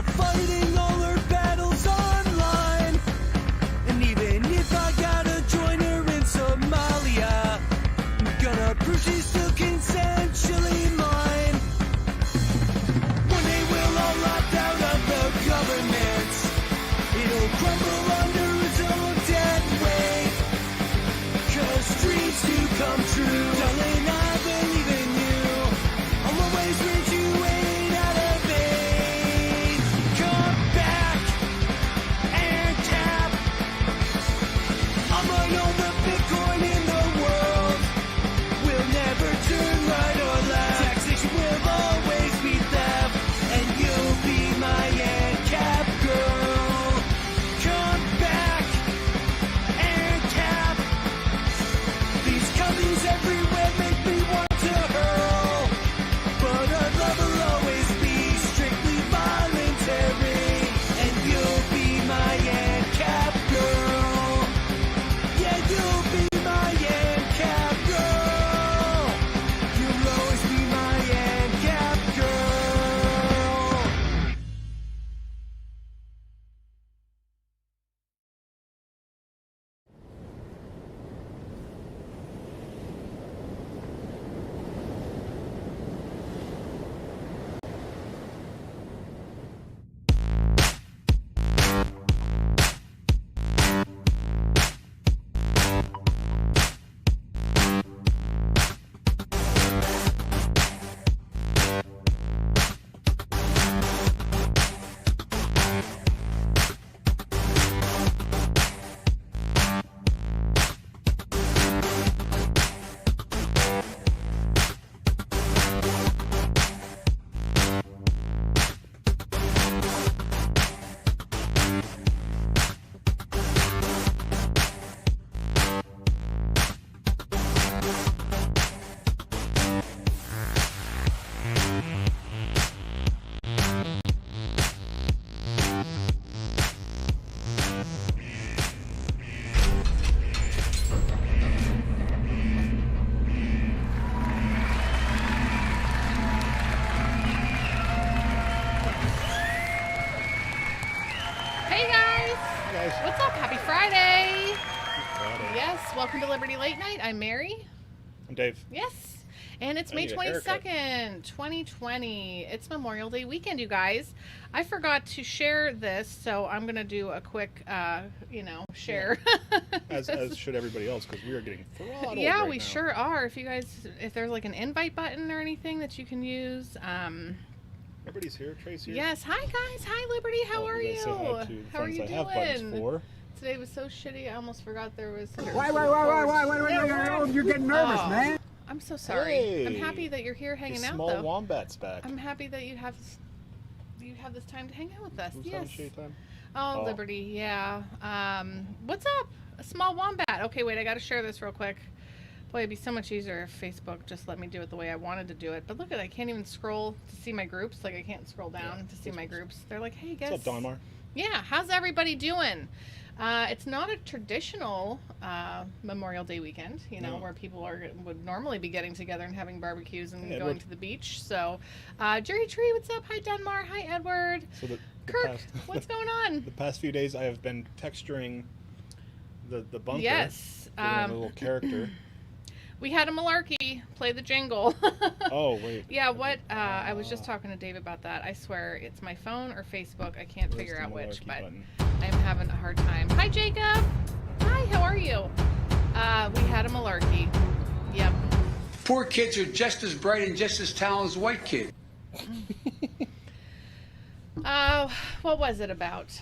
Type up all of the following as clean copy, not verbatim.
still fighting all her battles online. And even if I gotta join her in Somalia, I'm gonna prove she's still consensually mine. One day we'll all opt out of the government. It'll crumble under its own dead weight. 'Cause dreams do come true. Darling, I believe in you. I'll always reach you ain't out of age. Come back and tap. I'ma own the Bitcoin in the world. We'll never turn right or left. Taxation will always be theft. And you'll be my ANCAP girl. Come back and tap. These companies everywhere make me want to hurl. But our love will always be strictly voluntary. And you'll be my ANCAP girl. Yeah, you'll be my ANCAP girl. You'll always be my ANCAP girl. Hey guys! Guys. What's up? Happy Friday! Friday. Yes, welcome to Liberty Late Night. I'm Mary. I'm Dave. Yes, and it's I May need a haircut. 22nd, 2020. It's Memorial Day weekend, you guys. I forgot to share this, so I'm gonna do a quick, share. As should everybody else, because we are getting throttled Yeah, right we now. sure are. If there's like an invite button or anything that you can use, Everybody's here. Trace here. yes. Hi guys. Hi Liberty. How Oh, are we you? gotta say hi to the How are friends you I doing? have buttons for. Today was so shitty. I almost forgot there was. Why, you're getting nervous, man. I'm so sorry. I'm happy that you're here hanging the out, small though. wombat's back. I'm happy that you have this time to hang out with us. Who's Yes. having shitty time? Oh, Oh. Liberty. Yeah. What's up? A small wombat. Okay, wait. I got to share this real quick. Boy, it'd be so much easier if Facebook just let me do it the way I wanted to do it. But look at it. I can't even scroll to see my groups. Like, I can't scroll down to see my groups. They're like, hey, guys. What's up, Donmar? Yeah, how's everybody doing? It's not a traditional Memorial Day weekend, No. where people would normally be getting together and having barbecues and Hey, going Edward. to the beach. So, Jerry Tree, what's up? Hi, Dunmar. Hi, Edward. So the Kirk, past, what's going on? the past few days, I have been texturing the bunker. Yes. Getting a little character. We had a malarkey. Play the jingle. Oh wait. Yeah, what? I was just talking to Dave about that. I swear it's my phone or Facebook. I can't Where's figure the out which, malarkey but button? I'm having a hard time. Hi, Jacob. Hi, how are you? We had a malarkey. Yep. Poor kids are just as bright and just as talented as white kids. What was it about?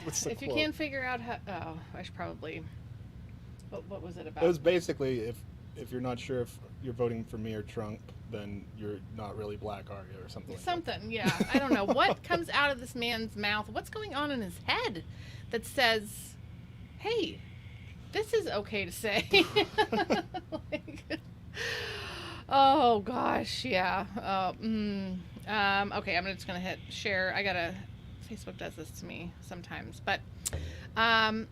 What's the If you quote? can't figure out how, I should probably. What was it about? It was basically if you're not sure if you're voting for me or Trump, then you're not really black, are you, or something like that. Something, yeah. I don't know what comes out of this man's mouth. What's going on in his head that says, "Hey, this is okay to say." Like, oh gosh, yeah. Okay, I'm just gonna hit share. Facebook does this to me sometimes, but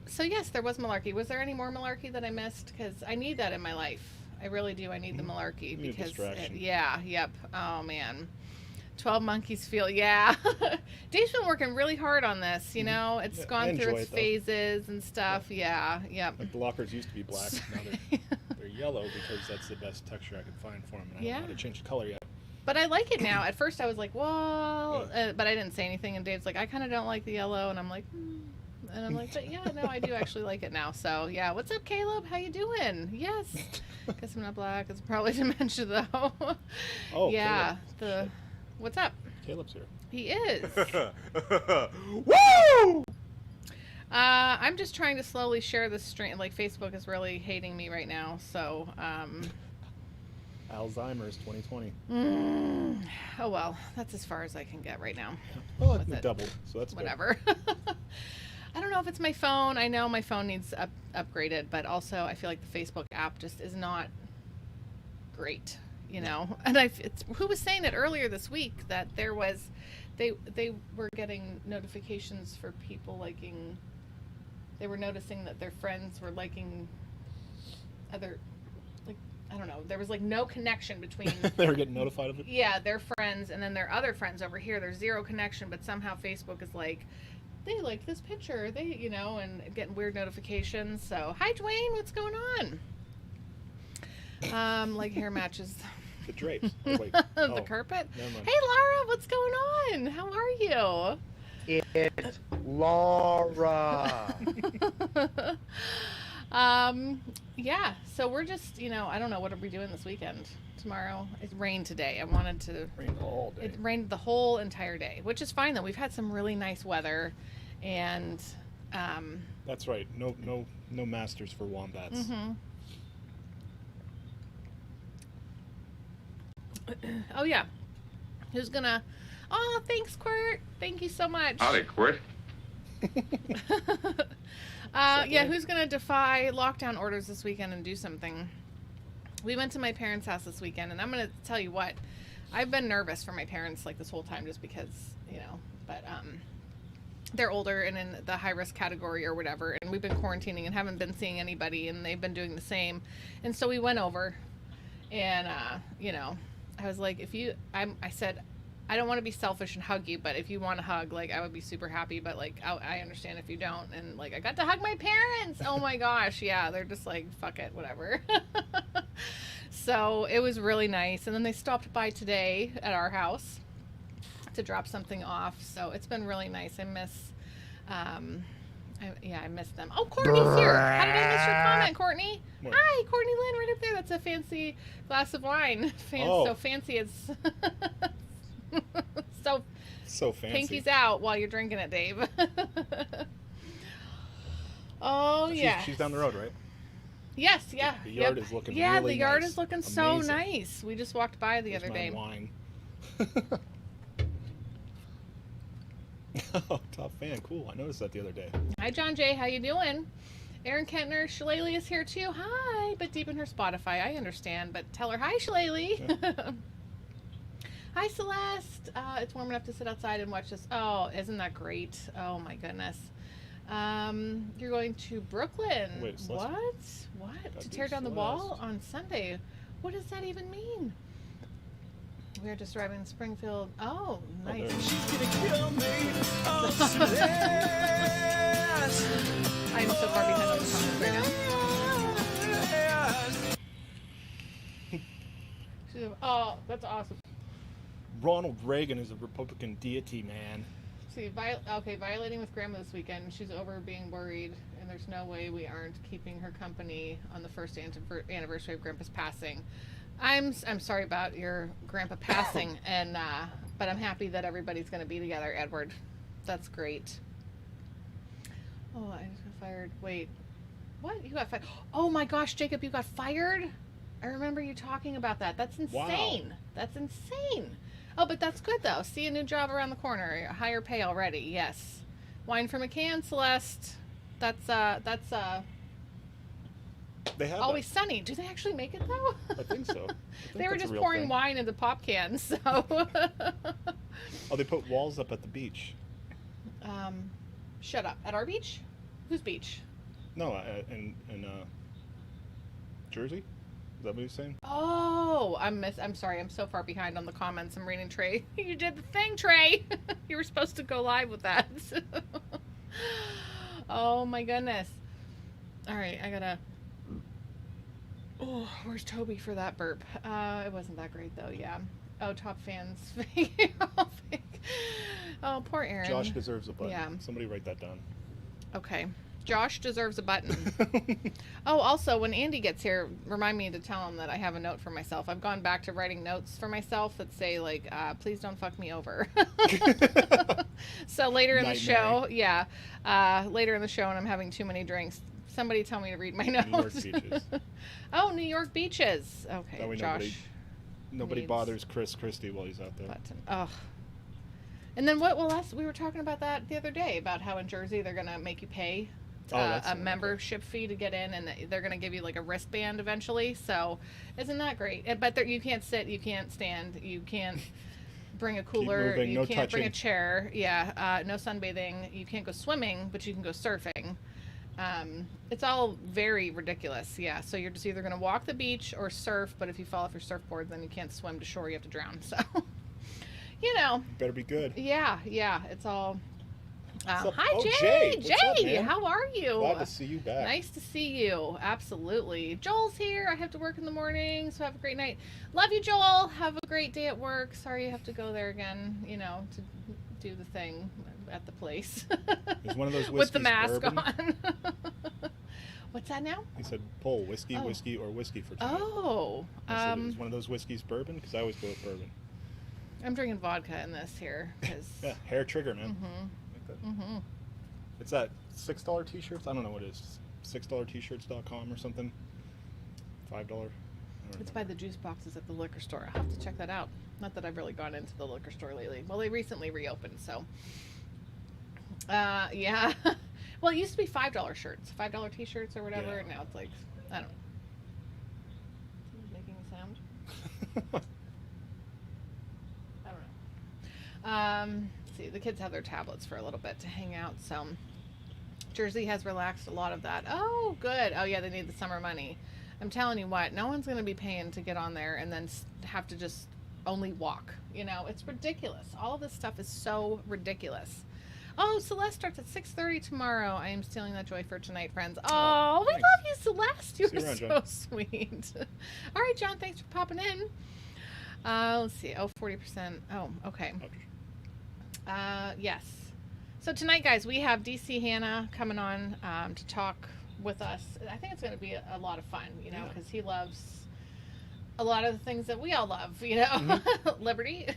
so yes, there was malarkey. Was there any more malarkey that I missed? Because I need that in my life. I really do. I need the malarkey You need a because distraction. yep. Oh man. 12 Monkeys feel, yeah. Dave's been working really hard on this, you know. It's Yeah, I gone through enjoy its it, though. phases and stuff. Yeah, yep. Like the lockers used to be black, now they're yellow because that's the best texture I could find for them, and I don't know how to change the color yet. But I like it now. At first I was like, well, but I didn't say anything. And Dave's like, I kind of don't like the yellow. And I'm like, And I'm like, but yeah, no, I do actually like it now. So yeah, what's up, Caleb? How you doing? Yes. Guess I'm not black. It's probably dementia though. Oh, yeah. Caleb. What's up? Caleb's here. He is. Woo! I'm just trying to slowly share this stream. Like Facebook is really hating me right now. So Alzheimer's 2020. Oh well, that's as far as I can get right now. Well, With it it. doubled, so that's Whatever. I don't know if it's my phone. I know my phone needs upgraded, but also I feel like the Facebook app just is not great, you know. And who was saying it earlier this week that there was, they were getting notifications for people liking. They were noticing that their friends were liking other, like, I don't know. There was like no connection between. They were getting notified of it. Yeah, their friends and then their other friends over here. There's zero connection, but somehow Facebook is like, they like this picture, they, you know, and getting weird notifications. So, hi Dwayne, what's going on? Like hair matches. The drapes. Oh, wait. The carpet. Never mind. Hey Laura, what's going on? How are you? It's Laura. Yeah, so we're just, you know, I don't know, what are we doing this weekend? Tomorrow? It rained today. I wanted to... Rained all day. It rained the whole entire day, which is fine though. We've had some really nice weather, and That's right. No masters for wombats. Oh yeah, who's gonna? Oh, thanks, Quirt. Thank you so much. Howdy, Quirt. Yeah, who's gonna defy lockdown orders this weekend and do something? We went to my parents' house this weekend, and I'm gonna tell you what, I've been nervous for my parents like this whole time, just because, you know, but they're older and in the high risk category or whatever, and we've been quarantining and haven't been seeing anybody, and they've been doing the same, and so we went over, and you know, I was like, I said, I don't want to be selfish and hug you, but if you want to hug, like, I would be super happy, but like, I understand if you don't. And like, I got to hug my parents. Oh my gosh. Yeah. They're just like, fuck it, whatever. So it was really nice. And then they stopped by today at our house to drop something off. So it's been really nice. I miss, I miss them. Oh, Courtney's here. How did I miss your comment, Courtney? What? Hi, Courtney Lynn, right up there. That's a fancy glass of wine. Oh. So fancy it's So fancy. pinky's out while you're drinking it, Dave. Oh yeah. She's down the road, right? Yes, yeah. The yard is looking Yeah, really the yard nice. is looking so Amazing. nice. We just walked by the Where's other my day. wine? Oh, top fan. Cool. I noticed that the other day. Hi, John Jay. How you doing? Erin Kentner, Shillelagh is here too. Hi, but deep in her Spotify. I understand, but tell her hi, Shillelagh. Hi, Celeste. It's warm enough to sit outside and watch this. Oh, isn't that great? Oh my goodness. You're going to Brooklyn. Wait, Celeste? What? Gotta To be tear down the wall Celeste. on Sunday? What does that even mean? We're just driving in Springfield. Oh, nice. there. She's gonna kill me. Oh, Celeste. I'm so far behind on the comments right now. Oh, that's awesome. Ronald Reagan is a Republican deity, man. See, violating with Grandma this weekend. She's over being worried, and there's no way we aren't keeping her company on the first anniversary of Grandpa's passing. I'm sorry about your Grandpa passing, and but I'm happy that everybody's going to be together, Edward. That's great. Oh, I just got fired. Wait, what? You got fired? Oh my gosh, Jacob, you got fired? I remember you talking about that. That's insane. Wow. That's insane. Oh, but that's good though. See a new job around the corner. A higher pay already. Yes. Wine from a can, Celeste. That's They have Always Sunny. Do they actually make it though? that. I think so. I think They were that's a just real pouring thing. wine into pop cans. So. Oh, they put walls up at the beach. Shut up. At our beach? Whose beach? No, in Jersey. Is that what he's saying? Oh, I'm sorry. I'm so far behind on the comments. I'm reading Trey. You did the thing, Trey. You were supposed to go live with that. Oh my goodness. All right, I gotta. Oh, where's Toby for that burp? It wasn't that great though. Yeah. Oh, top fans. Oh, poor Aaron. Josh deserves a button. Yeah. Somebody write that down. Okay. Josh deserves a button. Oh, also, when Andy gets here, remind me to tell him that I have a note for myself. I've gone back to writing notes for myself that say, like, please don't fuck me over. So later in the show, later in the show when I'm having too many drinks, somebody tell me to read my notes. New York beaches. Oh, New York beaches. Okay, That way Josh. Nobody needs bothers Chris Christie while he's out there. button. Ugh. And then what? Well, we were talking about that the other day, about how in Jersey they're going to make you pay a membership fee to get in, and they're going to give you like a wristband eventually. So isn't that great? But you can't sit, you can't stand, you can't bring a cooler, moving, you no can't bring a touching. chair. Yeah, no sunbathing. You can't go swimming, but you can go surfing. It's all very ridiculous. Yeah, so you're just either going to walk the beach or surf, but if you fall off your surfboard, then you can't swim to shore. You have to drown. So, you know. Better be good. Yeah, it's all. What's up? Hi, Oh, Jay. Jay. What's up, man? How are you? Glad to see you back. Nice to see you. Absolutely. Joel's here. I have to work in the morning, so have a great night. Love you, Joel. Have a great day at work. Sorry you have to go there again, to do the thing at the place. Is one of those with the whiskeys mask bourbon? on. What's that now? He said, "Pull whiskey, Oh. whiskey, or whiskey for tonight." Oh. I said, "Is one of those whiskeys bourbon?" Because I always go with bourbon. I'm drinking vodka in this here. Cause, Yeah, hair trigger, man. Mm-hmm. Like that. Mm-hmm. It's that $6 t-shirts. I don't know what it is. $6t-shirts.com or something. $5. It's by the juice boxes at the liquor store. I'll have to check that out. Not that I've really gone into the liquor store lately. Well, they recently reopened, so. Yeah. Well, it used to be $5 shirts, $5 t-shirts or whatever, Yeah. and now it's like, I don't know. Someone's making a sound? I don't know. Let's see, the kids have their tablets for a little bit to hang out, so. Jersey has relaxed a lot of that. Oh, good. Oh, yeah, they need the summer money. I'm telling you what, no one's going to be paying to get on there and then have to just only walk. It's ridiculous. All of this stuff is so ridiculous. Oh, Celeste starts at 6:30 tomorrow. I am stealing that joy for tonight, friends. Oh, we nice. love you, Celeste. You're See you around, so John. sweet. All right, John, thanks for popping in. Let's see. Oh, 40%. Oh, okay. Yes. So tonight, guys, we have DC Hannah coming on to talk with us. I think it's going to be a lot of fun, because he loves a lot of the things that we all love, Mm-hmm. Liberty.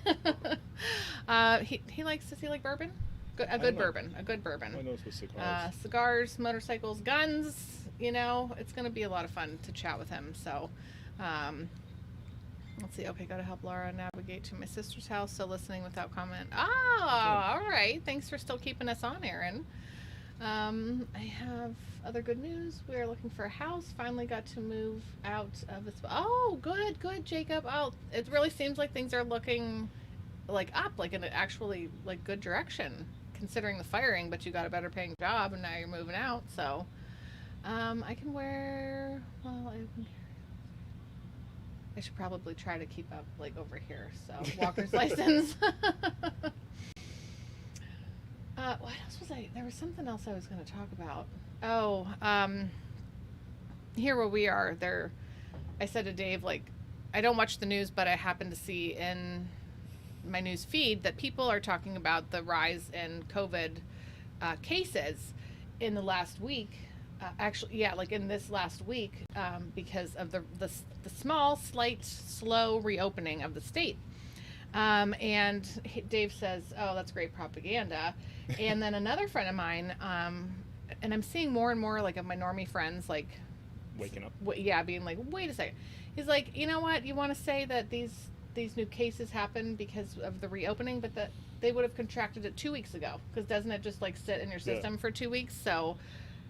He likes, does he like bourbon? A good bourbon. I know it's with cigars. Cigars, motorcycles, guns, it's going to be a lot of fun to chat with him. So, let's see. Okay, got to help Laura navigate to my sister's house. So listening without comment. All right. Thanks for still keeping us on, Aaron. I have other good news. We are looking for a house. Finally got to move out of this. Oh, good, Jacob. Oh, it really seems like things are looking like up, like in an actually like good direction, considering the firing. But you got a better paying job, and now you're moving out. So, I can wear. Well, I should probably try to keep up like over here. So walker's license. What else was there was something else I was going to talk about. Oh, here where we are there, I said to Dave, like, I don't watch the news, but I happen to see in my news feed that people are talking about the rise in COVID cases in the last week. Actually, yeah, like in this last week, because of the small, slight, slow reopening of the state. And Dave says, oh, that's great propaganda. And then another friend of mine, and I'm seeing more and more like of my normie friends, like Waking up. being like, wait a second. He's like, you know what? You want to say that these new cases happened because of the reopening, but that they would have contracted it 2 weeks ago, because doesn't it just like sit in your system for 2 weeks? So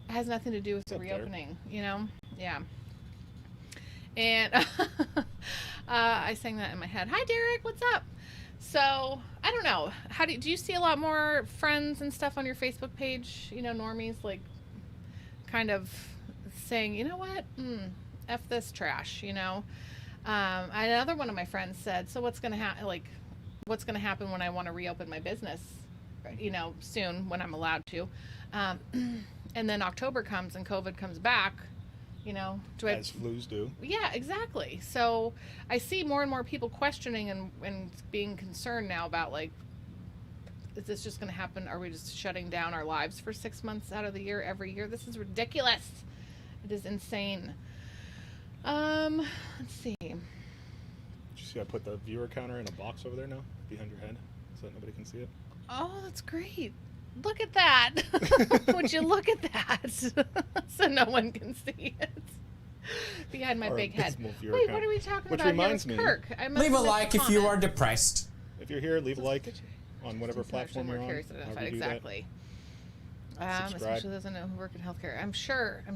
it has nothing to do with the reopening, Yeah. And I sang that in my head. Hi, Derek. What's up? So I don't know. How do you see a lot more friends and stuff on your Facebook page? Normies like kind of saying, you know what? F this trash, you know. Another one of my friends said, so what's going to happen? Like, what's going to happen when I want to reopen my business, you know, soon when I'm allowed to. And then October comes and COVID comes back, you know, As flus do. Yeah, exactly. So I see more and more people questioning and being concerned now about, like, is this just going to happen? Are we just shutting down our lives for 6 months out of the year, every year? This is ridiculous. It is insane. Let's see. Did you see I put the viewer counter in a box over there now, behind your head, so that nobody can see it? Oh, that's great. Look at that. Would you look at that? So no one can see it. Behind my Our big head. abysmal viewer Wait, count. what are we talking Which about reminds here me, with Kirk? I must Leave a have missed like if you comment. are depressed. If you're here, leave a like on whatever platform you're on. Carries however identified, you do exactly. Subscribe. Especially those who know who work in healthcare. I'm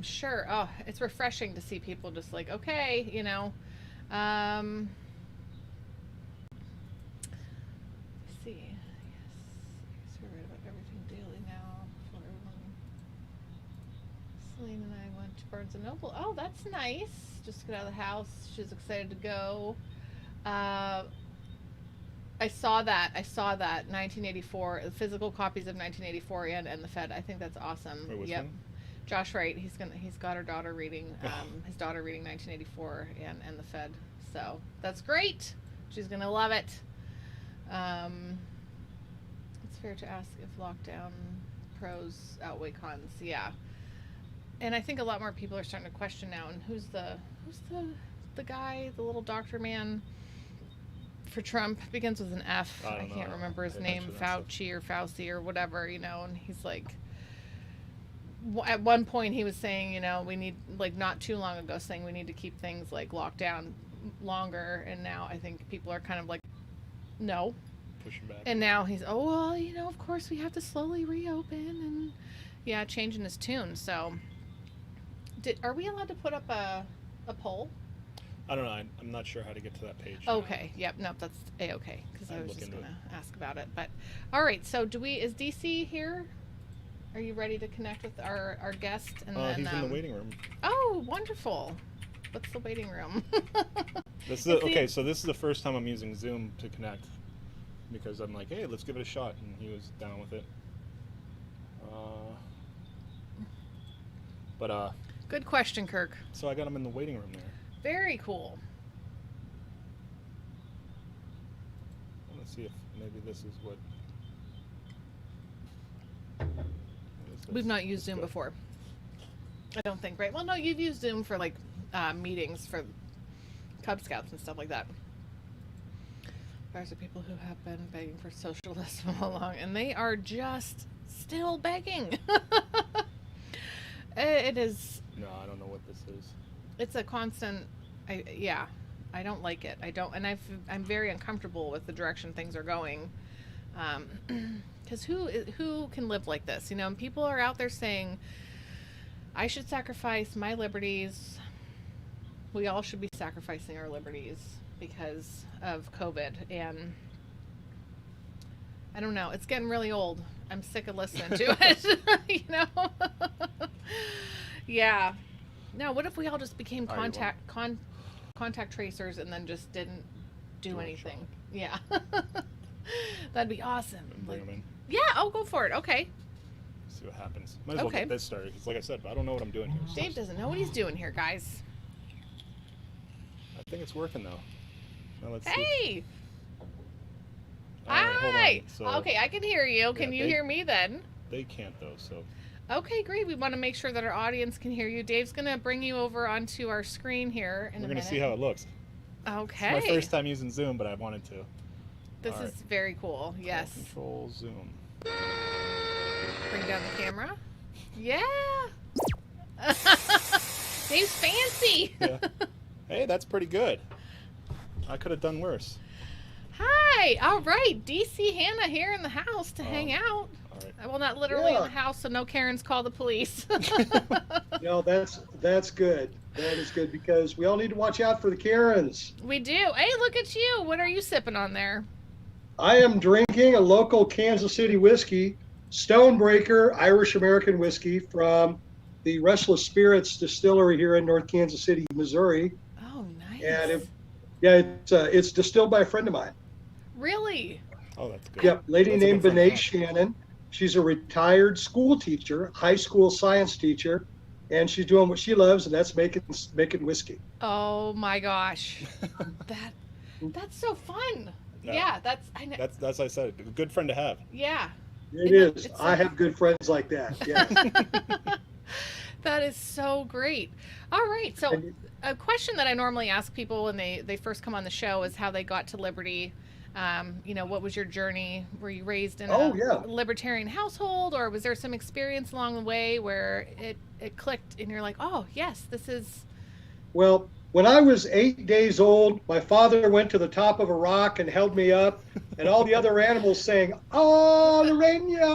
sure. Oh, it's refreshing to see people just like, okay, you know. Let's see. Yes, we're right about everything daily now for everyone. Celine and I went to Barnes and Noble. Oh, that's nice. Just got out of the house. She's excited to go. I saw that 1984 physical copies of 1984 and the Fed. I think that's awesome. Wait, which Yep. one? Josh Wright, he's got her daughter reading his daughter reading 1984 and the Fed. So that's great. She's gonna love it. It's fair to ask if lockdown pros outweigh cons. Yeah. And I think a lot more people are starting to question now. And who's the guy, the little doctor man for Trump? Begins with an F. I I don't can't know. remember his I name. mentioned that Fauci or Fauci or whatever, you know. And he's like, at one point he was saying, you know, we need, like, not too long ago, saying we need to keep things like locked down longer. And now I think people are kind of like, no. Pushing back. And now he's, oh, well, you know, of course we have to slowly reopen, and yeah, changing his tune. So are we allowed to put up a poll? I don't know. I'm not sure how to get to that page. Okay. Yep. Nope. That's A-okay. Because I I'd was look just into going to ask about it. But all right. So is DC here? Are you ready to connect with our guest? And then He's in the waiting room. Oh, wonderful. What's the waiting room? This is okay. So this is the first time I'm using Zoom to connect, because I'm like, hey, let's give it a shot, and he was down with it. Good question, Kirk. So I got him in the waiting room there. Very cool. Let's see if maybe this is what is this? We've not used Zoom Good. before. I don't think, right? Well, no, you've used Zoom for like meetings for Cub Scouts and stuff like that. There's people who have been begging for socialism all along, and they are just still begging. It is. No, I don't know what this is. It's a constant. I don't like it. I don't, and I'm very uncomfortable with the direction things are going. Because who can live like this? You know, and people are out there saying, I should sacrifice my liberties. We all should be sacrificing our liberties because of COVID. And I don't know. It's getting really old. I'm sick of listening to it. You know? Yeah. No, what if we all just became contact tracers and then just didn't do anything? Yeah. That'd be awesome. Bring him in. Yeah, I'll go for it. Okay. See what happens. Might as well Okay. get this started. Because like I said, I don't know what I'm doing here. So Dave doesn't know what he's doing here, guys. I think it's working though. Now let's see. Hey! All right, hold on. Hi! So Okay, I can hear you. Can you they- hear me then? they can't though. So Okay, great. We want to make sure that our audience can hear you. Dave's going to bring you over onto our screen here in we're a gonna minute. see how it looks. Okay. It's my first time using Zoom, but I wanted to. This All is right. very cool. Yes. Control Zoom. Bring down the camera. Yeah. Dave's fancy. Yeah. Hey, that's pretty good. I could have done worse. Hi. All right. DC Hannah here in the house to hang out. All right. Well, not literally Yeah. in the house, so no Karens call the police. No, that's good. That is good because we all need to watch out for the Karens. We do. Hey, look at you. What are you sipping on there? I am drinking a local Kansas City whiskey, Stonebreaker Irish American whiskey from the Restless Spirits Distillery here in North Kansas City, Missouri. Oh, nice. And it's distilled by a friend of mine. Really? Oh, that's good. Yep, lady That's a named good friend Benet to have. Shannon. She's a retired school teacher, high school science teacher, and she's doing what she loves, and that's making whiskey. Oh my gosh. That's so fun. Yeah, I know. That's I said, a good friend to have. Yeah. It Isn't is. it- it's I so- have good friends like that. Yeah. That is so great. All right. So And- a question that I normally ask people when they first come on the show is how they got to Liberty. What was your journey? Were you raised in a libertarian household, or was there some experience along the way where it clicked and you're like, oh, yes, this is... Well, when I was 8 days old, my father went to the top of a rock and held me up, and all the other animals sang, "Oh, Lorena!"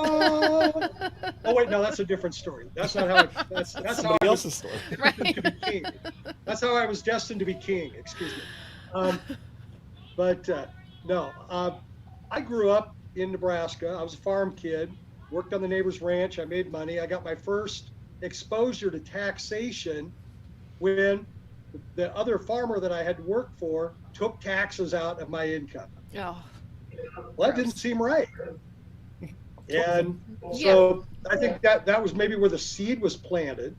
Oh wait, no, that's a different story. That's not how. That's how Somebody I else's story. Right. to be king. That's how I was destined to be king. Excuse me. No, I grew up in Nebraska. I was a farm kid. Worked on the neighbor's ranch. I made money. I got my first exposure to taxation when the other farmer that I had worked for took taxes out of my income. Oh, Well, that didn't seem right. And so I think that was maybe where the seed was planted.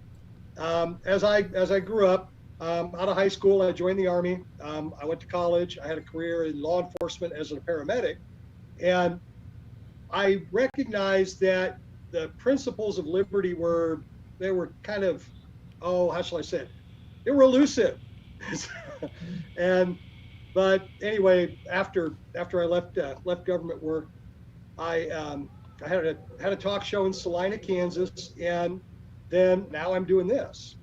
As I grew up, out of high school, I joined the Army. I went to college. I had a career in law enforcement as a paramedic. And I recognized that the principles of liberty were kind of, how shall I say it? They were elusive. But anyway, after I left government work, I had a talk show in Salina, Kansas, and then now I'm doing this.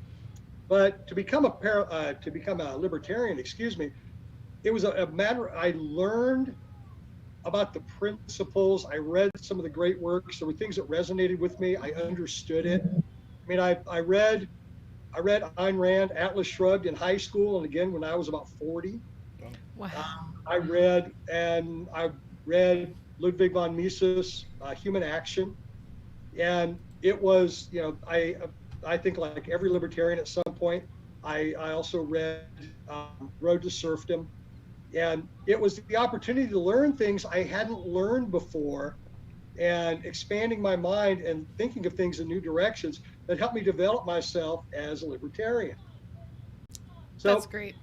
But to become a libertarian, it was a matter. I learned about the principles. I read some of the great works. There were things that resonated with me. I understood it. I mean, I read Ayn Rand, Atlas Shrugged in high school, and again when I was about 40. wow. I read Ludwig von Mises' Human Action, and it was, I think like every libertarian at some point, I also read Road to Serfdom, and it was the opportunity to learn things I hadn't learned before, and expanding my mind and thinking of things in new directions that helped me develop myself as a libertarian. So, That's great.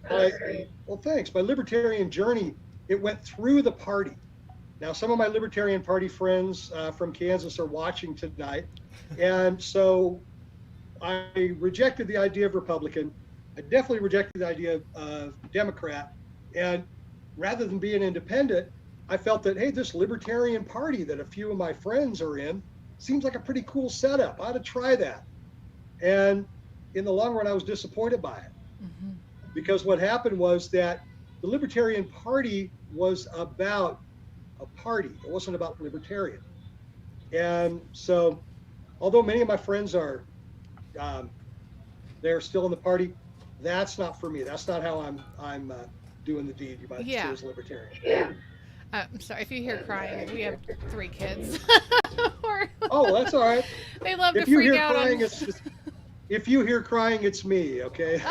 Well, thanks. My libertarian journey, it went through the party. Now, some of my Libertarian Party friends from Kansas are watching tonight. And so I rejected the idea of Republican. I definitely rejected the idea of Democrat. And rather than being independent, I felt that, hey, this Libertarian Party that a few of my friends are in seems like a pretty cool setup. I ought to try that. And in the long run, I was disappointed by it. Mm-hmm. Because what happened was that the Libertarian Party was about a party. It wasn't about libertarian. And so, although many of my friends are, they're still in the party, that's not for me. That's not how I'm doing the deed. You might say as libertarian. I'm sorry if you hear crying. We have 3 kids. Oh, that's all right. They love If to you freak hear out crying, on. if you hear crying, it's me. Okay.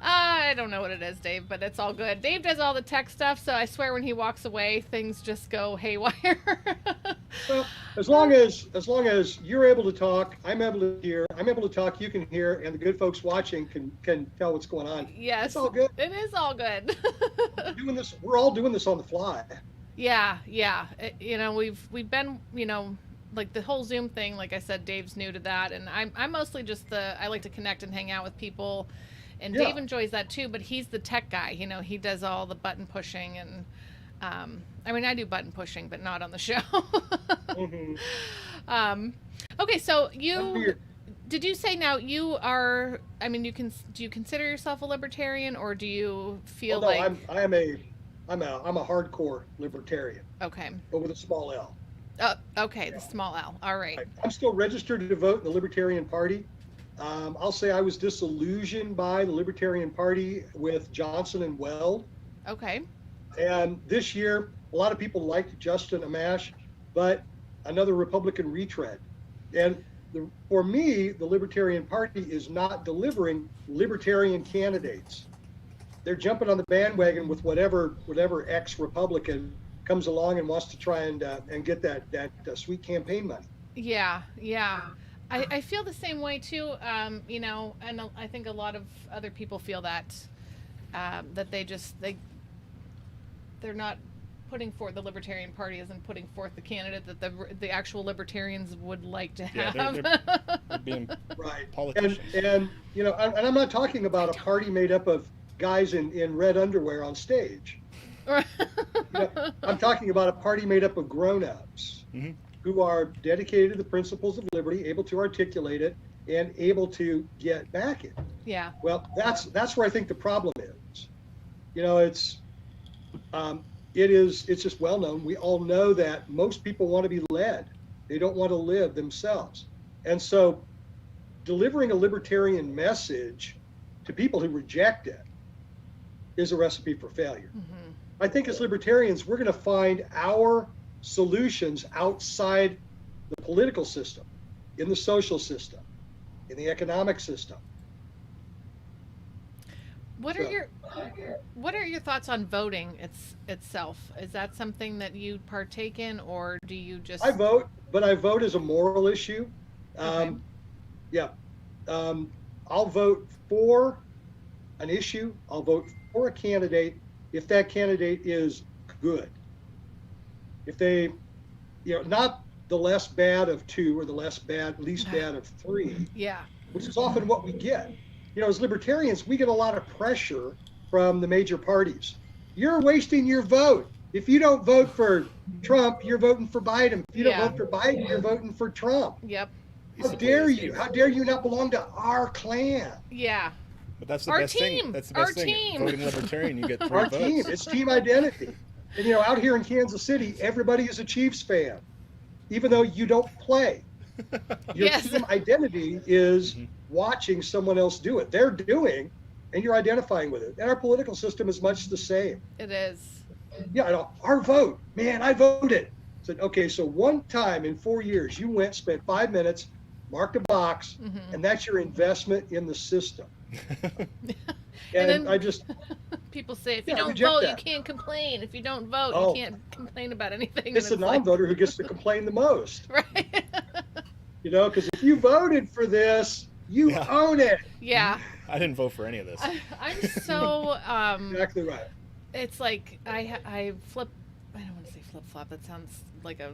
I don't know what it is, Dave, but it's all good. Dave does all the tech stuff, so I swear when he walks away, things just go haywire. Well, as long as you're able to talk, I'm able to hear. I'm able to talk, you can hear, and the good folks watching can tell what's going on. Yes, It's all good. It is all good. We're all doing this on the fly. Yeah. We've been, like the whole Zoom thing. Like I said, Dave's new to that, and I'm mostly just I like to connect and hang out with people. And Yeah. Dave enjoys that too, but he's the tech guy. He does all the button pushing and, I do button pushing, but not on the show. Mm-hmm. Okay, so did you say now you are? Do you consider yourself a libertarian, or do you feel Well, no, like I'm a hardcore libertarian, okay? but with a small L. Okay, the small L. All right. I'm still registered to vote in the Libertarian Party. I'll say I was disillusioned by the Libertarian Party with Johnson and Weld. Okay. And this year, a lot of people liked Justin Amash, but another Republican retread. And for me, the Libertarian Party is not delivering libertarian candidates. They're jumping on the bandwagon with whatever ex-Republican comes along and wants to try and get that sweet campaign money. Yeah. I feel the same way too. You know, and I think a lot of other people feel that that they're not putting forth, the Libertarian Party isn't putting forth the candidate that the actual libertarians would like to have. Yeah, they're being Right. politicians. And you know, and I'm not talking about a party made up of guys in red underwear on stage. You know, I'm talking about a party made up of grown-ups who are dedicated to the principles of liberty, able to articulate it, and able to get back it. Yeah. Well, that's where I think the problem is. You know, it's just well known. We all know that most people want to be led. They don't want to live themselves. And so delivering a libertarian message to people who reject it is a recipe for failure. I think as libertarians, we're going to find our solutions outside the political system, in the social system, in the economic system. What are your thoughts on voting itself? Is that something that you partake in, or do you just? I vote, but I vote as a moral issue. Okay. I'll vote for an issue. I'll vote for a candidate if that candidate is good. If they, you know, not the less bad of two or the least bad of three. Yeah. Which is often what we get. You know, as libertarians, we get a lot of pressure from the major parties. You're wasting your vote. If you don't vote for Trump, you're voting for Biden. If you don't vote for Biden, you're voting for Trump. Yep. How dare you? How dare you not belong to our clan? Yeah. But that's the Our best team. thing. That's the Our best thing. team. Voting libertarian, you get 3 Our votes. team. It's team identity. And, you know, out here in Kansas City, everybody is a Chiefs fan, even though you don't play. Your Yes. team identity is watching someone else do it. They're doing, and you're identifying with it. And our political system is much the same. It is. Yeah, I know. Our vote, man, I voted. Said, okay, so one time in 4 years, you went, spent 5 minutes, marked a box, and that's your investment in the system. And then I just, people say if you Yeah, I don't reject vote, that. you can't complain. If you don't vote, Oh. you can't complain about anything. it's the And like, non-voter who gets to complain the most. right. You know, because if you voted for this, you Yeah. own it. Yeah. I didn't vote for any of this. I'm so Exactly right. it's like I flip. I don't want to say flip flop. That sounds like a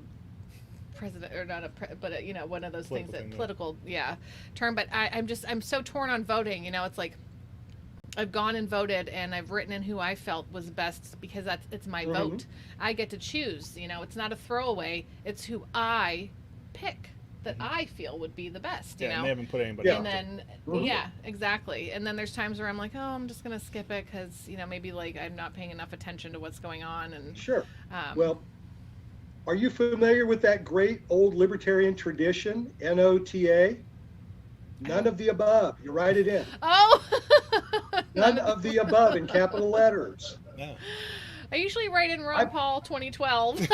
president or not but you know, one of those things Political that thing, yeah. political term. But I'm so torn on voting. You know, it's like I've gone and voted and I've written in who I felt was best because it's my vote. I get to choose. You know, it's not a throwaway. It's who I pick that I feel would be the best. You Yeah, know, and they haven't put anybody Yeah. and on. then yeah, exactly. And then there's times where I'm like, oh, I'm just gonna skip it because you know maybe like I'm not paying enough attention to what's going on. And Sure. Well, are you familiar with that great old libertarian tradition, NOTA? None of the above. You write it in. oh, None of the above in capital letters. Yeah. I usually write in Ron Paul 2012.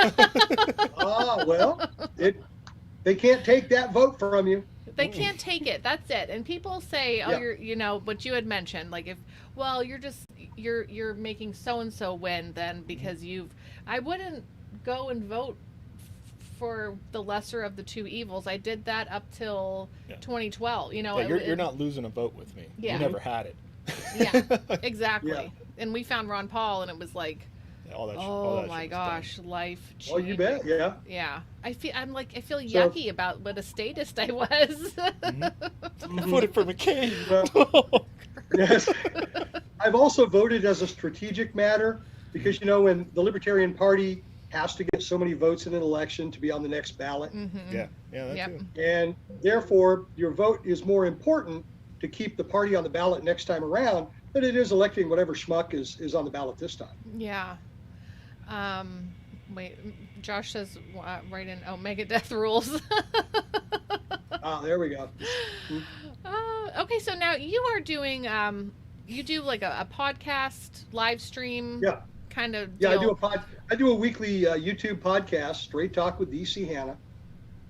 Ah, well, they can't take that vote from you. They can't take it. That's it. And people say, oh, Yeah. you're, you know, what you had mentioned, like if, well, you're making so and so win then because I wouldn't go and vote for the lesser of the two evils. I did that up till 2012. You know, Yeah, you're not losing a vote with me. Yeah. You never had it. Yeah, exactly. Yeah. And we found Ron Paul, and it was like, Yeah, all that oh shit my was gosh, life Oh, changing. you bet. Yeah. Yeah, I feel yucky about what a statist I was. done. I voted for McCain. Well, yes. I've also voted as a strategic matter because, you know, when the Libertarian Party has to get so many votes in an election to be on the next ballot, Yeah, that Yep. too. and therefore your vote is more important to keep the party on the ballot next time around than it is electing whatever schmuck is on the ballot this time. Yeah. Wait, Josh says right in. Oh, Megadeth rules. Ah, there we go. Okay, so now you are doing. You do like a podcast live stream. Yeah. Kind of. Yeah, deal. I do a weekly YouTube podcast, Straight Talk with DC Hannah,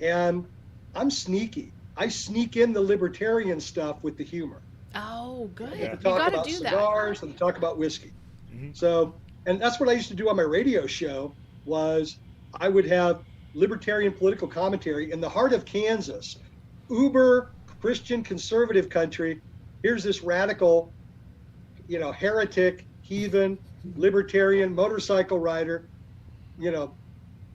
and I'm sneaky. I sneak in the libertarian stuff with the humor. Oh, good. Yeah. You Talk got to about do that. cigars and talk about whiskey. Mhm. So, and that's what I used to do on my radio show. Was I would have libertarian political commentary in the heart of Kansas, uber Christian conservative country. Here's this radical, heretic, heathen, libertarian motorcycle rider,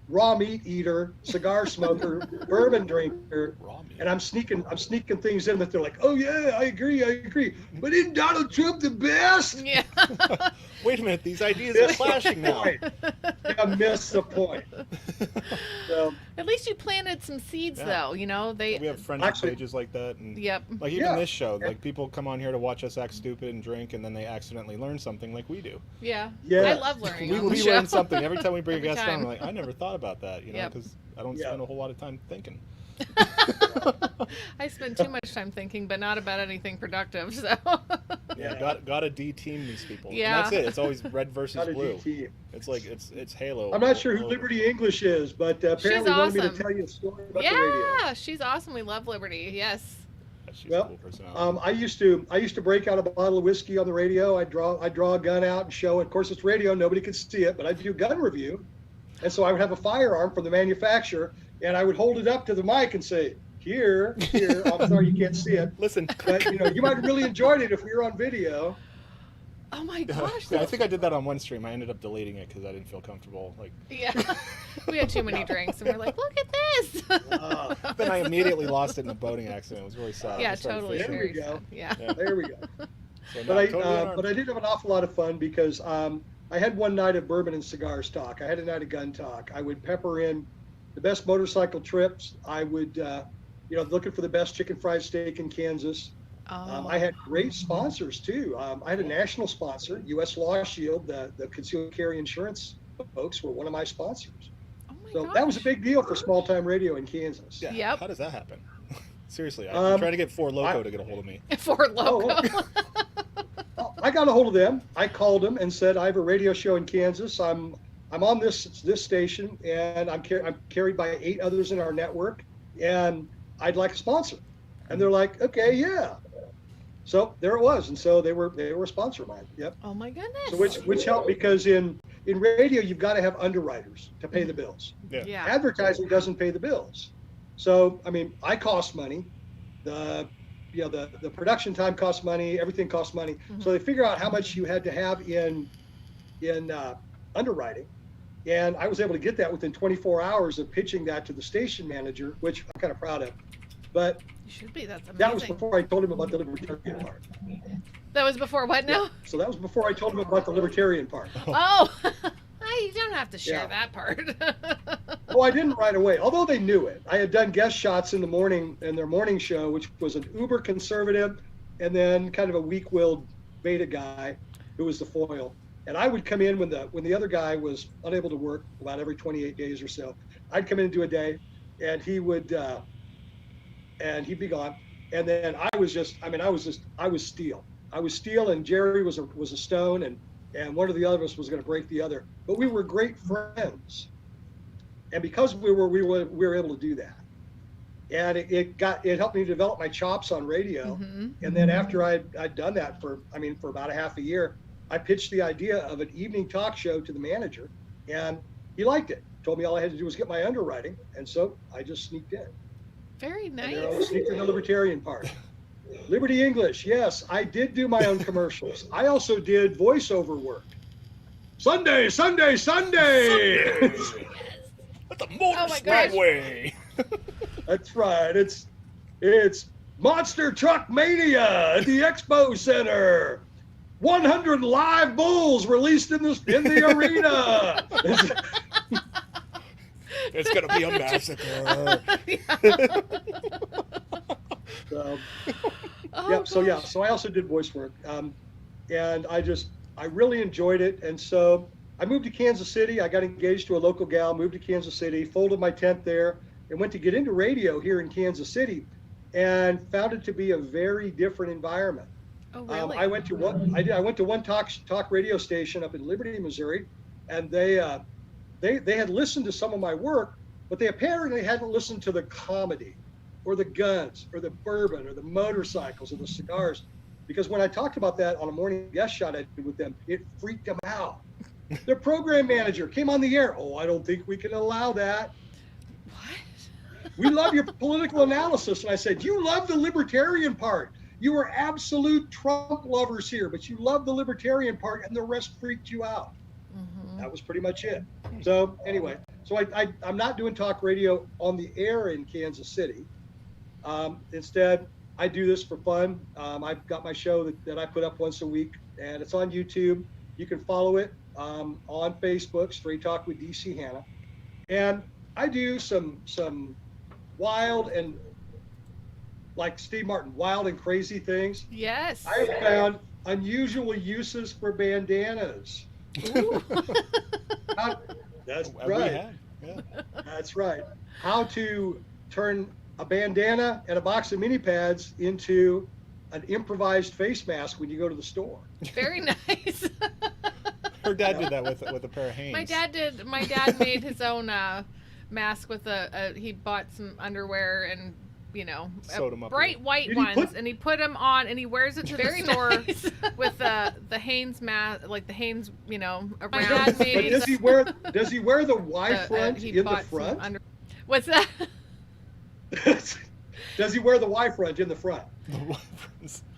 raw meat eater, cigar smoker, bourbon drinker, Raw meat. and I'm sneaking things in that they're like, oh yeah, I agree. But isn't Donald Trump the best? Yeah. Wait a minute, these ideas are clashing now. I missed the point. So, At least you planted some seeds, Yeah. though. They. We have friendship Actually- pages like that, and Yep. like even Yeah. this show, like people come on here to watch us act stupid and drink, and then they accidentally learn something like we do. Yeah. Yeah. I love learning. on the We show. learn something every time we bring Every a guest time. on. We're like, I never thought about that, Yep. because I don't Yeah. spend a whole lot of time thinking. I spend too much time thinking, but not about anything productive. So. Yeah, got to D-team these people. Yeah. And that's it. It's always red versus Got a blue. DT. It's like it's Halo. I'm not sure who all over. Liberty English is, but apparently wanted me to awesome. tell you a story about the radio. Yeah, she's awesome. We love Liberty. Yes. She's Well, a cool personality. I used to break out a bottle of whiskey on the radio. I'd draw a gun out and show it. Of course, it's radio; nobody could see it, but I'd do gun review, and so I would have a firearm from the manufacturer, and I would hold it up to the mic and say, "Here." I'm sorry, you can't see it, Listen, but you might have really enjoyed it if we were on video. Oh my gosh. I think I did that on one stream. I ended up deleting it because I didn't feel comfortable. Like Yeah. We had too many drinks, and we're like, look at this. then I immediately lost it in a boating accident. It was really sad. Yeah, I started totally. fishing. There we Very go. sad. Yeah. Yeah. There we go. So, But no, I totally unarmed. did have an awful lot of fun because I had one night of bourbon and cigars talk. I had a night of gun talk. I would pepper in the best motorcycle trips. I would, looking for the best chicken fried steak in Kansas. Oh. I had great sponsors too. I had a national sponsor, U.S. Law Shield, the concealed carry insurance folks were one of my sponsors. Oh my So gosh. that was a big deal for small time radio in Kansas. Yeah. Yep. How does that happen? Seriously, I'm trying to get Four Loco I- to get a hold of me. Fort Loco. Well, I got a hold of them. I called them and said, I have a radio show in Kansas. I'm on this station, and I'm carried by 8 others in our network, and I'd like a sponsor. And they're like, okay, yeah. So there it was, and so they were a sponsor of mine. Yep. Oh my goodness. So which helped because in radio you've got to have underwriters to pay the bills. Yeah. Yeah. Advertising doesn't pay the bills. So I mean, I cost money. The production time costs money. Everything costs money. Mm-hmm. So they figure out how much you had to have in underwriting, and I was able to get that within 24 hours of pitching that to the station manager, which I'm kind of proud of. But You should be. That's amazing. that was before I told him about the libertarian part. That was before what now? So that was before I told him about the libertarian part. Oh. You don't have to share Yeah. that part. Oh, I didn't right away, although they knew it. I had done guest shots in the morning in their morning show, which was an uber conservative and then kind of a weak-willed beta guy who was the foil. And I would come in when the other guy was unable to work about every 28 days or so. I'd come in and do a day, and he would and he'd be gone. And then I was steel. I was steel, and Jerry was a stone, and one of the other of us was going to break the other. But we were great friends, and because we were able to do that, and it helped me develop my chops on radio. Mm-hmm. And then after I'd done that for about a half a year, I pitched the idea of an evening talk show to the manager, and he liked it. Told me all I had to do was get my underwriting, and so I just sneaked in. Very And I nice. sneaked in the libertarian part. Liberty English, yes, I did do my own commercials. I also did voiceover work. Sunday, Sunday, Sunday. At the Motor Oh my gosh. Speedway. That's right. It's Monster Truck Mania at the Expo Center. 100 live bulls released in the arena. It's gonna be a massacre. So, Oh, yeah. So gosh. I also did voice work, and I really enjoyed it. And so I moved to Kansas City. I got engaged to a local gal. Moved to Kansas City. Folded my tent there, and went to get into radio here in Kansas City, and found it to be a very different environment. Oh, really? I went to one talk radio station up in Liberty, Missouri, and they had listened to some of my work, but they apparently hadn't listened to the comedy. or the guns or the bourbon or the motorcycles or the cigars. Because when I talked about that on a morning guest shot I did with them, it freaked them out. Their program manager came on the air. Oh, I don't think we can allow that. What? We love your political analysis. And I said, you love the libertarian part. You are absolute Trump lovers here, but you love the libertarian part and the rest freaked you out. Mm-hmm. That was pretty much it. So anyway, so I'm not doing talk radio on the air in Kansas City. Instead, I do this for fun. I've got my show that I put up once a week, and it's on YouTube. You can follow it on Facebook, Straight Talk with DC Hannah. And I do some wild and, like Steve Martin, wild and crazy things. Yes. I have found unusual uses for bandanas. Ooh. That's We right. had, yeah. That's right. How to turn a bandana and a box of mini pads into an improvised face mask when you go to the store. Very nice. Her dad did that with a pair of Hanes. My dad made his own mask with he bought some underwear and Sewed 'em up bright with- white Did he ones, and he put them on, and he wears it to Very the store nice. with the Hanes mask, like the Hanes, around. But made does he wear the Y front he in the bought some front? What's that? Does he wear the Y front in the front?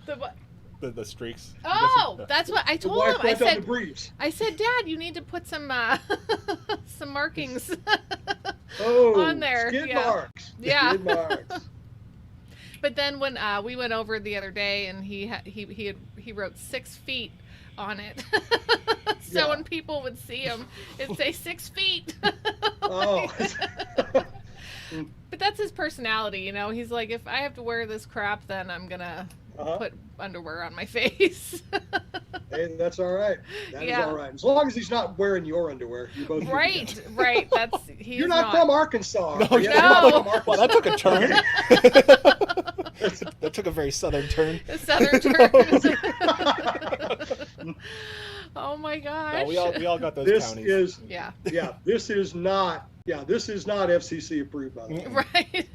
The what? the streaks. Oh, that's what I The told Y him. I front on the said, briefs. Dad, you need to put some some markings. Oh, on there, skid yeah. marks. Yeah. Skid marks. But then when we went over the other day, and he wrote 6 feet on it, so Yeah. when people would see him, it'd say 6 feet. Oh. But that's his personality, He's like, if I have to wear this crap, then I'm gonna put underwear on my face. Hey, that's all right. That is Yeah. all right. As long as he's not wearing your underwear, you're both good to Right, go. right. He's You're not from Arkansas. are you? No. You're not from Arkansas. Well, that took a turn. That took a very southern turn. The southern turn. Oh my gosh. No, we all got those This counties. is Yeah. this is not FCC approved, by the way. Right.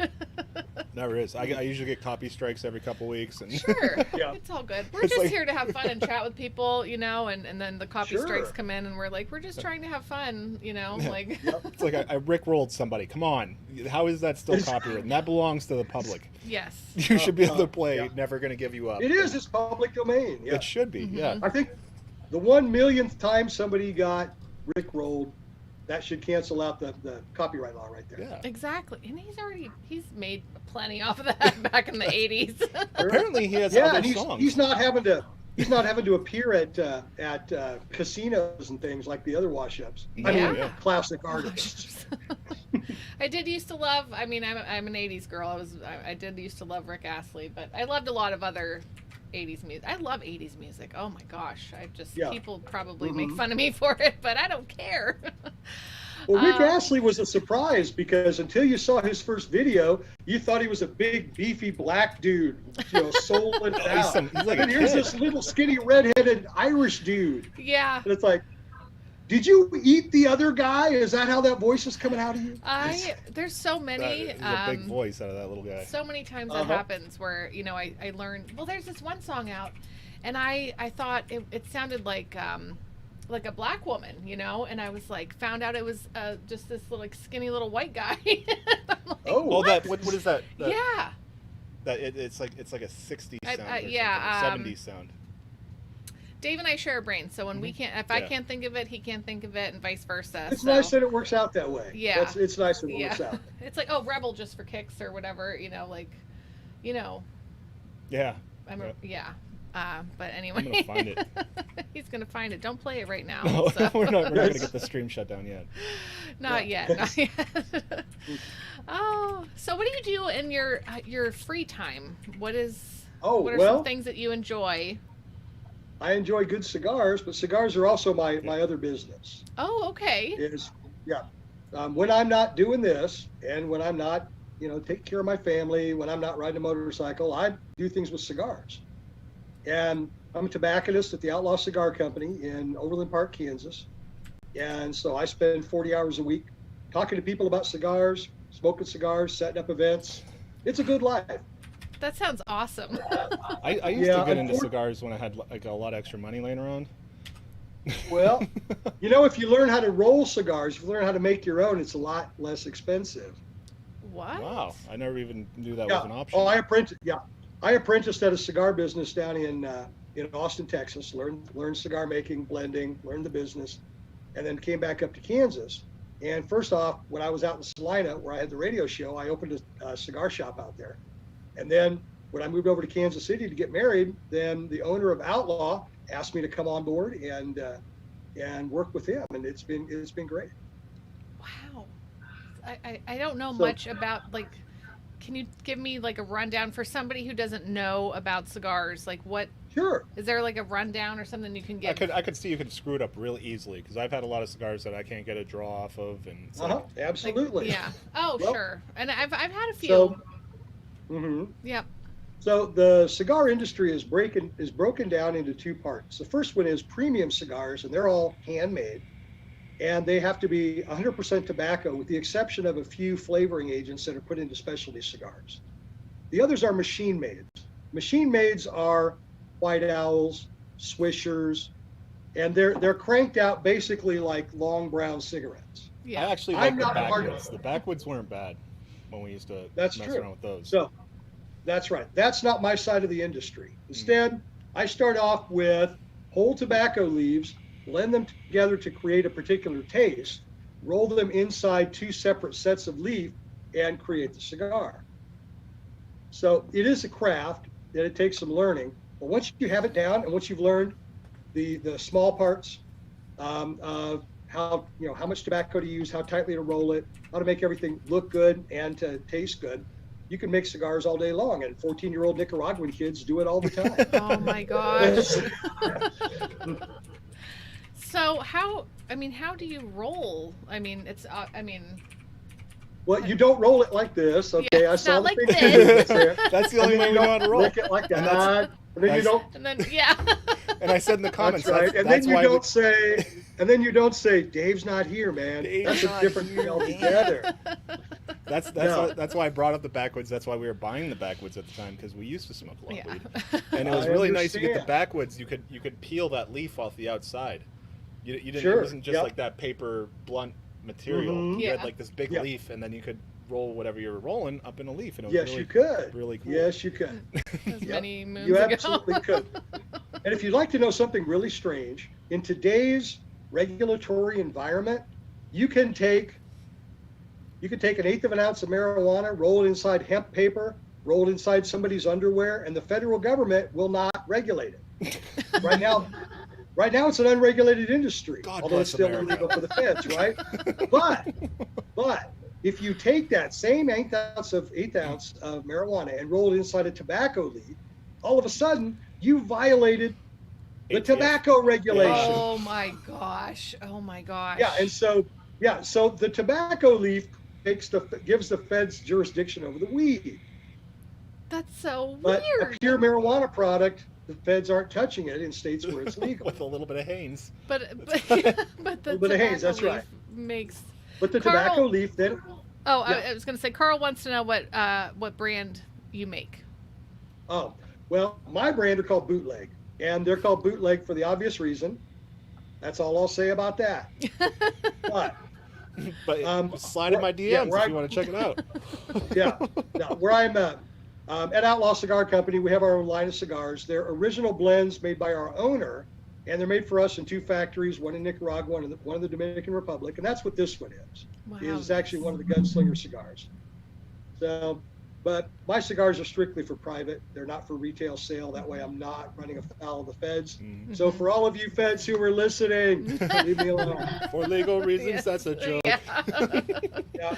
Never is. I usually get copy strikes every couple weeks, and Sure. Yeah. It's all good. We're It's just like- here to have fun and chat with people, and then the copy Sure. strikes come in, and we're like, we're just trying to have fun, like. it's like I rickrolled somebody. Come on, how is that still copywritten? That belongs to the public. Yes. You should be able to play. Yeah. Never gonna give you up. It is. It's public domain. Yeah. It should be. Mm-hmm. Yeah. I think the 1,000,000th time somebody got rickrolled, that should cancel out the copyright law right there. Yeah. Exactly. And he's made plenty off of that back in the 80s. Apparently, he has Yeah, other and songs. he's not having to appear at casinos and things like the other wash-ups. I mean, Yeah. classic artists. I did used to love. I'm an '80s girl. I did used to love Rick Astley, but I loved a lot of other '80s music. I love '80s music. Oh my gosh, Yeah. people probably make Mhm. fun of me for it, but I don't care. Well, Rick Astley was a surprise because until you saw his first video, you thought he was a big, beefy black dude, souling it out. he's like and a here's kid. this little skinny redheaded Irish dude. Yeah. And it's like, did you eat the other guy? Is that how that voice is coming out of you? There's so many. That is a big voice out of that little guy. So many times that happens where I learned. Well, there's this one song out, and I thought it sounded like a black woman, and I was like, found out it was just this little skinny little white guy. I'm like, Oh, What is that? yeah. That it's like a 60s sound. Or yeah, something, 70s sound. Dave and I share a brain, so when we can't, if I Yeah. can't think of it, he can't think of it, and vice versa. it's so. nice that it works out that way. Yeah. It's nice that it Yeah. works out. It's like, Rebel just for kicks or whatever, Yeah. But anyway, I'm gonna find it. He's gonna find it. Don't play it right now. No, so. we're not gonna get the stream shut down yet. Not Yeah. yet. Not yet. Oh, so what do you do in your free time? What are some things that you enjoy? I enjoy good cigars, but cigars are also my other business. Oh, okay. When I'm not doing this, and when I'm not, taking care of my family, when I'm not riding a motorcycle, I do things with cigars. And I'm a tobacconist at the Outlaw Cigar Company in Overland Park, Kansas. And so I spend 40 hours a week talking to people about cigars, smoking cigars, setting up events, it's a good life. That sounds awesome. I used Yeah, to get into unfor- cigars when I had like a lot of extra money laying around. Well, you know, if you learn how to roll cigars, if you learn how to make your own, it's a lot less expensive. What? Wow, I never even knew that Yeah. was an option. Oh, I apprenticed. Yeah, I apprenticed at a cigar business down in Austin, Texas. Learned cigar making, blending, learned the business, and then came back up to Kansas. And first off, when I was out in Salina, where I had the radio show, I opened a cigar shop out there. And then when I moved over to Kansas City to get married, then the owner of Outlaw asked me to come on board and work with him, and it's been great. Wow. I don't know So- much about, like, can you give me like a rundown for somebody who doesn't know about cigars? Like, what Sure. is there, like a rundown or something you can give? I could see you could screw it up real easily because I've had a lot of cigars that I can't get a draw off of, and it's Uh-huh. like, Like, Absolutely. yeah. Oh, Well- sure. And I've had a few. So, mhm. Yep. So the cigar industry is broken down into two parts. The first one is premium cigars, and they're all handmade, and they have to be 100% tobacco, with the exception of a few flavoring agents that are put into specialty cigars. The others are machine mades. Machine mades are White Owls, Swishers, and they're cranked out basically like long brown cigarettes. Yeah. I actually I'm like the not hard- backwoods. The backwoods weren't bad when we used to That's mess true. around with those. So that's right. That's not my side of the industry. Instead, I start off with whole tobacco leaves, blend them together to create a particular taste, roll them inside two separate sets of leaf, and create the cigar. So it is a craft, and it takes some learning. But once you have it down, and once you've learned the small parts of how much tobacco to use, how tightly to roll it, how to make everything look good and to taste good, you can make cigars all day long, and 14-year-old Nicaraguan kids do it all the time. Oh my gosh. So how do you roll? I mean, it's Well, you don't roll it like this, okay? Yeah, I saw not the like thing. this. That's the only And way then we you know how to don't roll. lick it like And that. And then you that's- don't. and then yeah. And I said in the comments, That's right. And then that's you why don't say. And then you don't say, "Dave's not here, man." Dave's That's a not different here, thing altogether. No. that's why I brought up the backwoods. That's why we were buying the backwoods at the time, because we used to smoke a lot of Yeah. weed, and it was I really nice to get the understand. backwoods. You could peel that leaf off the outside. You didn't. Sure, It wasn't just yep. like that paper blunt material. Mhm. You had Yeah. like this big Yeah. leaf, and then you could roll whatever you were rolling up in a leaf, and it was Yes, really, you could. really cool. Yes, you could. As Yep. many moons You ago. absolutely could. And if you'd like to know something really strange, in today's regulatory environment, you can take an eighth of an ounce of marijuana, roll it inside hemp paper, roll it inside somebody's underwear, and the federal government will not regulate it. Right now, it's an unregulated industry, God although it's bless still America. illegal for the feds, right? But if you take that same eighth ounce of marijuana and roll it inside a tobacco leaf, all of a sudden you violated the ATF. tobacco regulation. Oh my gosh. Oh my gosh. So the tobacco leaf gives the feds jurisdiction over the weed. That's so But weird. a pure marijuana product, the feds aren't touching it in states where it's legal. with a little bit of Hanes. But but the Little bit of haze, that's tobacco right. leaf makes. But the Carl- tobacco leaf then, Oh, Yeah. I was gonna say, Carl wants to know what brand you make. well, my brand are called Bootleg, and they're called Bootleg for the obvious reason. That's all I'll say about that. But But slide in my DMs yeah, if where you want to check it out. yeah, no, where I'm at Outlaw Cigar Company, we have our own line of cigars. They're original blends made by our owner, and they're made for us in two factories, one in Nicaragua, one in the Dominican Republic, and that's what this one is. Wow. Is actually one of the gunslinger cigars. So, but my cigars are strictly for private. They're not for retail sale. That way I'm not running afoul of the feds. Mhm. So for all of you feds who are listening, leave me alone. For legal reasons, Yes. that's a joke. Yeah. Yeah.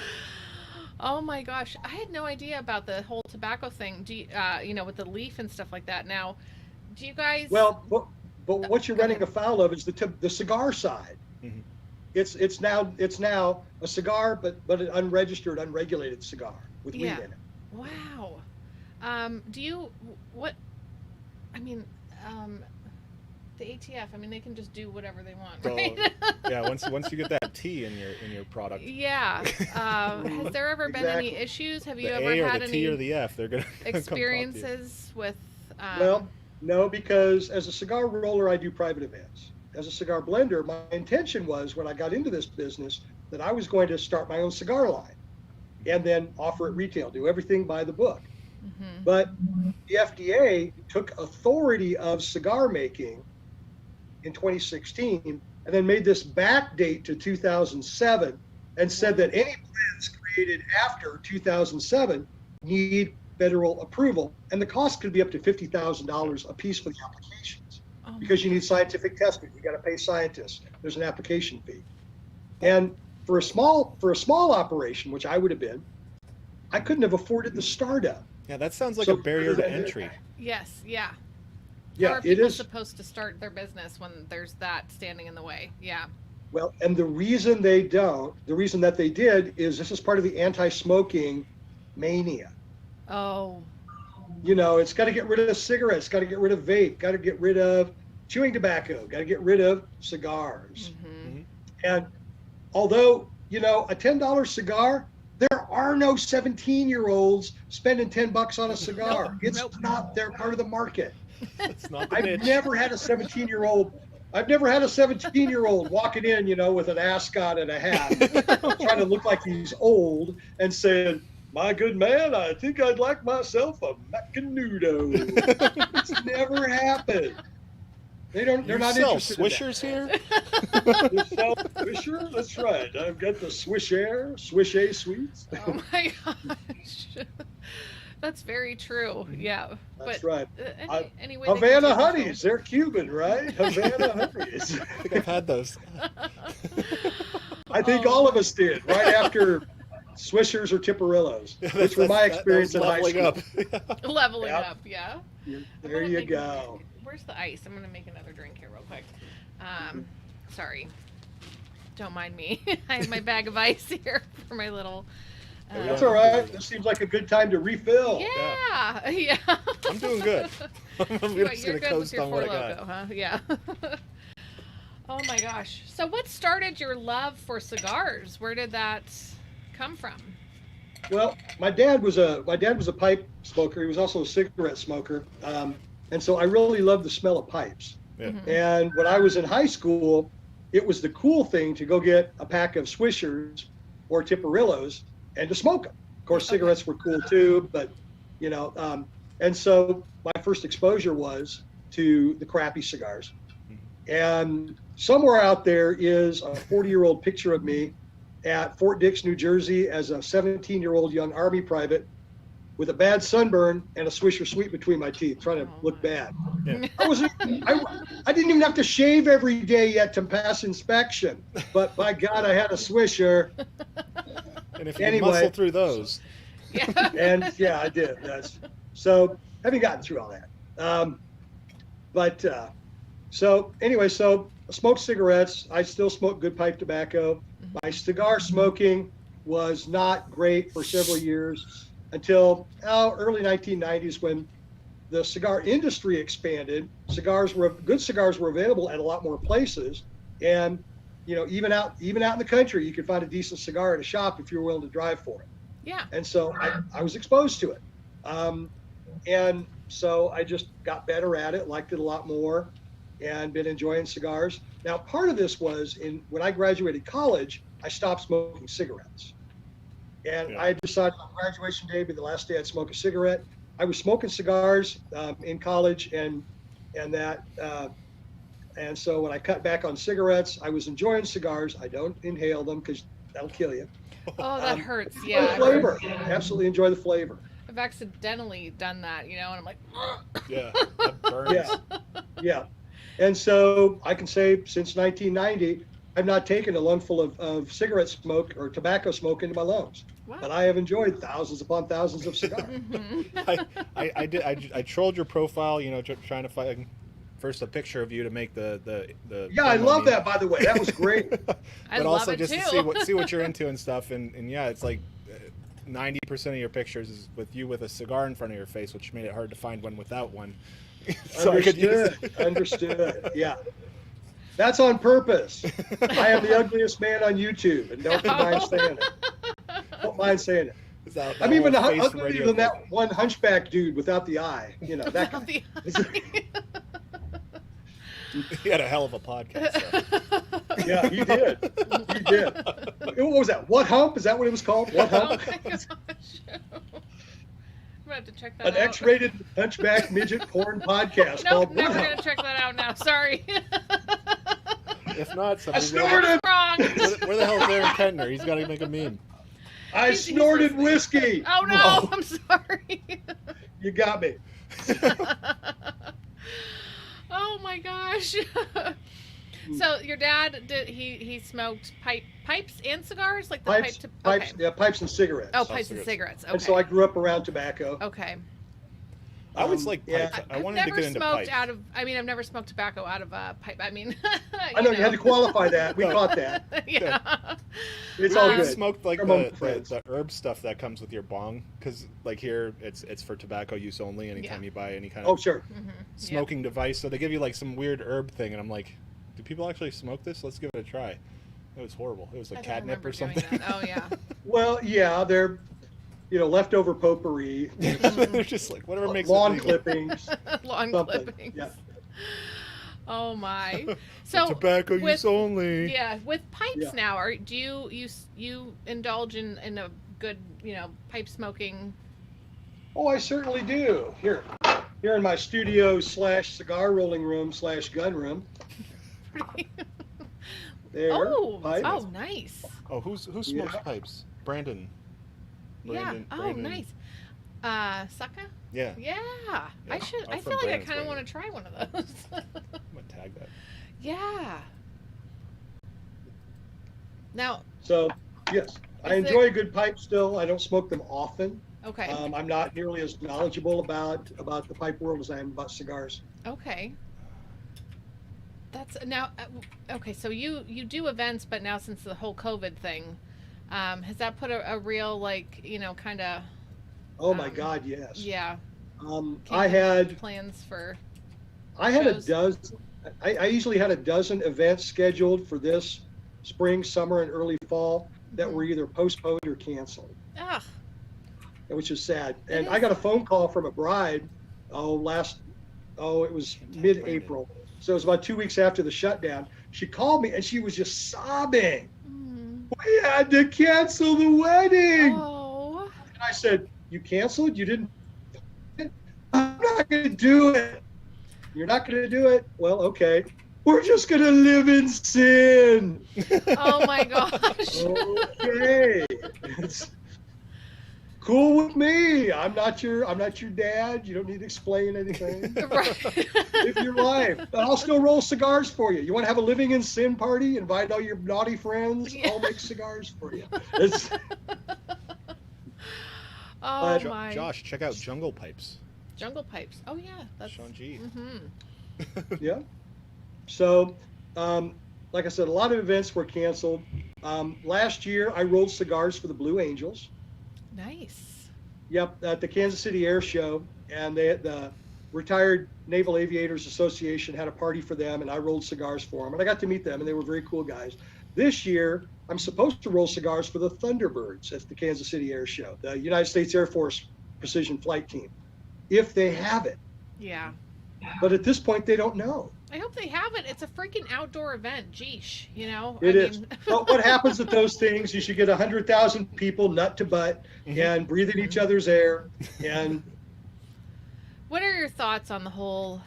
Oh my gosh, I had no idea about the whole tobacco thing. Do you, with the leaf and stuff like that? Now, do you guys? Well, but what you're running afoul of is the cigar side. Mhm. It's now a cigar, but an unregistered, unregulated cigar with weed Yeah. in it. Wow. Do you what? I mean, The ATF. I mean, they can just do whatever they want, So, right? yeah, once you get that T in your product, Yeah. Has there ever been any Exactly. issues? Have you the ever A or had the T any or the F, they're gonna come talk to you. experiences with? Well, no, because as a cigar roller, I do private events. As a cigar blender, my intention was when I got into this business that I was going to start my own cigar line and then offer it retail, do everything by the book. Mhm. But the FDA took authority of cigar making in 2016 and then made this backdate to 2007 and said that any plans created after 2007 need federal approval, and the cost could be up to $50,000 a piece for the applications Oh because you my need scientific testing. You got to pay scientists. There's an application fee, and for a small operation, which I would have been, I couldn't have afforded the startup. Yeah, that sounds like So- a barrier to entry. Yes. Yeah. How Yeah, are it people is. supposed to start their business when there's that standing in the way? Yeah. Well, and the reason that they did is this is part of the anti-smoking mania. Oh. You know, it's got to get rid of cigarettes, got to get rid of vape, got to get rid of chewing tobacco, got to get rid of cigars. Hmm. And although, you know, a $10 cigar, there are no 17-year-olds spending $10 on a cigar. Nope, It's nope. not their part of the market. It's not the I've niche. never had a 17-year-old walking in, you know, with an ascot and a hat, trying to look like he's old and saying, "My good man, I think I'd like myself a Macanudo." It's never happened. They're You not sell interested Swishers here? You sell Swisher? That's right. I've got the Swish Air, Swish A Sweets. Oh my gosh. That's very true. Yeah. That's but right. Anyway, they can Havana take Honeys, they're Cuban, right? Havana Honeys. I think I've had those. I think all of us did, right after Swishers or Tiparillos, which were my experience in high school. Up. leveling Yep. up. Yeah. There you go. Where's the ice? I'm gonna make another drink here real quick. Sorry. Don't mind me. I have my bag of ice here for my little. That's all right. This seems like a good time to refill. Yeah. Yeah. I'm doing good. I'm You're just gonna good with coast your on four what I logo, got. huh? Yeah. Oh my gosh. So what started your love for cigars? Where did that come from? Well, my dad was a pipe smoker. He was also a cigarette smoker, and so I really loved the smell of pipes. Yeah. Mhm. And when I was in high school, it was the cool thing to go get a pack of Swishers or Tiparillos and to smoke them. Of course, Okay. cigarettes were cool too, but you know, and so my first exposure was to the crappy cigars. And somewhere out there is a 40-year-old picture of me at Fort Dix, New Jersey, as a 17-year-old young Army private with a bad sunburn and a Swisher Sweet between my teeth, trying to look bad. Yeah. I didn't even have to shave every day yet to pass inspection, but by God, I had a Swisher. And if you Anyway. muscle through those, Yeah. And yeah, I did. So having gotten through all that. So anyway, so I smoked cigarettes. I still smoke good pipe tobacco. My cigar smoking was not great for several years until early 1990s when the cigar industry expanded. Good cigars were available at a lot more places, and you know, even out in the country, you could find a decent cigar at a shop if you were willing to drive for it. Yeah. And so I was exposed to it. And so I just got better at it, liked it a lot more, and been enjoying cigars. Now, part of this was when I graduated college, I stopped smoking cigarettes. And Yeah. I decided on graduation day would be the last day I'd smoke a cigarette. I was smoking cigars in college and so when I cut back on cigarettes, I was enjoying cigars. I don't inhale them because that'll kill you. Oh, that hurts. Enjoy Yeah. the flavor. Absolutely enjoy the flavor. I've accidentally done that, you know, and I'm like, yeah, that burns. Yeah. Yeah. And so I can say since 1990, I've not taken a lungful of cigarette smoke or tobacco smoke into my lungs. wow. But I have enjoyed thousands upon thousands of cigars. Mhm. I trolled your profile, you know, trying to find first a picture of you to make the Yeah, I promo love meme. that, by the way. That was great. I But love also it just too. to see what you're into and stuff, and yeah, it's like 90% of your pictures is with you with a cigar in front of your face, which made it hard to find one without one. So I could use Understood. Understood. Yeah. That's on purpose. I am the ugliest man on YouTube, and don't mind saying it. Don't mind saying it. Is that I'm even whole face uglier radio than thing? that one hunchback dude without the eye. You know, that Without guy. He had a hell of a podcast. though. Yeah, he did. He did. What was that? What Hump? Is that what it was called? What Oh Hump? my gosh. I'm gonna have to check that An out. X-rated hunchback midget porn podcast Nope, called What never Hump. gonna check that out now. Sorry. If not, I somebody's snorted. Wrong. Where the hell is Aaron Kettner? He's got to make a meme. I He's snorted listening. whiskey. Oh no, I'm sorry. You got me. Oh my gosh. So your dad did he smoked pipes and cigars, like the Pipes, pipe to pipes, okay. yeah, pipes and cigarettes. Oh, pipes and cigarettes. Okay. And so I grew up around tobacco. Okay. I always like yeah. pipes. I I've wanted to never get into smoked pipes. out of. I mean, I've never smoked tobacco out of a pipe. I mean, I know you had to qualify that. We caught that. Yeah. It's We all always good. smoked like We're among the friends. herb stuff that comes with your bong, because like here it's for tobacco use only. Anytime Yeah. you buy any kind Oh, of sure. smoking device, so they give you like some weird herb thing, and I'm like, do people actually smoke this? Let's give it a try. It was horrible. It was like I don't catnip remember or doing something. that. Oh yeah. Well, yeah, they're, leftover potpourri, They're just like whatever makes lawn it legal. clippings. Lawn Something, clippings. yeah. Oh my. So Tobacco with, use only. Yeah, with pipes Yeah. now, do you indulge in a good pipe smoking? Oh, I certainly do. Here in my studio / cigar rolling room / gun room. There. Oh, pipe. oh, nice. Oh, who smokes Yeah. pipes? Brandon. Yeah. Oh, Brandon. nice. Sucka? Yeah. Yeah. I Yeah, should. I'm I from feel like I Brandon's kind of way. want to try one of those. I'm gonna tag that. Yeah. Now, So, yes, I Is there- enjoy a good pipe still. I don't smoke them often. okay. I'm not nearly as knowledgeable about the pipe world as I am about cigars. Okay. That's now okay. So you do events, but now since the whole COVID thing, has that put a real kind of Oh my Um, God, yes. yeah I had plans for a shows? dozen. I usually had a dozen events scheduled for this spring, summer, and early fall that were either postponed or canceled, ugh which is sad. It And is. I got a phone call from a bride. It was mid-April, so it was about 2 weeks after the shutdown. She called me and she was just sobbing. We had to cancel the wedding. oh And I said, "You canceled? You didn't?" I'm not going to do it. You're not going to do it? Well, okay. We're just going to live in sin. oh my gosh Okay. It's cool with me. I'm not your dad. You don't need to explain anything. right Live your life. But I'll still roll cigars for you. You want to have a living in sin party? Invite all your naughty friends. Yeah. I'll make cigars for you. It's, oh Jo- my Josh, check out Jungle Pipes. jungle pipes oh yeah that's Sean G. yeah. So, like I said, a lot of events were canceled. Last year, I rolled cigars for the Blue Angels. nice Yep, at the Kansas City Air Show, and the Retired Naval Aviators Association had a party for them, and I rolled cigars for them, and I got to meet them, and they were very cool guys. This year, I'm supposed to roll cigars for the Thunderbirds at the Kansas City Air Show, the United States Air Force Precision Flight Team, if they have it. yeah But at this point, they don't know. I hope they have it. It's a freaking outdoor event. Geesh, It is. But what happens at those things is you get 100,000 people nut to butt and breathing each other's air. And What are your thoughts on the whole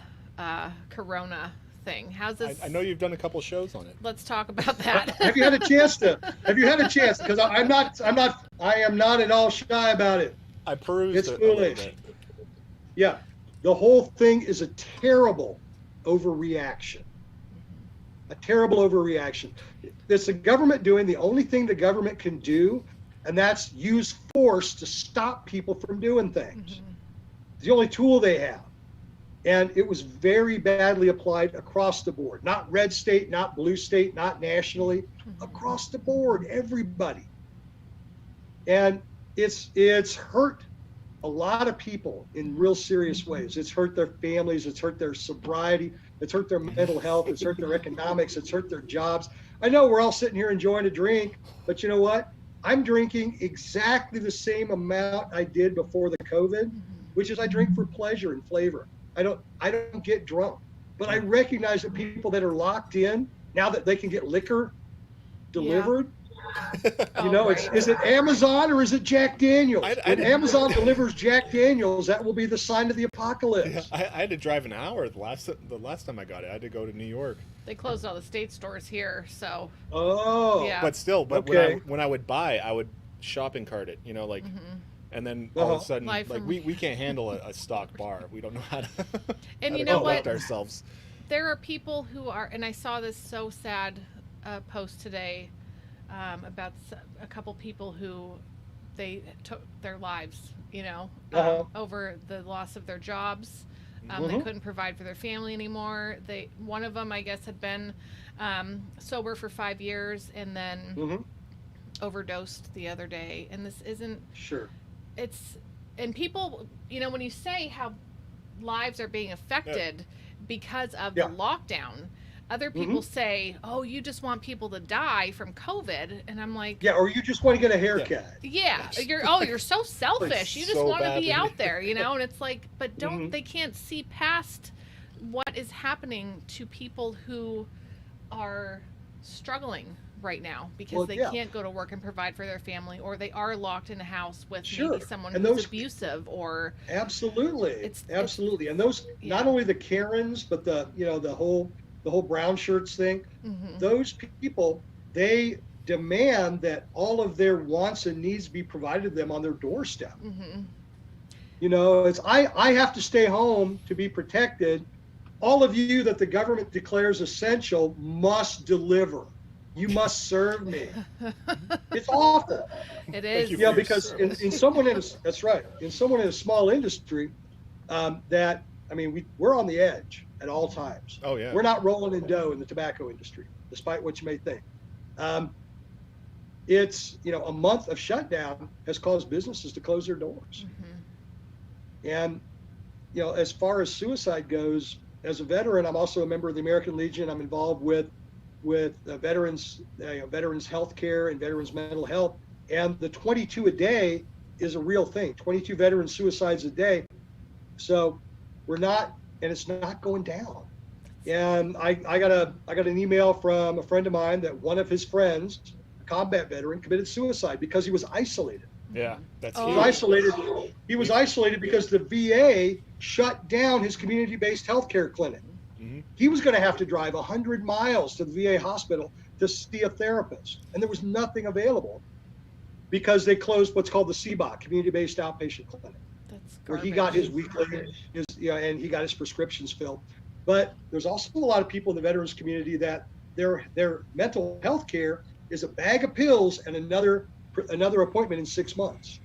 Corona thing? How's this? I know you've done a couple shows on it. Let's talk about that. have you had a chance? Because I am not at all shy about it. I perused It's it a little foolish. bit. Yeah. The whole thing is a terrible overreaction. A terrible overreaction. It's the government doing the only thing the government can do, and that's use force to stop people from doing things. It's the only tool they have. And it was very badly applied across the board. Not red state, not blue state, not nationally. Across the board, everybody. And it's hurt a lot of people in real serious ways. It's hurt their families, it's hurt their sobriety, it's hurt their mental health, it's hurt their economics, it's hurt their jobs. I know we're all sitting here enjoying a drink, but you know what? I'm drinking exactly the same amount I did before the COVID, which is I drink for pleasure and flavor. I don't get drunk, but I recognize that people that are locked in now that they can get liquor delivered. You know, is it Amazon or is it Jack Daniels? When Amazon delivers Jack Daniels, that will be the sign of the apocalypse. I had to drive an hour the last time I got it. I had to go to New York. They closed all the state stores here, so. Oh. Yeah. But still, Okay. when I would buy, I would shopping cart it, you know, like, and then all of a sudden, Live like from- we can't handle a stock bar. We don't know how to. And how you to know conduct what? ourselves. There are people who are, and I saw this so sad post today about a couple people who they took their lives, you know, over the loss of their jobs. They couldn't provide for their family anymore. One of them, I guess, had been sober for 5 years and then overdosed the other day. And this isn't. Sure. And people, you know, when you say how lives are being affected because of the lockdown, other people say, oh, you just want people to die from COVID. And I'm like, yeah, or you just want to get a haircut. You're so selfish. You just so want to be badly. out there, you know? And it's like, but they can't see past what is happening to people who are struggling right now because they can't go to work and provide for their family, or they are locked in a house with maybe someone who's abusive, or Absolutely. And those, not only the Karens, but the whole brown shirts thing, those people, they demand that all of their wants and needs be provided to them on their doorstep. You know, it's I have to stay home to be protected. All of you that the government declares essential must deliver. You must serve me. It's awful. it is. Yeah, because in someone in a small industry, we're on the edge at all times. Oh yeah. We're not rolling in dough in the tobacco industry, despite what you may think. It's, a month of shutdown has caused businesses to close their doors. And, as far as suicide goes, as a veteran, I'm also a member of the American Legion. I'm involved with veterans health care and veterans mental health. And the 22 a day is a real thing, 22 veteran suicides a day. So it's not going down. And I got an email from a friend of mine that one of his friends, a combat veteran, committed suicide because he was isolated. Yeah, that's He was isolated because the VA shut down his community-based healthcare clinic. He was going to have to drive 100 miles to the VA hospital to see a therapist, and there was nothing available because they closed what's called the CBOC, community-based outpatient clinic, where he got his weekly, and he got his prescriptions filled. But there's also a lot of people in the veterans community that their mental health care is a bag of pills and another appointment in 6 months.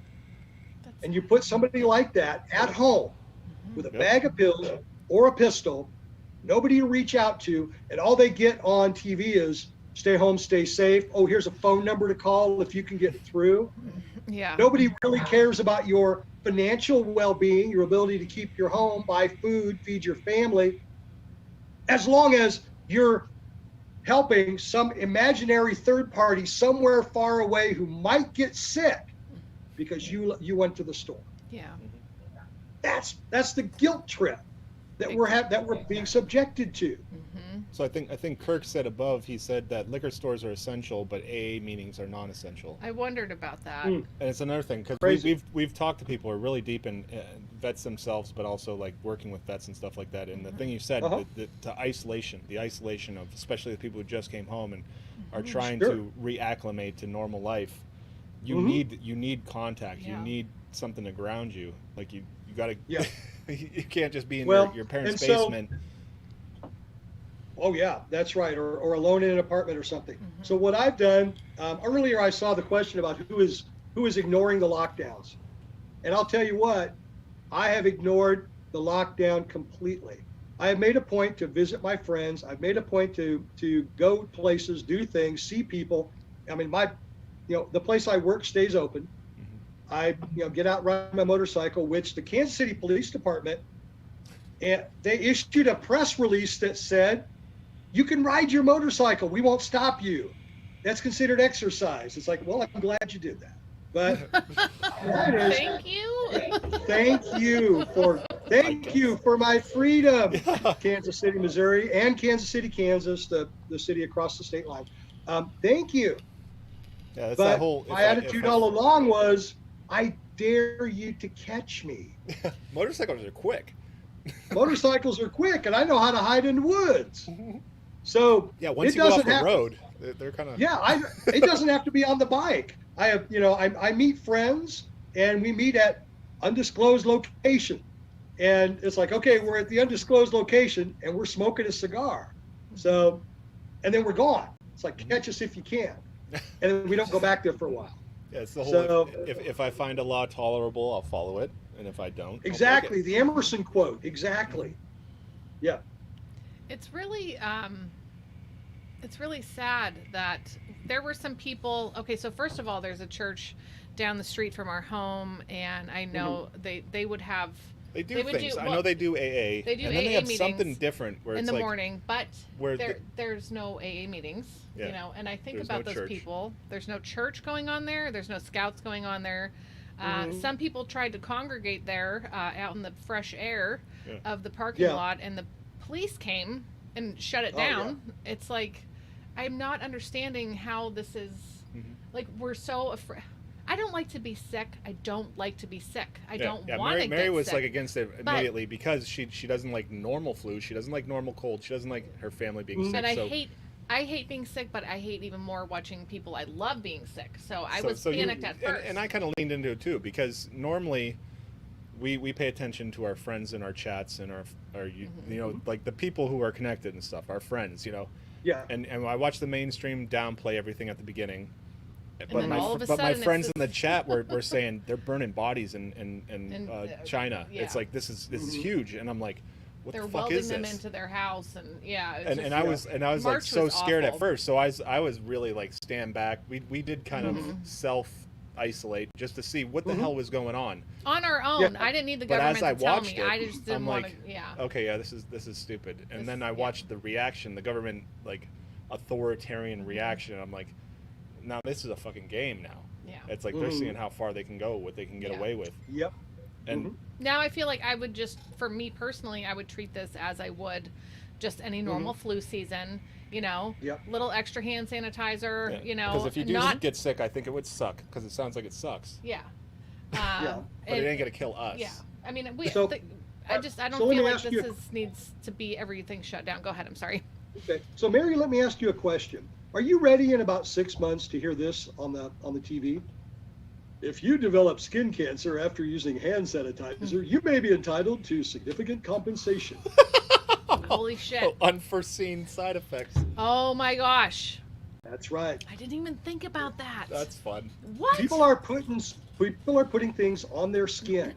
And you put somebody like that at home with a bag of pills or a pistol, nobody to reach out to, and all they get on TV is stay home, stay safe. Oh, here's a phone number to call if you can get through. Yeah. Nobody really cares about your financial well-being, your ability to keep your home, buy food, feed your family, as long as you're helping some imaginary third party somewhere far away who might get sick because you went to the store. Yeah. That's the guilt trip that we're being subjected to. So I think Kirk said above, he said that liquor stores are essential, but AA meetings are non-essential. I wondered about that. And it's another thing, because we've talked to people who are really deep in vets themselves, but also like working with vets and stuff like that. And the thing you said, the isolation of especially the people who just came home and are trying to reacclimate to normal life. You need contact. Yeah. You need something to ground you. Like you got to. Yeah. You can't just be in your parents' and so- basement. Oh yeah, that's right, or alone in an apartment or something. So what I've done, earlier I saw the question about who is ignoring the lockdowns. And I'll tell you what, I have ignored the lockdown completely. I have made a point to visit my friends. I've made a point to go places, do things, see people. I mean, the place I work stays open. I get out and ride my motorcycle, which the Kansas City Police Department, and they issued a press release that said, you can ride your motorcycle. We won't stop you. That's considered exercise. It's like, well, I'm glad you did that. But that is, Thank you. thank you for my freedom, Kansas City, Missouri, and Kansas City, Kansas, the city across the state line. Thank you. Yeah, that's But that whole. my attitude all along was, I dare you to catch me. Motorcycles are quick. Motorcycles are quick, and I know how to hide in the woods. So Yeah, once it you go off doesn't the have road, they're kind of. Yeah, it doesn't have to be on the bike. I have, I meet friends, and we meet at undisclosed location, and it's like, okay, we're at the undisclosed location, and we're smoking a cigar. So, and then we're gone. It's like, catch us if you can, and then we don't go back there for a while. Yeah, it's the whole. So- if I find a law tolerable, I'll follow it, and if I don't, I'll break Exactly, it. the Emerson quote. Exactly. Yeah. It's really sad that there were some people. Okay, so first of all, there's a church down the street from our home, and I know they would have. They do would things. I well, know they do AA. they do and then AA they have meetings something different where in it's the like, morning, but where there's no AA meetings, Yeah. and I think There's about no those church. people. There's no church going on there. There's no scouts going on there. Some people tried to congregate there out in the fresh air Yeah. of the parking Yeah. lot, and the police came and shut it Oh, yeah. down. It's like, I'm not understanding how this is, like, we're so afraid. I don't like to be sick. I don't like to be sick. I don't want to Mary get was sick. like against it immediately because she doesn't like normal flu. She doesn't like normal cold. She doesn't like her family being sick. And so, I hate being sick, but I hate even more watching people I love being sick. So I so- was so you- panicked at first. And I kind of leaned into it too because normally we pay attention to our friends in our chats and our you know, like the people who are connected and stuff, our friends, Yeah. And I watched the mainstream downplay everything at the beginning. But then my, all of a but my sudden friends it's in the chat were saying they're burning bodies in China. yeah. It's like this is huge, and I'm like, what They're the fuck welding is them this? into their house, and yeah. It's And, just, and I was like March so was scared at awful. first, so I was really like stand back. We did kind of self isolate just to see what the hell was going on. on our own. Yeah. I didn't need the But government as I to tell watched me. it, I just didn't I'm want like, to. Yeah. okay, yeah, this is stupid. And This- then I yeah. watched the reaction, the government like authoritarian reaction. I'm like, now this is a fucking game now. Yeah. It's like they're seeing how far they can go, what they can get Yeah. away with. Yep. And Now I feel like I would just, for me personally, I would treat this as I would just any normal flu season. Yep. Little extra hand sanitizer. because if you do not get sick, I think it would suck because it sounds like it sucks. yeah. Yeah. But it ain't gonna kill us. Yeah. I mean, I So don't let me feel like ask this you needs to be everything shut down. Go ahead. I'm sorry. Okay. So Mary, let me ask you a question. Are you ready in about 6 months to hear this on the TV? If you develop skin cancer after using hand sanitizer, you may be entitled to significant compensation. Holy shit. Oh, unforeseen side effects. Oh my gosh. That's right. I didn't even think about that. That's fun. what? People are putting things on their skin.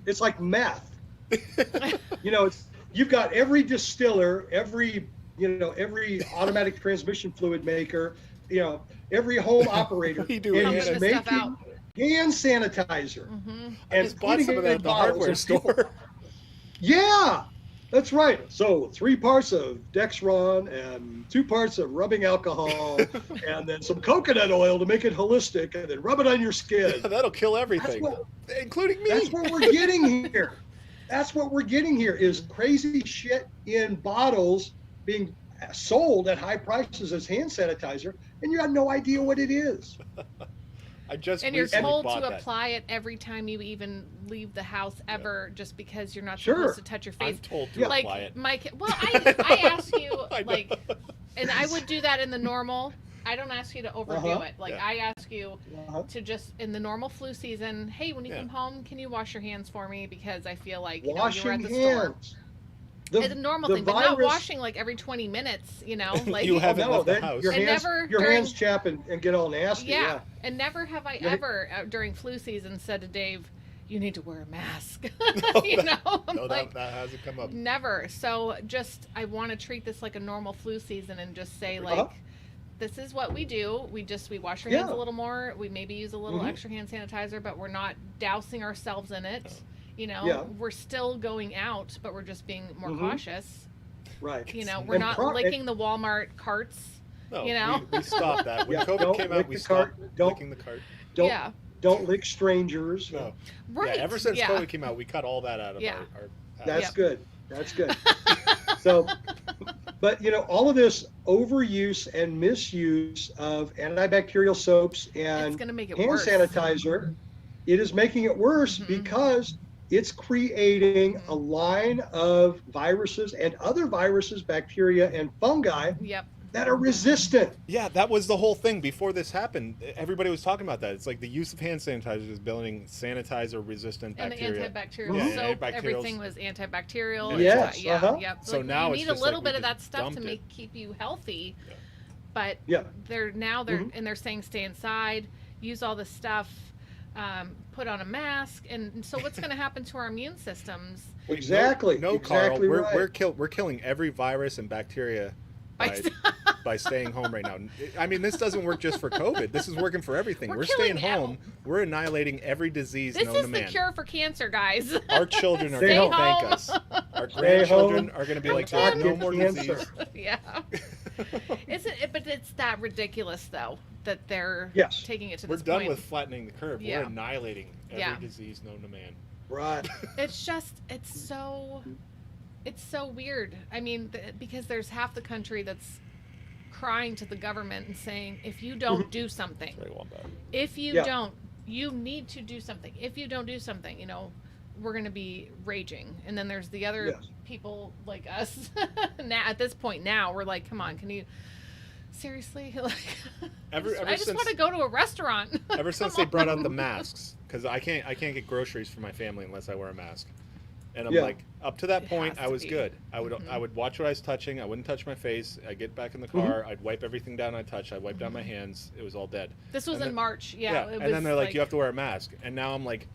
It's like meth. You've got every distiller, every automatic transmission fluid maker, every home operator, We do and hand he's Pumping this stuff making out. hand sanitizer. I And just bought putting some of it that in at the bottles hardware and people- store. Yeah, that's right. So 3 parts of Dexron and 2 parts of rubbing alcohol, and then some coconut oil to make it holistic, and then rub it on your skin. That'll kill everything, including me. That's what we're getting here. That's what we're getting here is crazy shit in bottles being sold at high prices as hand sanitizer, and you have no idea what it is. I just And you're recently told bought to that. apply it every time you even leave the house ever, just because you're not Sure. supposed to touch your face. I'm told to Yeah. Like apply it. my well, I ask you I know. like, and I would do that in the normal. I don't ask you to overdo Uh-huh. it. Like Yeah. I ask you to just in the normal flu season. Hey, when you Yeah. come home, can you wash your hands for me? Because I feel like you were Washing at the store. hands. It's a normal the thing, but not virus- washing like every 20 minutes. Like You haven't No, left the then house. your And hands, never your during- hands chap and get all nasty. Yeah, and never have I Yeah. ever during flu season said to Dave, "You need to wear a mask." No, I'm No, like, that hasn't come up. never. So just I want to treat this like a normal flu season and just say like, Uh-huh. this is what we do. We wash our hands Yeah. a little more. We maybe use a little extra hand sanitizer, but we're not dousing ourselves in it. You know, Yeah. we're still going out, but we're just being more cautious. Right. You know, we're And not licking the Walmart carts. No, You know? we stopped that. When Yeah, COVID don't came lick out, we the cart. stopped Don't- licking the cart. Don't Yeah. don't lick strangers. No. Right. Yeah, ever since yeah. COVID came out, we cut all that out of Yeah. our That's Yep. good. That's good. So, but you know, all of this overuse and misuse of antibacterial soaps It's and going to make it hand worse. sanitizer, it is making it worse because it's creating a line of viruses and other viruses, bacteria and fungi Yep. that are resistant. Yeah, that was the whole thing before this happened. Everybody was talking about that. It's like the use of hand sanitizer is building sanitizer-resistant And the bacteria. antibacterial Yeah, soap, antibacterials. everything was antibacterial. Yes, Yeah, uh-huh. yep. So Like, now you it's need just a little like we bit of that just stuff to dumped keep you healthy. Yeah. But Yeah. they're and they're saying stay inside, use all this stuff, put on a mask, and so what's going to happen to our immune systems? Wait, Exactly. No, exactly Carl, right. we're killing every virus and bacteria by staying home right now. I mean, this doesn't work just for COVID. This is working for everything. We're We're staying killing home. We're annihilating every disease This known is to the man. cure for cancer, guys. Our children are Stay going to home. thank us. Our Stay grandchildren home are going to be like, and there's no not more get disease. cancer. Yeah. Isn't it? But it's that ridiculous, though, that they're Yes. taking it to We're this done point. with flattening the curve. Yeah. We're annihilating every Yeah. disease known to man. Right. It's just, it's so weird. I mean, because there's half the country that's crying to the government and saying, if you don't do something, Very well done. if you Yeah. don't, you need to do something. If you don't do something, you know, we're going to be raging. And then there's the other Yes. people like us. Now, at this point now, we're like, come on, can you seriously? Like, I just want to go to a restaurant. Ever since they brought out the masks, because I can't get groceries for my family unless I wear a mask. And I'm Yeah. like, up to that It point, has I to was be. good. I would watch what I was touching. I wouldn't touch my face. I'd get back in the car. I'd wipe everything down I touched. I'd wipe down my hands. It was all dead. This was And in then- March. Yeah. It and was then they're like, you have to wear a mask. And now I'm like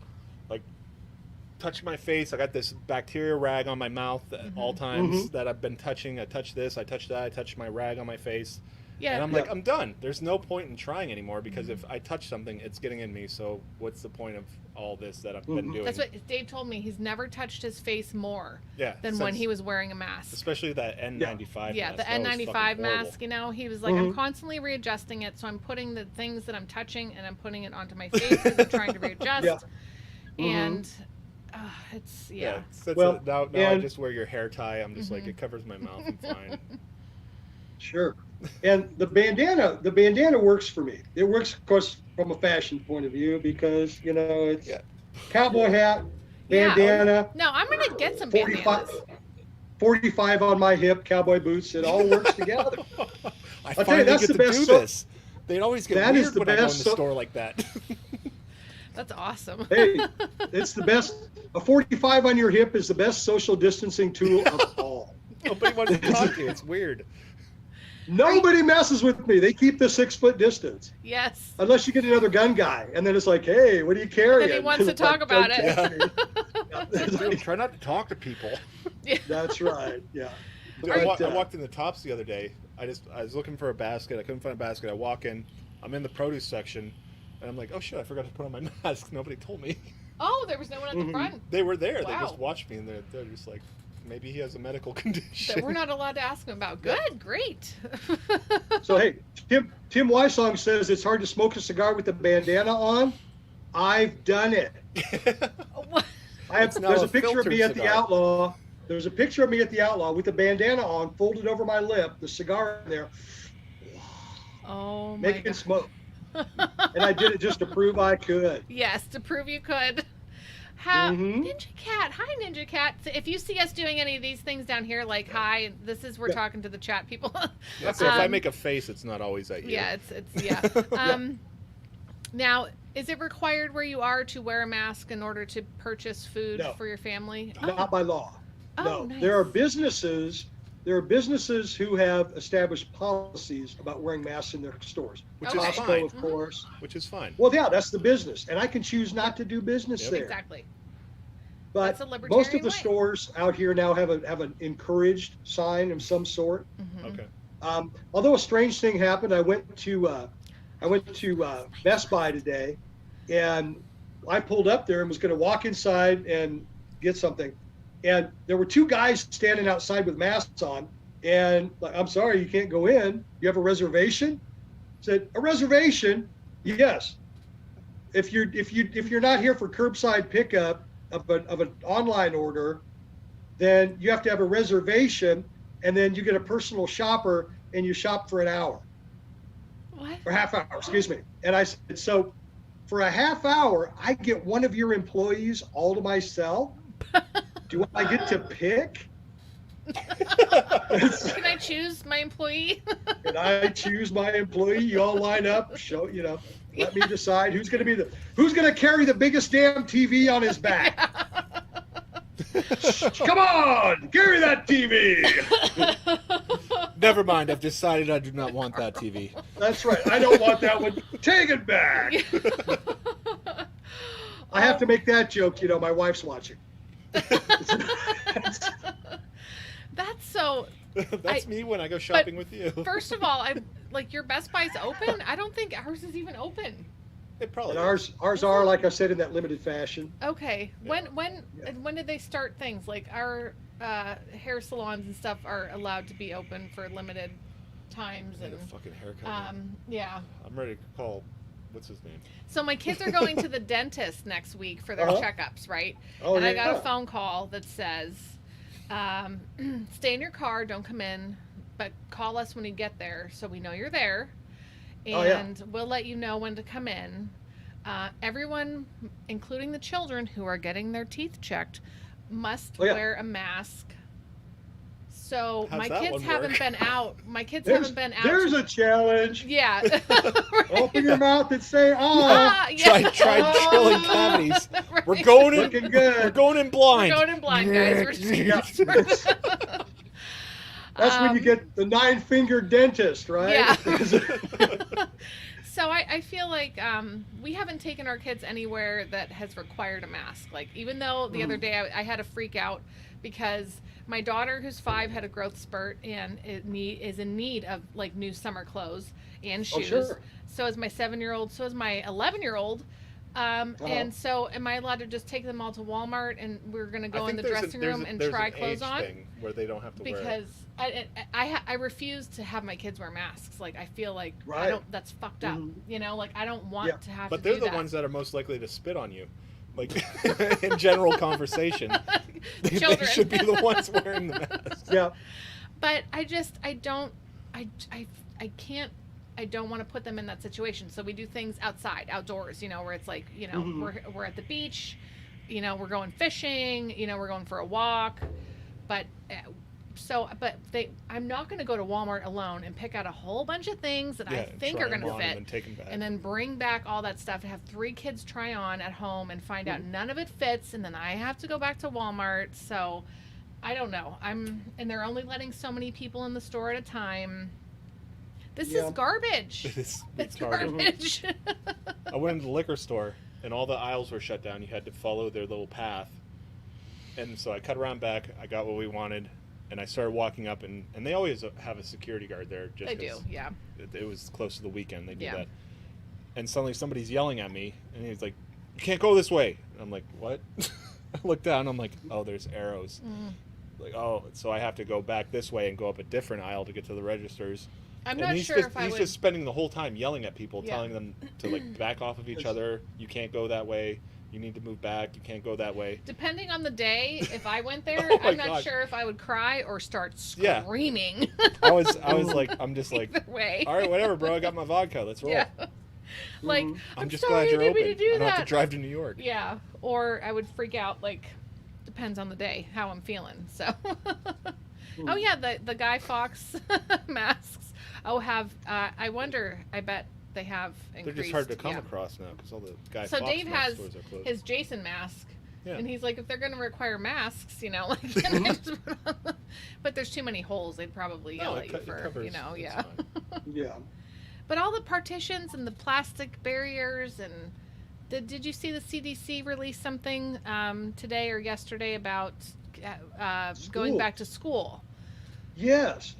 touching my face. I got this bacteria rag on my mouth at all times that I've been touching. I touched this. I touched that. I touched my rag on my face. Yeah. And I'm Yeah. like, I'm done. There's no point in trying anymore because if I touch something, it's getting in me. So what's the point of all this that I've been doing? That's what Dave told me. He's never touched his face more Yeah, than when since- he was wearing a mask. Especially that N95 Yeah, mask. the That was N95 fucking horrible. mask, you know, he was like, I'm constantly readjusting it. So I'm putting the things that I'm touching and I'm putting it onto my face because I'm trying to readjust. Yeah. And it's, yeah. Well, now I and- just wear your hair tie. I'm just like, it covers my mouth. I'm fine. Sure. And the bandana works for me. It works, of course, from a fashion point of view because, you know, it's Yeah. cowboy hat, Yeah. bandana, No, I'm going to get some 45, bandanas. 45 on my hip, cowboy boots. It all works together. I tell you, finally that's get the to best do so- this. They'd always get That is weird the when I go in the best so- store like that. That's awesome. Hey, it's the best. A 45 on your hip is the best social distancing tool of all. Nobody wants to talk to you. It's weird. Nobody messes with me. They keep the 6 foot distance. Yes. Unless you get another gun guy. And then it's like, hey, what are you carrying? And he wants to It's like, talk about "Don't it." touch me." Dude, try not to talk to people. That's right. Yeah. I But, walked in the Tops the other day. I was looking for a basket. I couldn't find a basket. I walk in. I'm in the produce section. And I'm like, oh shit, I forgot to put on my mask. Nobody told me. Oh, there was no one at the front. They were there. Wow. They just watched me and they're just like, maybe he has a medical condition. That we're not allowed to ask him about. Good, great. So hey, Tim Wysong says it's hard to smoke a cigar with a bandana on. I've done it. It's now There's a a picture of filtered me at the cigar. Outlaw. There's a picture of me at the Outlaw with the bandana on, folded over my lip, the cigar in there, Oh my making god. smoke. And I did it just to prove I could. Yes, to prove you could. How Mhm. Ninja Cat? Hi, Ninja Cat. So if you see us doing any of these things down here, like hi, this is we're Yeah. talking to the chat people. Yeah, so if I Um, make a face, it's not always at you. Yeah, it's yeah. Now, is it required where you are to wear a mask in order to purchase food No. for your family? Not by law. Oh, No. nice. There are businesses who have established policies about wearing masks in their stores. Which Okay. is Costco, fine. of course. Which is fine. Well, yeah, that's the business, and I can choose not to do business Yep. there. Exactly. But That's a most libertarian of the way. stores out here now have an encouraged sign of some sort. Mhm. Okay. Although a strange thing happened, I went to Best Buy today, and I pulled up there and was going to walk inside and get something, and there were two guys standing outside with masks on, and like, I'm sorry, you can't go in. You have a reservation? I said, a reservation? Yes. If you're not here for curbside pickup of an online order, then you have to have a reservation, and then you get a personal shopper, and you shop for an hour. What? For half hour, excuse me. And I said, so for a half hour, I get one of your employees all to myself? Do I get to pick? Can I choose my employee? Can I choose my employee? You all line up, let me decide who's going to carry the biggest damn TV on his back. Come on, carry that TV. Never mind. I've decided I do not want that TV. That's right. I don't want that one. Take it back. I have to make that joke. My wife's watching. That's so. That's me when I go shopping with you. First of all, I'm like, your Best Buy's open? I don't think ours is even open. It probably and ours are, like I said, in that limited fashion. Okay. When did they start things? Like our hair salons and stuff are allowed to be open for limited times. I need And a fucking haircut. yeah. I'm ready to call. What's his name? So my kids are going to the dentist next week for their checkups, right? Oh, and I yeah. got a phone call that says, stay in your car, don't come in, but call us when you get there so we know you're there. And we'll let you know when to come in. Everyone, including the children who are getting their teeth checked, must wear a mask. So How's my that kids one haven't work? been out. My kids haven't been out. There's a challenge. Yeah. Open your mouth and say, "Ah." Yeah. Try drilling cavities. Right. We're going in. Looking good. We're going in blind. We're going in blind, guys. We're just That's when you get the 9-finger dentist, right? Yeah. So I feel like we haven't taken our kids anywhere that has required a mask. Like, even though the other day I had a freak out because my daughter, who's 5, had a growth spurt and is in need of like new summer clothes and shoes. Oh, sure. So is my 7-year-old. So is my 11-year-old. And so am I allowed to just take them all to Walmart and we're going to go in the dressing room and try clothes on? Thing where they don't have to wear it. Because I refuse to have my kids wear masks. Like, I feel like that's fucked up. Like, I don't want to have But to do they're the that. ones that are most likely to spit on you. Like, in general conversation, they should be the ones wearing the mask. Yeah. But I can't. I don't want to put them in that situation. So we do things outdoors, where it's like, we're at the beach, we're going fishing, we're going for a walk. But I'm not going to go to Walmart alone and pick out a whole bunch of things that I think are going to fit and then bring back all that stuff and have 3 kids try on at home and find out none of it fits. And then I have to go back to Walmart. So I don't know. And they're only letting so many people in the store at a time. This is garbage. It's garbage. I went into the liquor store and all the aisles were shut down. You had to follow their little path. And so I cut around back. I got what we wanted. And I started walking up, and they always have a security guard there. Just they do, yeah. It was close to the weekend. They do that. And suddenly somebody's yelling at me, and he's like, "You can't go this way." And I'm like, "What?" I look down, I'm like, "Oh, there's arrows." Like, oh, so I have to go back this way and go up a different aisle to get to the registers. I'm not sure if I would... He's just spending the whole time yelling at people, telling them to like back off of each other. You can't go that way. You need to move back. You can't go that way. Depending on the day, if I went there, Oh I'm not sure if I would cry or start screaming. I was like, I'm just like, either way. All right, whatever, bro. I got my vodka. Let's roll. Yeah. Like, I'm just sorry, glad you're I didn't open. mean to do I don't that. have to drive to New York. Yeah, or I would freak out. Like, depends on the day, how I'm feeling. So, oh yeah, the Guy Fawkes masks. I wonder. I bet they have increased. They're just hard to come across now because all the Guy So Fawkes Dave mask has stores are closed. his Jason mask. Yeah. And he's like, if they're going to require masks, like, can I just put on but there's too many holes. They'd probably yell at you for, yeah. Yeah. But all the partitions and the plastic barriers and did you see the CDC release something today or yesterday about going back to school? Yes.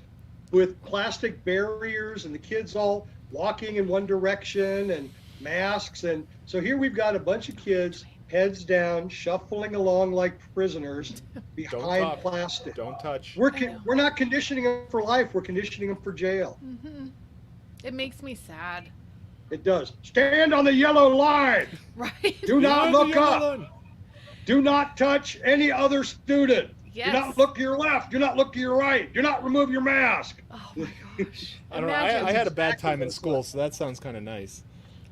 with plastic barriers and the kids all walking in one direction and masks. And so here we've got a bunch of kids heads down, shuffling along like prisoners behind talk. plastic. Don't touch. We're not conditioning them for life. We're conditioning them for jail. Mm-hmm. It makes me sad. It does. Stand on the yellow line. Right. Do not look up. Do not touch any other student. Yes. Do not look to your left. Do not look to your right. Do not remove your mask. Oh my gosh. I don't know. I had a bad time in school, so that sounds kind of nice.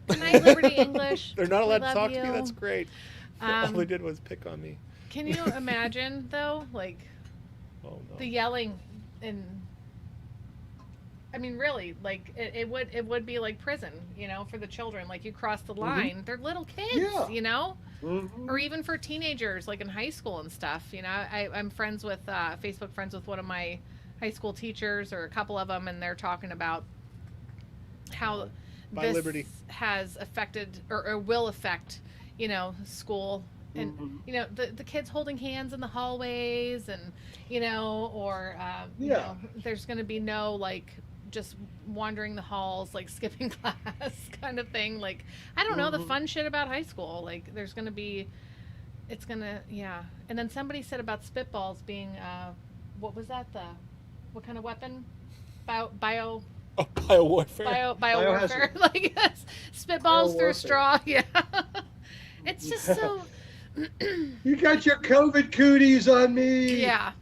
Good night, Liberty English. They're not allowed We to talk love to me. you. That's great. All they did was pick on me. Can you imagine though, like Oh no. the yelling and I mean, really, like it would be like prison, you know, for the children. Like you cross the line, they're little kids, Yeah. you know, Mhm. or even for teenagers, like in high school and stuff. You know, I'm friends with Facebook friends with one of my high school teachers, or a couple of them, and they're talking about how Bye, this Liberty. has affected or will affect, you know, school. And you know the kids holding hands in the hallways, and you know, or you know, there's going to be no like just wandering the halls, like skipping class kind of thing. Like I don't know, the fun shit about high school. Like there's going to be, it's going to, yeah. And then somebody said about spitballs being what was that, what kind of weapon? Bio Oh, biowarfare. warfare. Like spitballs through a Biowarfare. straw. Yeah. It's just so. You got your COVID cooties on me. Yeah.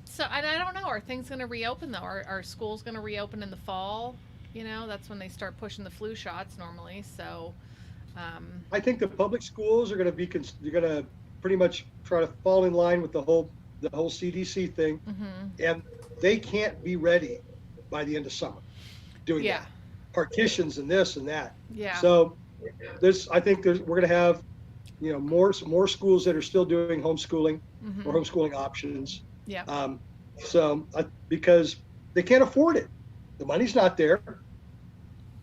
So I don't know. Are things going to reopen though? Are schools going to reopen in the fall? You know, that's when they start pushing the flu shots normally. So. I think the public schools are going to be. They're going to pretty much try to fall in line with the whole CDC thing, and they can't be ready by the end of summer doing that. Partitions and this and that. Yeah. So I think we're going to have, you know, more schools that are still doing homeschooling or homeschooling options. Yeah. Because they can't afford it, the money's not there.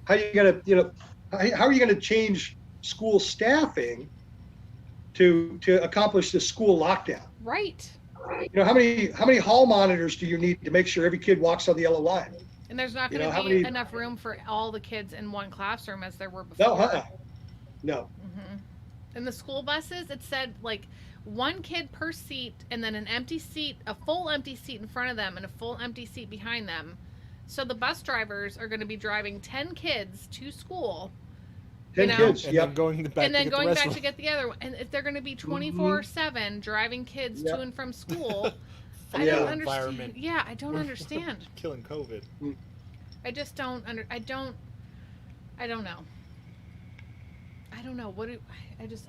How are you going to, you know, how are you going to change school staffing to accomplish this school lockdown? Right. You know, how many hall monitors do you need to make sure every kid walks on the yellow line? And there's not going to be enough room for all the kids in one classroom as there were before. No. In the school buses, it said like one kid per seat, and then an empty seat, a full empty seat in front of them, and a full empty seat behind them. So the bus drivers are going to be driving 10 kids to school. 10 kids, and then going back and then to get going the rest back of to get the other one. And if they're going to be 24/7 driving kids to and from school, I don't understand. Environment. Yeah, I don't understand. Killing COVID. I just don't I don't know. I don't know.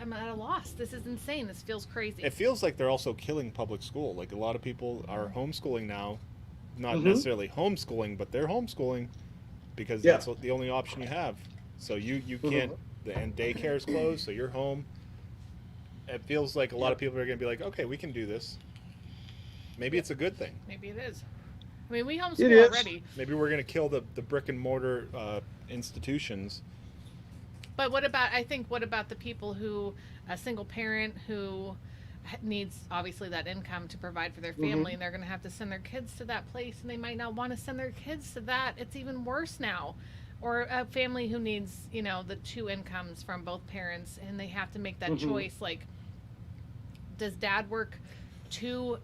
I'm at a loss. This is insane. This feels crazy. It feels like they're also killing public school. Like a lot of people are homeschooling now, not necessarily homeschooling, but they're homeschooling because that's the only option you have. So you can't, and daycare is closed, so you're home. It feels like a lot of people are going to be like, okay, we can do this. Maybe it's a good thing. Maybe it is. I mean, we homeschool already. Maybe we're going to kill the brick and mortar institutions. But what about the people who, a single parent who needs obviously that income to provide for their family, and they're going to have to send their kids to that place, and they might not want to send their kids to that. It's even worse now. Or a family who needs, you know, the two incomes from both parents, and they have to make that choice. Like, does dad work two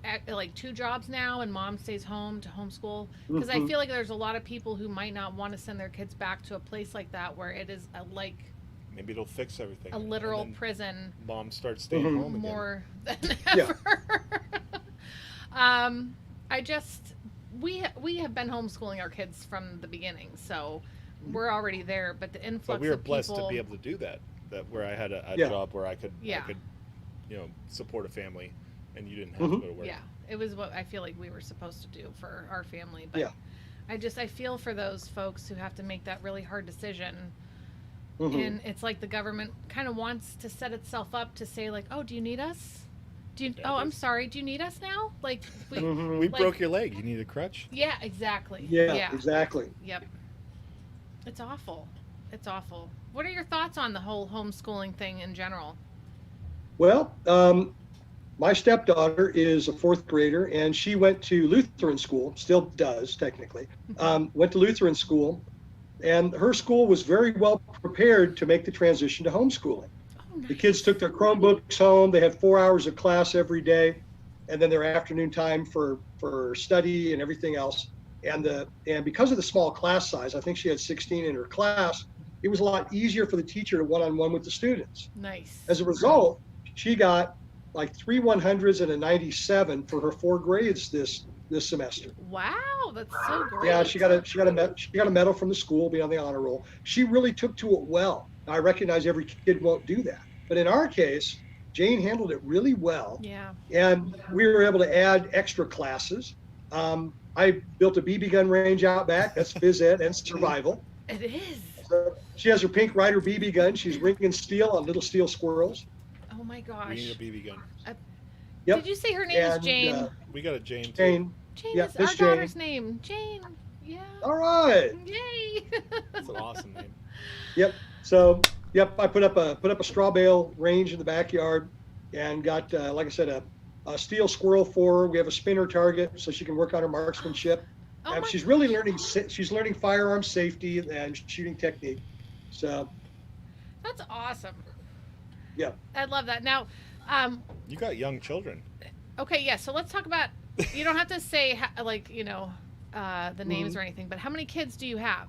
jobs now, and mom stays home to homeschool? Because I feel like there's a lot of people who might not want to send their kids back to a place like that where it is maybe it'll fix everything. A literal prison. Mom starts staying home again. More than ever. We have been homeschooling our kids from the beginning, so we're already there. But the influx But we were of blessed people, to be able to do that. That where I had a job where I could, you know, support a family, and you didn't have to go to work. Yeah, it was what I feel like we were supposed to do for our family. But I feel for those folks who have to make that really hard decision. And it's like the government kind of wants to set itself up to say like, oh, do you need us? I'm sorry, do you need us now? Like we broke your leg. You need a crutch? Yeah, exactly. Yeah, exactly. Yep. It's awful. It's awful. What are your thoughts on the whole homeschooling thing in general? Well, my stepdaughter is a 4th grader, and she went to Lutheran school, still does technically, went to Lutheran school, and her school was very well prepared to make the transition to homeschooling. Oh, nice. The kids took their Chromebooks home. They had 4 hours of class every day, and then their afternoon time for study and everything else. And because of the small class size, I think she had 16 in her class, it was a lot easier for the teacher to one-on-one with the students. Nice. As a result, she got like 3 100s and a 97 for her 4 grades this semester. Wow, that's so great. Yeah, she got a medal from the school, being on the honor roll. She really took to it well. Now, I recognize every kid won't do that, but in our case, Jane handled it really well. Yeah. And we were able to add extra classes. I built a BB gun range out back. That's phys ed and survival. It is. So she has her pink Ryder BB gun. She's ringing steel on little steel squirrels. Oh my We gosh. need a BB gun. Yep. Did you say her name is And, Jane? We got a Jane too. Jane. Jane yeah, is Miss our Jane. daughter's name. Jane. Yeah. All right. Yay. That's an awesome name. Yep. So, I put up a straw bale range in the backyard, and got like I said a steel squirrel for her. We have a spinner target so she can work on her marksmanship. Oh And my she's really learning firearm safety and shooting technique. So, That's awesome. yeah. I love that. Now, You got young children. okay, yeah. So let's talk about. You don't have to say the names or anything, but how many kids do you have?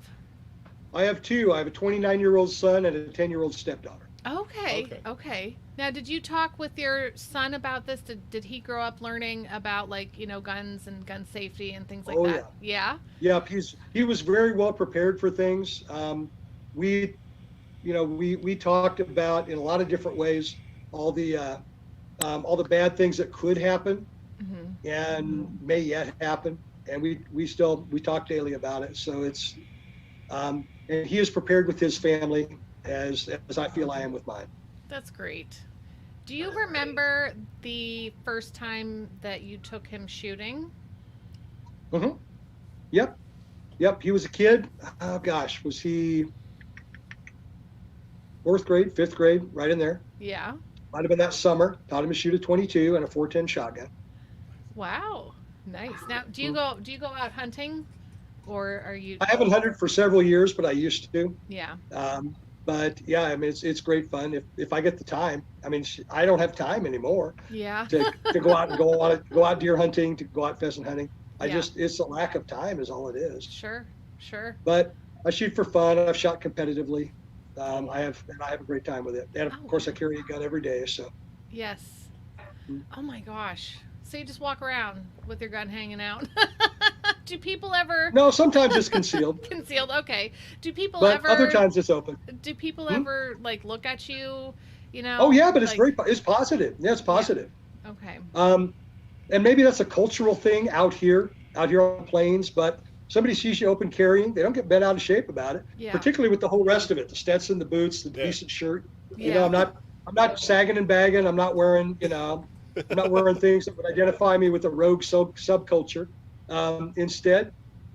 I have 2. I have a 29-year-old son and a 10-year-old stepdaughter. Okay. Now, did you talk with your son about this? Did he grow up learning about guns and gun safety and things like Oh, that? Yeah. Yeah, he was very well prepared for things. We talked about in a lot of different ways all the bad things that could happen Mm-hmm. and may yet happen, and we talk daily about it. So it's and he is prepared with his family as I feel I am with mine. That's great. Do you remember the first time that you took him shooting? Mm-hmm. Yep. He was a kid. Oh gosh, was he 4th grade, 5th grade, right in there? Yeah. Might have been that summer. Taught him to shoot a 22 and a 410 shotgun. Wow. Nice. Now, do you go out hunting, or are you? I haven't hunted for several years, but I used to. Yeah. But yeah, I mean, it's great fun if I get the time. I mean, I don't have time anymore Yeah. to go out and go out deer hunting, to go out pheasant hunting. Yeah. It's a lack of time is all it is. Sure. But I shoot for fun. I've shot competitively. I have a great time with it. And of course, I carry a gun every day. So Yes. Mm. Oh my gosh. So you just walk around with your gun hanging out? Do people ever? no, sometimes it's concealed, Concealed. Okay. Do people but ever? other times it's open. Do people Hmm? ever look at you? Oh yeah, but it's like- it's positive. Yeah, it's positive. Okay. And maybe that's a cultural thing out here on the plains, but somebody sees you open carrying, they don't get bent out of shape about it. Yeah. Particularly with the whole rest of it, the Stetson, the boots, the Yeah. decent shirt. Yeah. You know, I'm not sagging and bagging. I'm not wearing, I'm not wearing things that would identify me with a rogue subculture. Instead,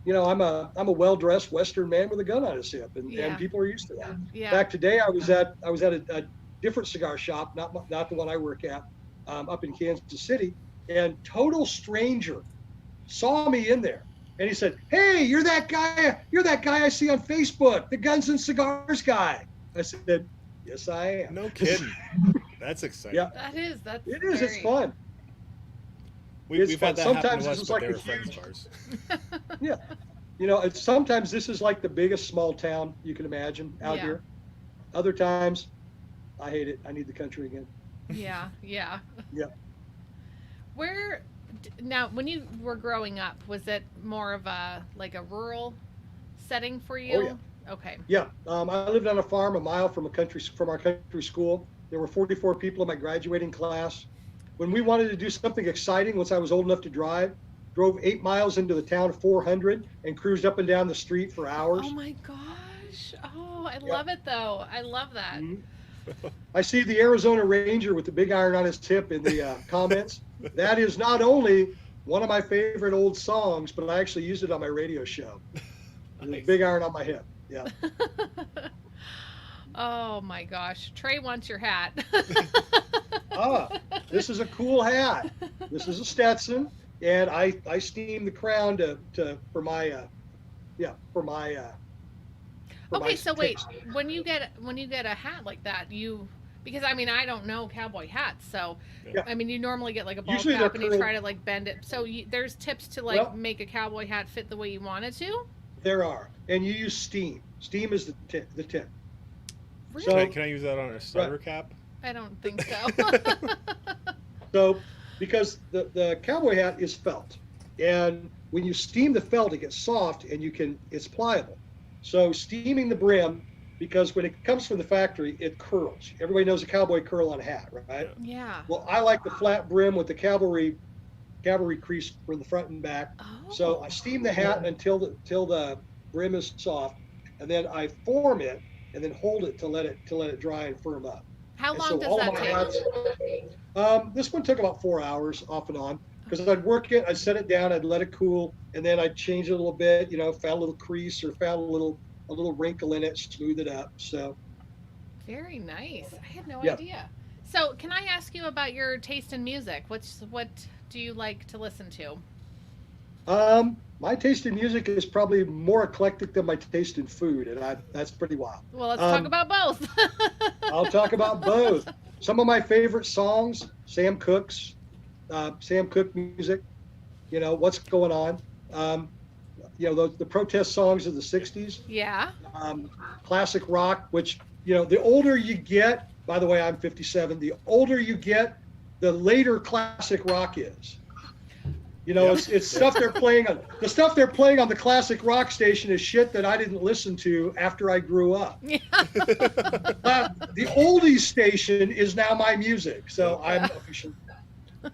I'm a well-dressed Western man with a gun on his hip, Yeah. and people are used to that. In Yeah. fact, today I was at a different cigar shop, not the one I work at, up in Kansas City, and total stranger saw me in there, and he said, "Hey, you're that guy I see on Facebook, the Guns and Cigars guy." I said, "Yes, I am." No kidding. That's exciting. Yeah. That's It is. It's very- fun. We've It's had fun. that happen Sometimes to this us, is but like they a were friends huge- of ours. Yeah. Sometimes this is like the biggest small town you can imagine out Yeah. here. Other times, I hate it. I need the country again. Yeah. Yeah. Now, when you were growing up, was it more of a rural setting for you? Oh, yeah. Okay. Yeah. I lived on a farm a mile from our country school. There were 44 people in my graduating class. When we wanted to do something exciting, once I was old enough to drive, drove 8 miles into the town of 400 and cruised up and down the street for hours. Oh my gosh. Oh, I love it though. I love that. Mhm. I see the Arizona Ranger with the big iron on his hip in the comments. That is not only one of my favorite old songs, but I actually used it on my radio show. The Nice. big iron on my hip. Yeah. Oh my gosh. Trey wants your hat. Ah, this is a cool hat. This is a Stetson, and I steam the crown for my Okay, so wait, taste. when you get a hat like that, because I mean I don't know cowboy hats, so Yeah. I mean you normally get like a ball Usually cap they're and you curled. try to like bend it. So there's tips to like Well- make a cowboy hat fit the way you want it to. There are, and you use steam. Steam is the tip. Really? So- Can I use that on a starter cap? I don't think so. So, because the cowboy hat is felt, and when you steam the felt, it gets soft and it's pliable. So steaming the brim, because when it comes from the factory, it curls. Everybody knows a cowboy curl on a hat, right? Yeah. Well, I like the flat brim with the cavalry crease from the front and back. Oh. So I steam the hat until the brim is soft, and then I form it and then hold it to let it dry and firm up. How And long so does all that of my take? hats, this one took about 4 hours off and on, because I'd work it, I'd set it down, I'd let it cool, and then I'd change it a little bit, found a little crease or found a little wrinkle in it, smooth it up. So Very nice. I had no Yeah. idea. So can I ask you about your taste in music? What do you like to listen to? my taste in music is probably more eclectic than my taste in food, and that's pretty wild. Well, let's talk about both. I'll talk about both. Some of my favorite songs, Sam Cooke music, what's going on. The protest songs of the 60s, Yeah. classic rock, which, the older you get, by the way, I'm 57, the older you get, the later classic rock is. It's stuff they're playing on. The stuff they're playing on the classic rock station is shit that I didn't listen to after I grew up. Yeah. The oldies station is now my music, so I'm officially.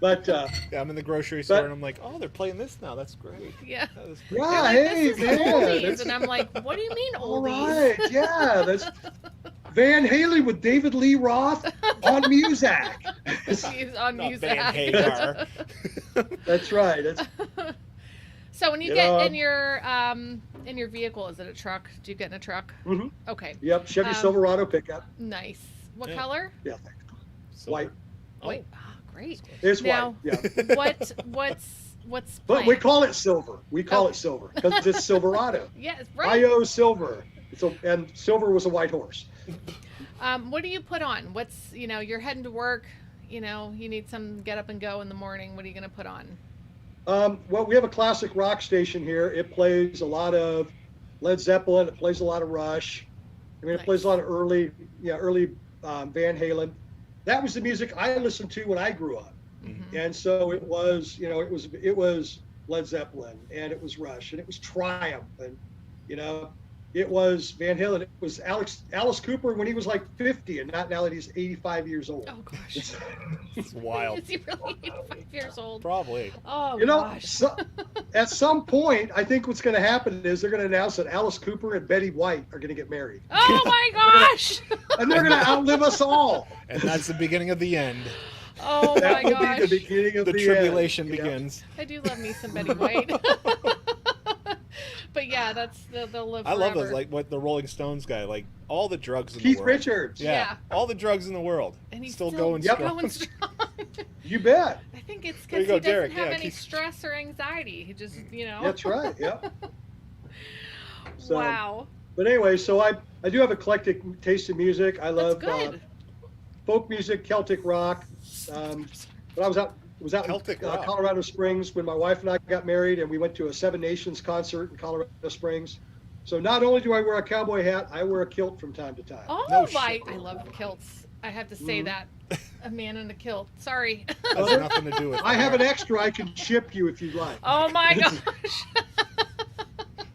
But Yeah, I'm in the grocery store and I'm like, oh, they're playing this now. That's great. Yeah. That was great. yeah, Like, hey this is man, oldies. that's And I'm like, what do you mean all oldies? right. Yeah, that's Van Halen with David Lee Roth on Muzak. On Not music. Van Hagar. That's right. That's So when you You get know, in your vehicle, is it a truck? Do you get in a truck? Mhm. Okay. Yep, Chevy Um, Silverado pickup. Nice. What Yeah. color? Yeah, Silver. white. Oh, White. Ah, great. It's Now, white. Yeah. what's But we playing? call it silver. We call Oh. it silver because it's Silverado. Yes, right. IO silver. And silver was a white horse. What do you put on? What's you're heading to work. You need some get up and go in the morning. What are you going to put on? Well, we have a classic rock station here. It plays a lot of Led Zeppelin. It plays a lot of Rush. I mean, it Nice. plays a lot of early Van Halen. That was the music I listened to when I grew up. Mhm. And so it was, it was Led Zeppelin, and it was Rush, and it was Triumph, and it was Van Halen. It was Alice Cooper when he was like 50, and not now that he's 85 years old. Oh gosh. It's wild. Is he really 85 years old? Probably. Oh gosh. So, at some point, I think what's going to happen is they're going to announce that Alice Cooper and Betty White are going to get married, Oh my gosh. and they're going to outlive us all. And that's the beginning of the end. Oh my That will gosh. be the beginning of The the tribulation end, begins. I do love me some Betty White. But yeah, they'll live I love forever. those, like what the Rolling Stones guy, like all the drugs in Keith the world. Richards. Yeah, Yeah. all the drugs in the world. And he's still going Yep. strong. going strong. You bet. I think it's There you because go, he doesn't Derek. have Yeah, any Keith- stress or anxiety. He just, That's right. Yeah. So, Wow. But anyway, so I do have eclectic taste in music. I That's love good. folk music, Celtic rock. But I was out Celtic in rock. Colorado Springs when my wife and I got married, and we went to a Seven Nations concert in Colorado Springs. So not only do I wear a cowboy hat, I wear a kilt from time to time. Oh No my! shit. I love kilts. I have to say Mhm. that. A man in a kilt. Sorry. Has nothing to do with I have an hair. extra I can ship you if you'd like. Oh my gosh.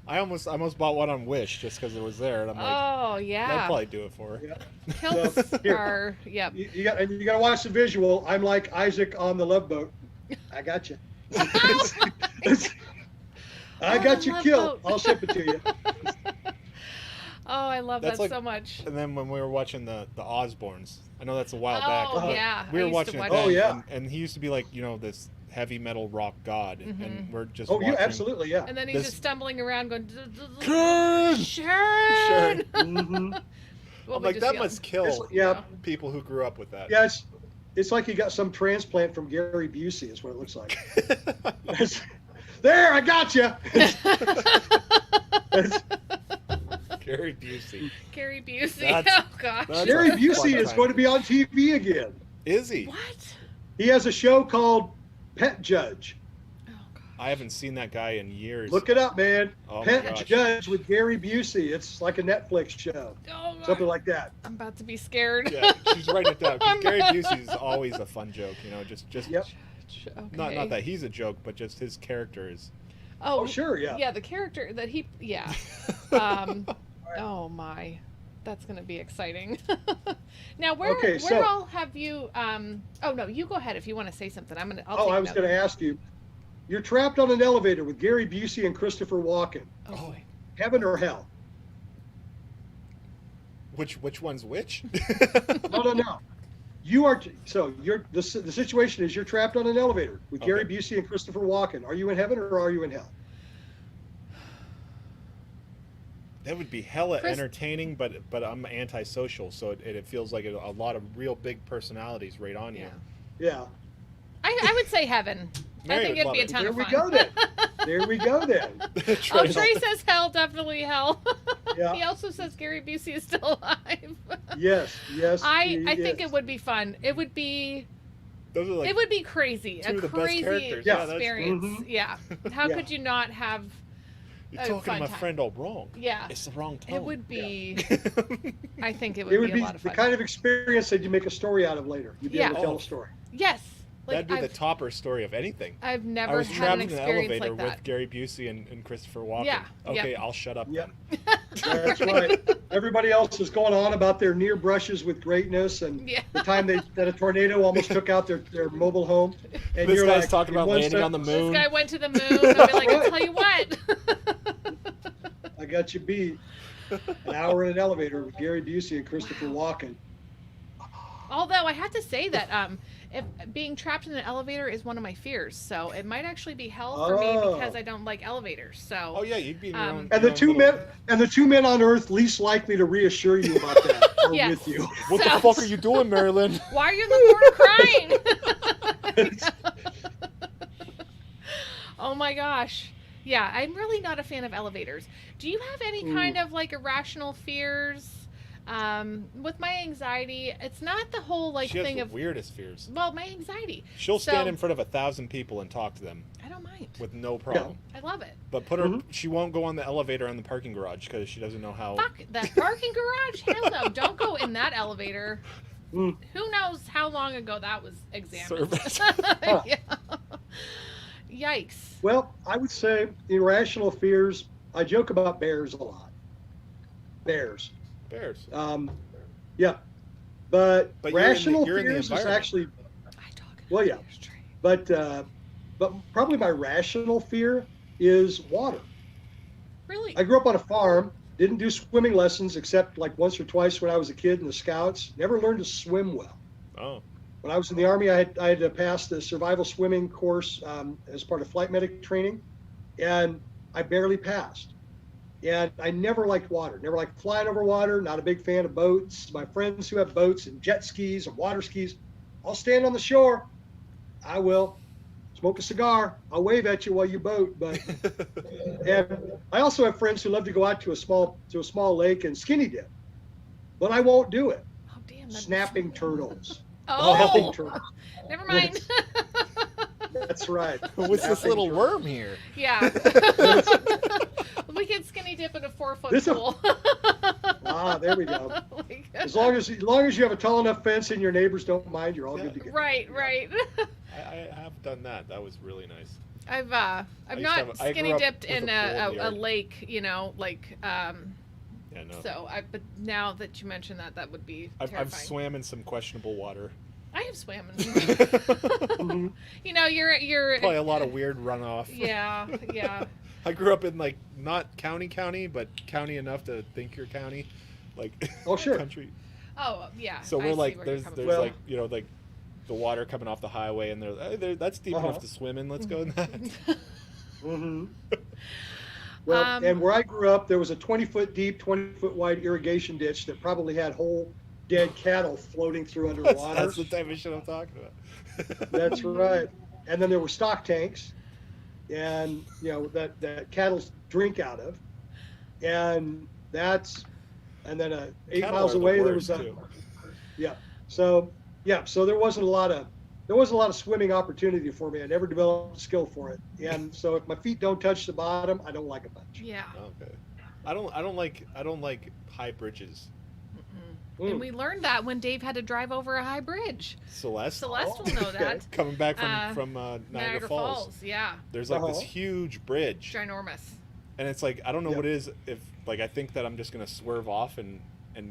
I almost bought one on Wish just because it was there, and I'm like, Oh I'd yeah. probably do it for her. Yeah. Kilts So, here. are. Yep. You got to watch the visual. I'm like Isaac on the Love Boat. I got you. I On got the your Love kilt. Boat. I'll ship it to you. Oh, I love That's that like- so much. And then when we were watching the Osbournes, I know that's a while back. Oh but yeah. we I were used watching to it watch then, Oh, yeah. and he used to be like, this heavy metal rock god, and Mhm. we're just Oh, watching. yeah, absolutely, yeah. And then he's This- just stumbling around going. Sharon! Sharon. Mhm. What I'm we like, just that yelled. must kill Yeah, people who grew up with that. yeah, It's like you got some transplant from Gary Busey, is what it looks like. There, I got you. Gary Busey. Gary Busey. That's- Oh gosh. that's- Gary a Busey fun is time. going to be on TV again. Is he? What? He has a show called Pet Judge. Oh god. I haven't seen that guy in years. Look it up, man. Oh my Pet gosh. Judge with Gary Busey. It's like a Netflix show, Oh god. something like that. I'm about to be scared. Yeah, she's writing it down. 'Cause Gary Busey is always a fun joke, you know. Just Yep. Okay. not that he's a joke, but just his character is. Oh, sure, yeah. Yeah, the character that he. Yeah. Oh my, that's gonna be exciting. Now, where Okay, so- all have you? Oh no, you go ahead if you want to say something. I'll I take was note. going to ask you. You're trapped on an elevator with Gary Busey and Christopher Walken. Oh boy. Heaven or hell? Which one's which? No. You're the situation is you're trapped on an elevator with Gary Okay. Busey and Christopher Walken. Are you in heaven or are you in hell? That would be hella Chris- entertaining, but I'm antisocial, so it feels like a lot of real big personalities right on you. Yeah. Yeah. I would say heaven. I Mary think would it'd love be a it. ton There of we fun. go then. There we go then. Oh, Trey says hell, definitely hell. Yeah. He also says Gary Busey is still alive. Yes. I he think is. it would be fun. It would be Those are like it would be crazy. two A of the best crazy characters. Yeah, that's- experience. Mhm. Yeah. How Yeah. could you not have you're a talking fun to my time. friend all wrong. Yeah. It's the wrong tone. It would be I think it would, It would be be a lot of the fun. kind of experience that you make a story out of later. You'd be able to Yeah. tell Oh. a story. Yes. Like That'd be the I've, topper story of anything. I've I never was had trapped an in an experience elevator like that. with Gary Busey and Christopher Walken. Yeah, Okay, yep. I'll shut up Yep. then. That's right. Everybody else is going on about their near brushes with greatness and Yeah. the time that a tornado almost took out their mobile home. And This you're guy's like, talking in about one landing on the sentence, moon. This guy went to the moon. I'd be like, I'll tell you what. I got you beat. An hour in an elevator with Gary Busey and Christopher Walken. Although I have to say that if being trapped in an elevator is one of my fears, so it might actually be hell for me Oh. because I don't like elevators. So Oh yeah, you'd be in your own. And your the own two men on Earth least likely to reassure you about that are Yes. with you. What the So- fuck are you doing, Marilyn? Why are you in the corner crying? Oh my gosh. Yeah, I'm really not a fan of elevators. Do you have any kind of like irrational fears? With my anxiety, it's not the whole like She has thing the of weirdest fears. well, my anxiety. She'll So- stand in front of 1,000 people and talk to them I don't mind. with no problem. I love it. But put her, she won't go on the elevator in the parking garage because she doesn't know how. Fuck that parking garage. Hell no! Don't go in that elevator. Mm. Who knows how long ago that was examined? Service. Yeah. Yikes. Well, I would say irrational fears. I joke about bears a lot. Bears. Bears. Yeah. But But you're in the- rational you're in the fears is environment. actually, I talk. well, yeah. But probably my rational fear is water. Really? I grew up on a farm, didn't do swimming lessons except like once or twice when I was a kid in the Scouts. Never learned to swim well. Oh. When I was in the Army, I had to pass the survival swimming course as part of flight medic training, and I barely passed. And I never liked water, never liked flying over water, not a big fan of boats. My friends who have boats and jet skis and water skis, I'll stand on the shore. I will smoke a cigar. I'll wave at you while you boat. But and I also have friends who love to go out to a small lake and skinny dip, but I won't do it. Oh damn. that'd be Snapping so- turtles. Oh. Snapping turtles. Never mind. That's right. What's this Snapping little turtles. worm here? Yeah. We can skinny dip in a 4-foot This a- pool. Ah, there we go. Like- As long as you have a tall enough fence and your neighbors don't mind, you're all good to go. right. I have done that. That was really nice. I've used to not have- I skinny grew up dipped with in a pool in a the yard. lake, you know, like Yeah, no. so but now that you mention that would be I've terrifying. swam in some questionable water. I have swam in Mhm. you know, you're Probably a lot of weird runoff. yeah. I grew up in like not county, but county enough to think you're county, like Oh, sure. country. Oh, yeah. So I we're see like where you're there's coming there's from. like you know like the water coming off the highway and that's deep Uh-huh. enough to swim in. Let's go in that. Mhm. Well, and where I grew up, there was a 20-foot deep, 20-foot wide irrigation ditch that probably had hole dead cattle floating through underwater. That's the type of shit I'm talking about. That's right. And then there were stock tanks, and that cattle drink out of, and then 8 Cattle miles are the away there worst, was a too. So there wasn't a lot of swimming opportunity for me. I never developed a skill for it, and so if my feet don't touch the bottom, I don't like it much. Yeah. Okay. I don't like high bridges. And we learned that when Dave had to drive over a high bridge. Celeste Will know that. coming back from Niagara Falls. Yeah. There's like this huge bridge, Ginormous. and it's like I don't know what it is. If like I think that I'm just gonna swerve off and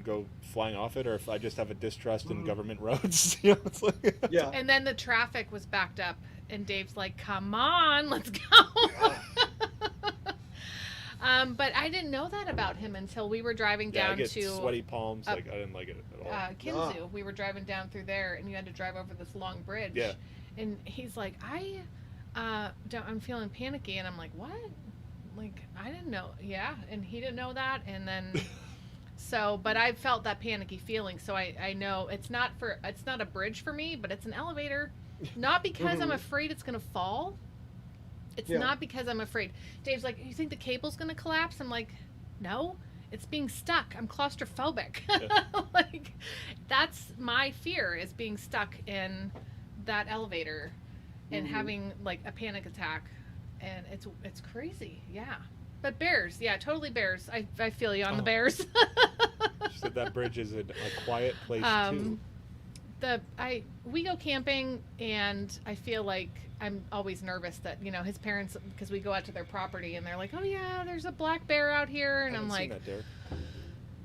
go flying off it, or if I just have a distrust in government roads. It's like, Yeah. And then the traffic was backed up, and Dave's like, "Come on, let's go." But I didn't know that about him until we were driving down I get to sweaty palms. Like I didn't like it at all. Kinzu. We were driving down through there, and you had to drive over this long bridge. Yeah. And he's like, I'm feeling panicky, and I'm like, what? Like, I didn't know. Yeah, and he didn't know that, and then. So, but I felt that panicky feeling, so I know it's not a bridge for me, but it's an elevator. Not because I'm afraid it's gonna fall. It's not because I'm afraid. Dave's like, you think the cable's gonna collapse? I'm like, no, it's being stuck. I'm claustrophobic. Like, that's my fear, is being stuck in that elevator and having like a panic attack, and it's crazy. Yeah. But bears, yeah, totally bears. I feel you on the bears. She said that bridge is a quiet place too. We go camping, and I feel like I'm always nervous that his parents, because we go out to their property and they're like, oh yeah, there's a black bear out here, and I'm like, seen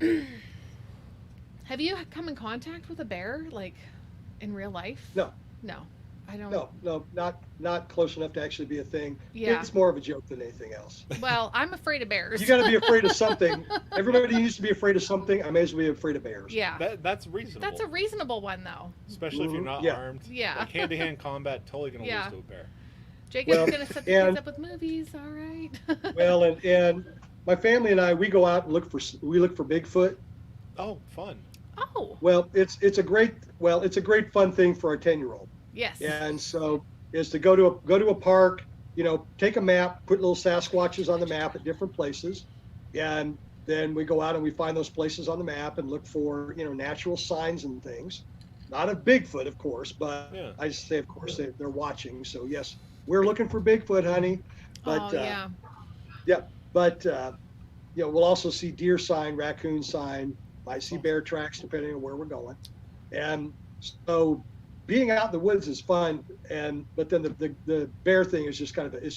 that, Derek. have you come in contact with a bear like in real life? No. I don't. No, not close enough to actually be a thing. Yeah. It's more of a joke than anything else. Well, I'm afraid of bears. You got to be afraid of something. Everybody needs to be afraid of something. I may as well be afraid of bears. Yeah. That's reasonable. That's a reasonable one, though. Especially if you're not armed. Yeah. Like hand-to-hand combat, totally gonna lose to a bear. Jacob's gonna set the kids up with movies. All right. Well, and my family and I, we go out and look for Bigfoot. Oh, fun. Oh. Well, it's a great fun thing for our 10-year-old. Yes. And so is to go to a park, take a map, put little Sasquatches on the map at different places, and then we go out and we find those places on the map and look for natural signs and things. Not of Bigfoot, of course, but I just say, of course, they're watching. So yes, we're looking for Bigfoot, honey. But but we'll also see deer sign, raccoon sign. Might see bear tracks depending on where we're going, and so. Being out in the woods is fun, but then the bear thing is just kind of a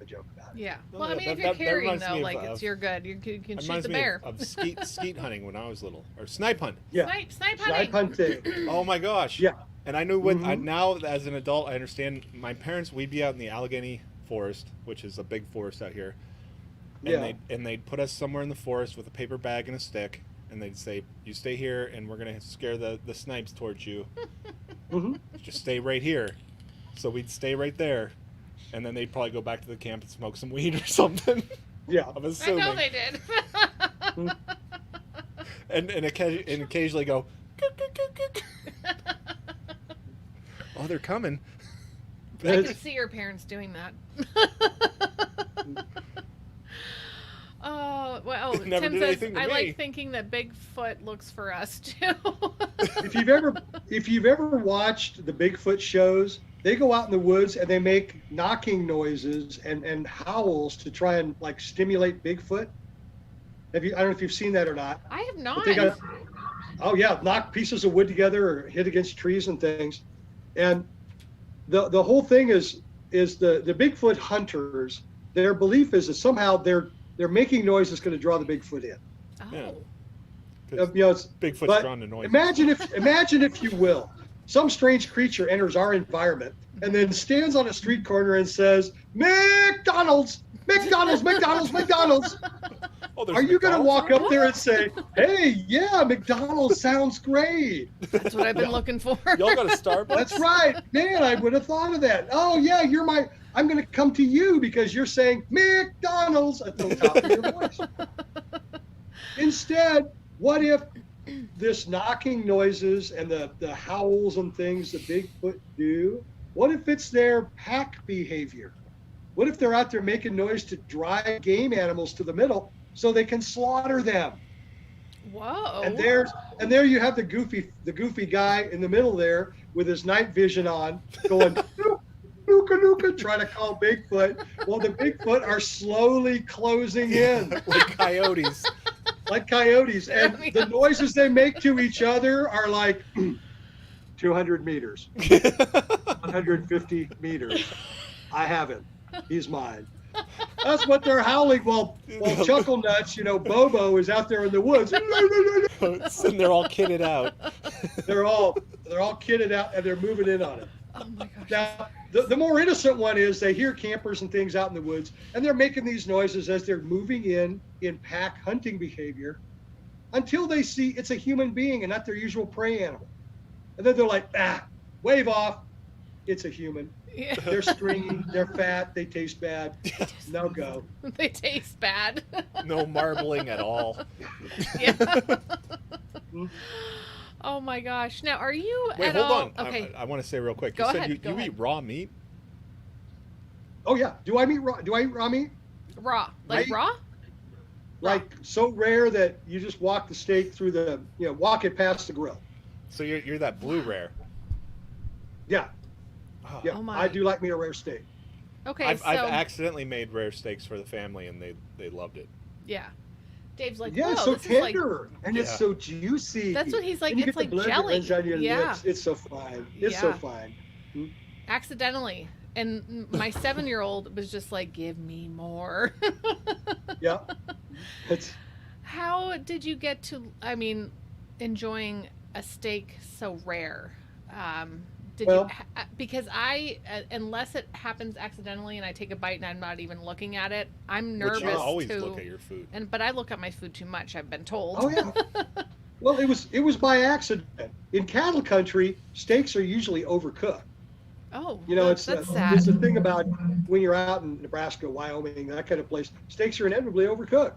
joke about it. Yeah. Well, I mean, if you're carrying though, like you're good. You can shoot the bear. Of skeet hunting when I was little, or snipe hunt. Yeah. Snipe hunting. Hunting. Oh my gosh. Yeah. And I knew what now as an adult I understand. My parents, we'd be out in the Allegheny Forest, which is a big forest out here, and they'd put us somewhere in the forest with a paper bag and a stick. And they'd say, you stay here, and we're going to scare the snipes towards you. Just stay right here. So we'd stay right there. And then they'd probably go back to the camp and smoke some weed or something. Yeah. I'm assuming. I know they did. and occasionally go, oh, they're coming. I could see your parents doing that. Oh, well, Never Tim did says, anything to I me. like thinking that Bigfoot looks for us, too. If you've ever watched the Bigfoot shows, they go out in the woods and they make knocking noises and howls to try and like stimulate Bigfoot. I don't know if you've seen that or not. I have not. Knock pieces of wood together or hit against trees and things. And the whole thing is the Bigfoot hunters, their belief is that somehow they're making noise that's going to draw the Bigfoot in. Oh. Yeah. Bigfoot's drawn to noise. Imagine if you will, some strange creature enters our environment and then stands on a street corner and says, McDonald's, McDonald's, McDonald's, McDonald's. Oh, are you going to walk up there and say, hey, yeah, McDonald's sounds great? That's what I've been looking for. Y'all got a Starbucks? That's right. Man, I would have thought of that. Oh, yeah, I'm going to come to you because you're saying McDonald's at the top of your voice. Instead, what if this knocking noises and the howls and things that Bigfoot do, what if it's their pack behavior? What if they're out there making noise to drive game animals to the middle so they can slaughter them? Whoa. And there you have the goofy guy in the middle there with his night vision on, going nuka nuka, trying to call Bigfoot. Well, the Bigfoot are slowly closing in Like coyotes. like coyotes, and the noises they make to each other are like 200 meters, 150 meters. I have him. He's mine. That's what they're howling while Chuckle Nuts, Bobo is out there in the woods. And they're all kitted out. They're all kitted out and they're moving in on it. Oh my gosh. Now, the more innocent one is they hear campers and things out in the woods, and they're making these noises as they're moving in pack hunting behavior until they see it's a human being and not their usual prey animal. And then they're like, wave off. It's a human. Yeah. They're stringy. They're fat. They taste bad. No go. They taste bad. No marbling at all. Yeah. Oh my gosh. Now, are you Wait, at hold all... on. Okay. I want to say real quick. Go You said ahead, go you ahead. eat raw meat? Oh yeah. Do I eat raw meat? Raw. Like raw? Like so rare that you just walk the steak through walk it past the grill. So you're that blue rare. Yeah. Oh. Yeah. Oh my. I do like me a rare steak. Okay, I've so... accidentally made rare steaks for the family, and they loved it. Yeah. Dave's like, Yeah, whoa, it's so this is like... tender and it's Yeah. so juicy. That's what he's like, And you it's get the like blood that jelly. runs down your Yeah. lips. It's so fine. It's so Yeah. fine. Accidentally. And my 7-year-old was just like, give me more. Yeah. It's How did you get to, enjoying a steak so rare? Because I, unless it happens accidentally and I take a bite and I'm not even looking at it, I'm nervous Which you always to... look at your food. But I look at my food too much, I've been told. Oh yeah. Well, it was by accident. In cattle country, steaks are usually overcooked. Oh, It's that's it's sad. the thing about when you're out in Nebraska, Wyoming, that kind of place. Steaks are inevitably overcooked.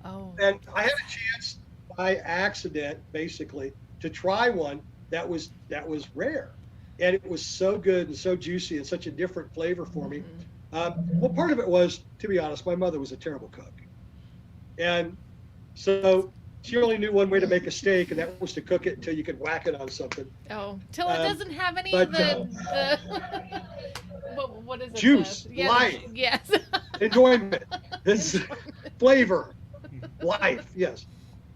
Oh. And I had a chance by accident, basically, to try one that was rare, and it was so good and so juicy and such a different flavor for me. Well, part of it was, to be honest, my mother was a terrible cook, and so she only knew one way to make a steak, and that was to cook it until you could whack it on something. Oh, till it doesn't have any but, of the what is it? Juice, Yeah, life. yes. Enjoyment, this flavor, life. Yes.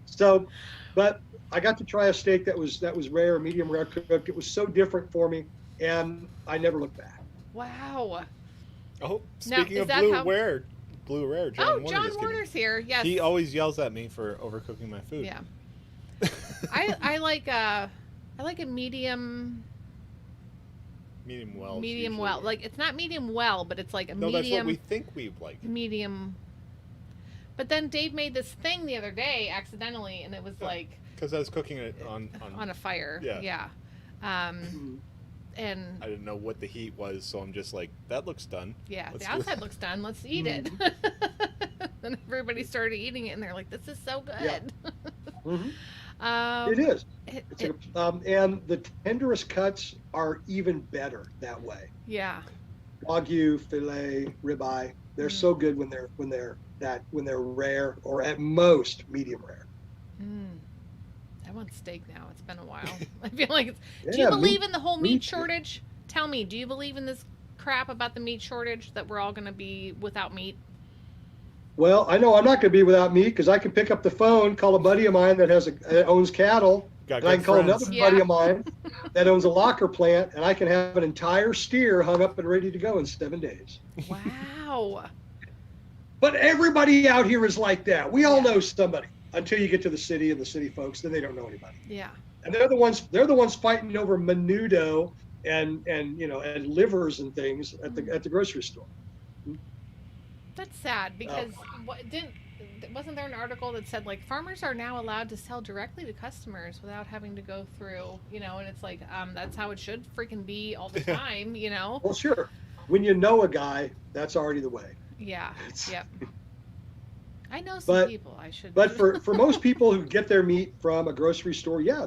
So, but I got to try a steak that was rare, medium rare cooked. It was so different for me, and I never looked back. Wow. Oh, Now, speaking is of that blue how- rare, John Oh, Warner John just came in. Warner's here. Yes. He always yells at me for overcooking my food. Yeah. I like a medium Medium well. medium well. Like it's not medium well, but it's like a No, that's what medium we think we like. medium. But then Dave made this thing the other day accidentally, and it was like Because I was cooking it on on a fire. Yeah. Yeah. And I didn't know what the heat was, so I'm just like, that looks done. yeah, Let's the do it. outside looks done. Let's eat it. And everybody started eating it, and they're like, "This is so good." Yeah. Um, It is. it- It's it- and the tenderest cuts are even better that way. yeah. Wagyu, filet, ribeye, they're so good when they're rare, or at most medium rare. I want steak now. It's been a while. I feel like it's. Do you Yeah, believe me- in the whole me meat too. shortage? Tell me, do you believe in this crap about the meat shortage that we're all going to be without meat? Well, I know I'm not going to be without meat because I can pick up the phone, call a buddy of mine that owns cattle, Got and I good can call friends. another Yeah. buddy of mine that owns a locker plant, and I can have an entire steer hung up and ready to go in 7 days. Wow. But everybody out here is like that. We all know somebody until you get to the city and the city folks, then they don't know anybody. Yeah. And they're the ones fighting over menudo and livers and things at the grocery store. That's sad because wasn't there an article that said like farmers are now allowed to sell directly to customers without having to go through, and it's like that's how it should freaking be all the time, Well, sure. When you know a guy, that's already the way. Yeah. It's- Yep. I know some people. I should. But for most people who get their meat from a grocery store, yeah,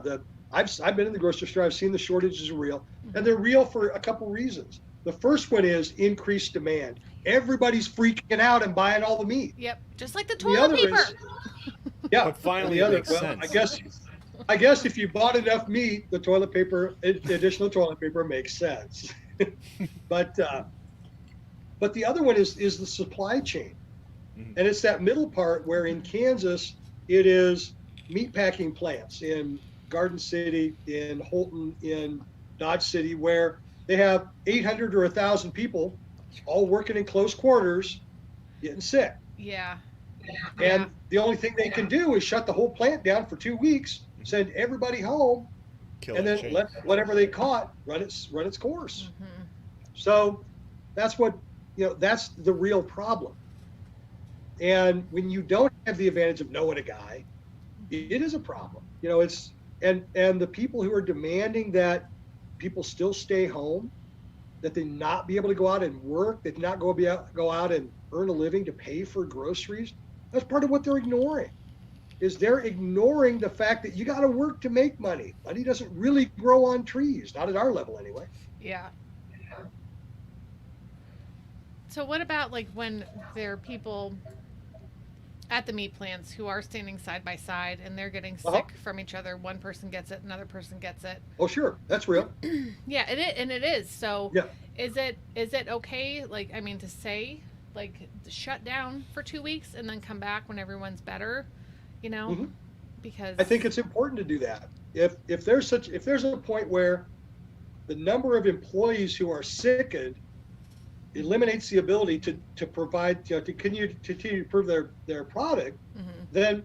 I've been in the grocery store. I've seen the shortages are real, and they're real for a couple reasons. The first one is increased demand. Everybody's freaking out and buying all the meat. Yep, just like the The toilet other paper. is, yeah, But finally the it other, makes well, sense. I guess if you bought enough meat, the toilet paper, additional toilet paper makes sense. but the other one is the supply chain, and it's that middle part where in Kansas it is meat packing plants in Garden City, in Holton, in Dodge City, where they have 800 or 1,000 people all working in close quarters, getting sick. Yeah. And the only thing they can do is shut the whole plant down for 2 weeks, send everybody home, Kill and the then chain. let whatever they caught run its course. Mm-hmm. So that's what, that's the real problem. And when you don't have the advantage of knowing a guy, it is a problem. It's and the people who are demanding that people still stay home, that they not be able to go out and work, that not go out and earn a living to pay for groceries. That's part of what they're ignoring. Is they're ignoring the fact that you got to work to make money. Money doesn't really grow on trees, not at our level anyway. Yeah. So what about like when there are people at the meat plants who are standing side by side and they're getting sick from each other? One person gets it, another person gets it. Oh, sure, that's real. Yeah, it is. So Yeah. is it okay? Like, I mean, to say like shut down for 2 weeks and then come back when everyone's better, Mhm. because I think it's important to do that. If there's a point where the number of employees who are sickened eliminates the ability to provide, to continue to prove their product, then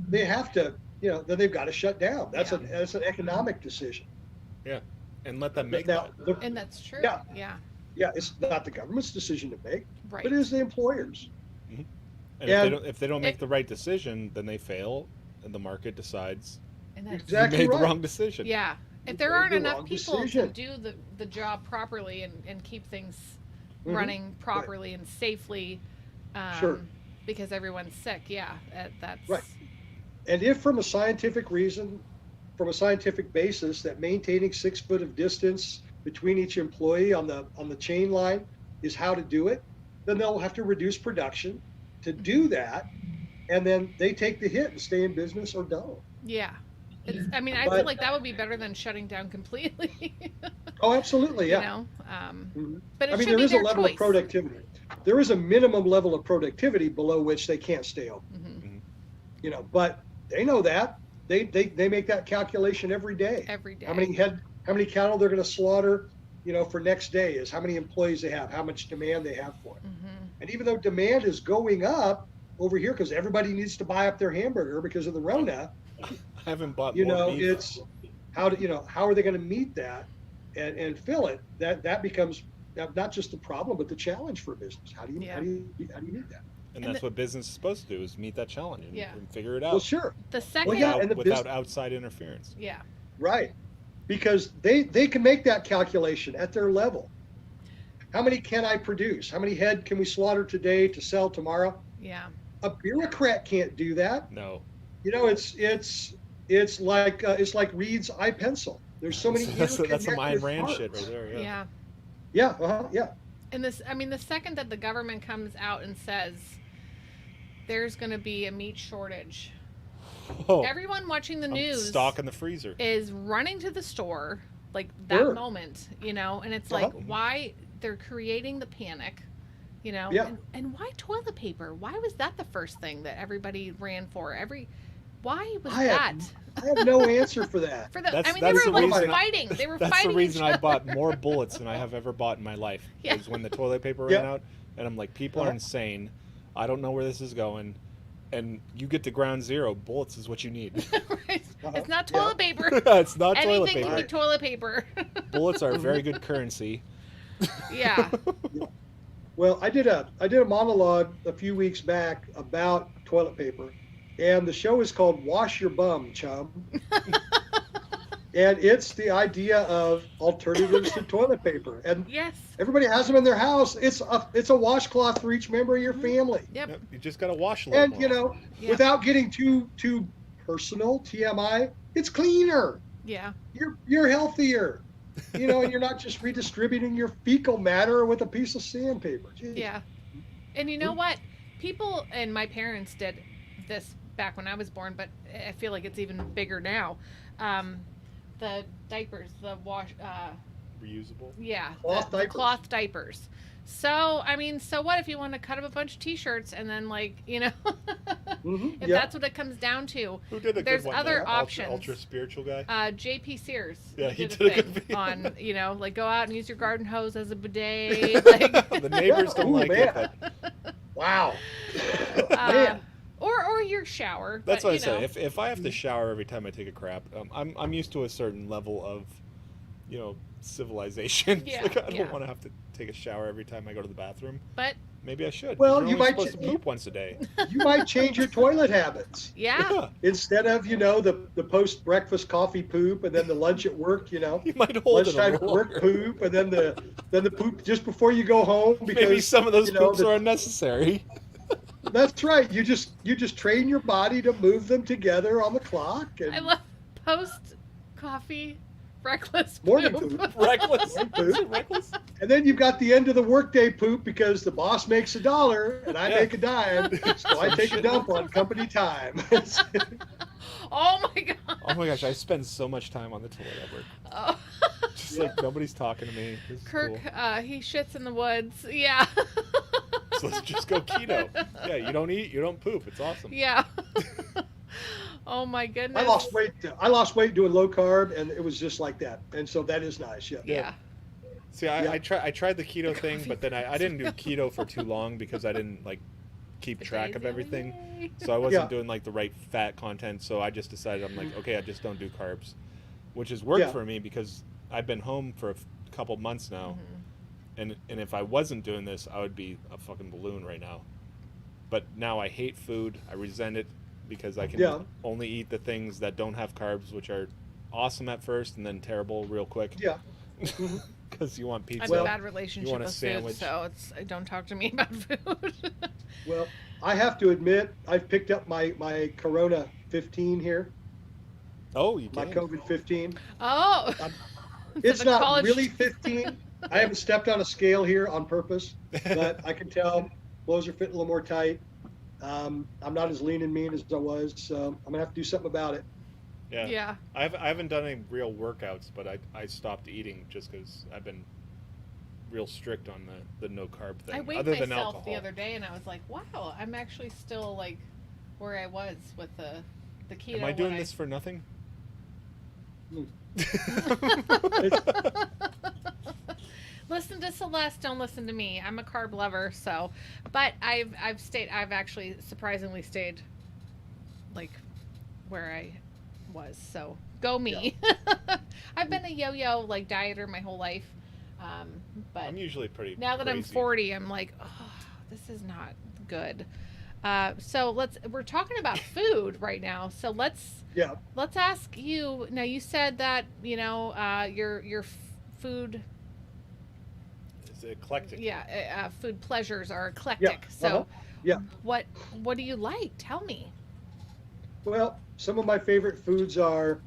they have to, then they've got to shut down. That's an economic decision. Yeah, and let them make Now, that. and that's true. Yeah. Yeah. It's not the government's decision to make, Right. but it is the employers. And if they don't make the right decision, then they fail, and the market decides And that's Exactly you made right. the wrong decision. Yeah. If You there made aren't the enough wrong people decision. to do the job properly and keep things Mhm. running properly and safely, Sure. because everyone's sick, that's Right. And if from a scientific basis, that maintaining 6 foot of distance between each employee on the chain line is how to do it, then they'll have to reduce production to do that, and then they take the hit and stay in business or don't. Yeah. I mean, I But- feel like that would be better than shutting down completely. Oh, absolutely, yeah. Mhm. But it I mean, should there be is a their level choice. of productivity. There is a minimum level of productivity below which they can't stay open. Mhm. But they know that. They make that calculation every day. Every day. How many cattle they're going to slaughter, for next day is how many employees they have, how much demand they have for it. Mhm. And even though demand is going up over here because everybody needs to buy up their hamburger because of the Rona, I haven't bought more beef. it's how are they going to meet that and fill it? That becomes not just the problem but the challenge for business. How do you meet that? And that's what business is supposed to do, is meet that challenge and figure it out Well, sure. The second, Well, yeah, and the without outside interference. yeah. Right. Because they can make that calculation at their level. How many can I produce? How many head can we slaughter today to sell tomorrow? Yeah. A bureaucrat can't do that. No. It's like Reed's eye pencil. There's so many. That's some Ayn interconnected Rand parts. shit right there. Yeah. Yeah. And the second that the government comes out and says there's going to be a meat shortage, Oh, everyone watching the news stock in the freezer. is running to the store like that Sure. moment, and it's like why they're creating the panic, Yeah. and why toilet paper? Why was that the first thing that everybody ran for? Why was I that? have no answer for that. For the, That's- I mean, they that's were the like reason- fighting. They were That's fighting the reason each I other. bought more bullets than I have ever bought in my life. Yeah. Was when the toilet paper Yeah. ran out, and I'm like, people are insane. I don't know where this is going. And you get to ground zero. Bullets is what you need. Right. It's not Yeah. toilet paper. It's not toilet Anything can paper. be toilet paper. Bullets are a very good currency. Yeah. Well, I did a monologue a few weeks back about toilet paper, and the show is called "Wash Your Bum, Chum." And it's the idea of alternatives to toilet paper. And Yes. everybody has them in their house. It's a washcloth for each member of your family. Yep. Yep, you just got to wash a little And more. you know, Yep. without getting too personal, TMI, it's cleaner. Yeah. You're healthier. You know, and you're not just redistributing your fecal matter with a piece of sandpaper. Jeez. Yeah. And you know what? People and my parents did this back when I was born, but I feel like it's even bigger now. The diapers, the wash, Reusable. yeah, Cloth the diapers. cloth diapers. So, I mean, so what if you want to cut up a bunch of t-shirts and then, like, you know, if Yeah. that's what it comes down to. Who did a There's good one? other The options. Ultra spiritual guy. JP Sears. Yeah, he a did a good thing video. on, you know, like go out and use your garden hose as a bidet. Like, The neighbors don't Ooh, like it, man. but Wow. uh, Man. or your shower. that's but, what I you say. know. If I have to shower every time I take a crap, I'm used to a certain level of, you know, civilization. Yeah, Like, I don't yeah. want to have to take a shower every time I go to the bathroom. But Maybe I should. Well, You're you only might supposed to ju- poop once a day. You might change your toilet habits. yeah. Instead of, you know, the post breakfast coffee poop and then the lunch at work, you know. You might hold it a Lunchtime little at work longer. poop and then the poop just before you go home because Maybe some of those you know, poops are unnecessary. That's right. You just train your body to move them together on the clock. And I love post coffee reckless Morning poop. poop. Reckless. Poop. Is it reckless? And then you've got the end of the workday poop because the boss makes $1 and I Yeah. make a dime, so I take a dump on company time. Oh my god. Oh my gosh, I spend so much time on the toilet at work. Oh. Just like nobody's talking to me. This is Kirk, cool. he shits in the woods. Yeah. So let's just go keto. Yeah, you don't eat, you don't poop. It's awesome. Yeah. Oh my goodness. I lost weight. I lost weight doing low carb, and it was just like that. And so that is nice. Yeah. Yeah. See, Yeah. I tried the keto thing, but then I didn't do keto for too long because I didn't like keep track of everything. Yay. So I wasn't Yeah. doing like the right fat content. So I just decided I'm like, okay, I just don't do carbs, which has worked Yeah. for me because I've been home for a couple months now, Mm-hmm. and if I wasn't doing this, I would be a fucking balloon right now. But now I hate food. I resent it because I can Yeah. only eat the things that don't have carbs, which are awesome at first and then terrible real quick. Yeah. Because you want I pizza. have a bad relationship want a with sandwich. food, so don't talk to me about food. Well, I have to admit, I've picked up my Corona 15 here, Oh, you my can. COVID 15. Oh. It's the not college- really 15. I haven't stepped on a scale here on purpose, but I can tell clothes are fitting a little more tight. I'm not as lean and mean as I was, so I'm gonna have to do something about it. Yeah. Yeah. I haven't done any real workouts, but I stopped eating just because I've been real strict on the no carb thing. I weighed other than myself alcohol. the other day, and I was like, "Wow, I'm actually still like where I was with the keto." Am I doing when this for nothing? Listen to Celeste, don't listen to me. I'm a carb lover, so. But I've actually surprisingly stayed like where I was. So go me. I've been a yo-yo like dieter my whole life, but I'm usually pretty. now that I'm crazy. 40, I'm like, oh, this is not good. So we're talking about food right now. So let's ask you. Now you said that, you know, your food, It's eclectic. food pleasures are eclectic. So uh-huh. Yeah. what do you like? Tell me. Well, some of my favorite foods are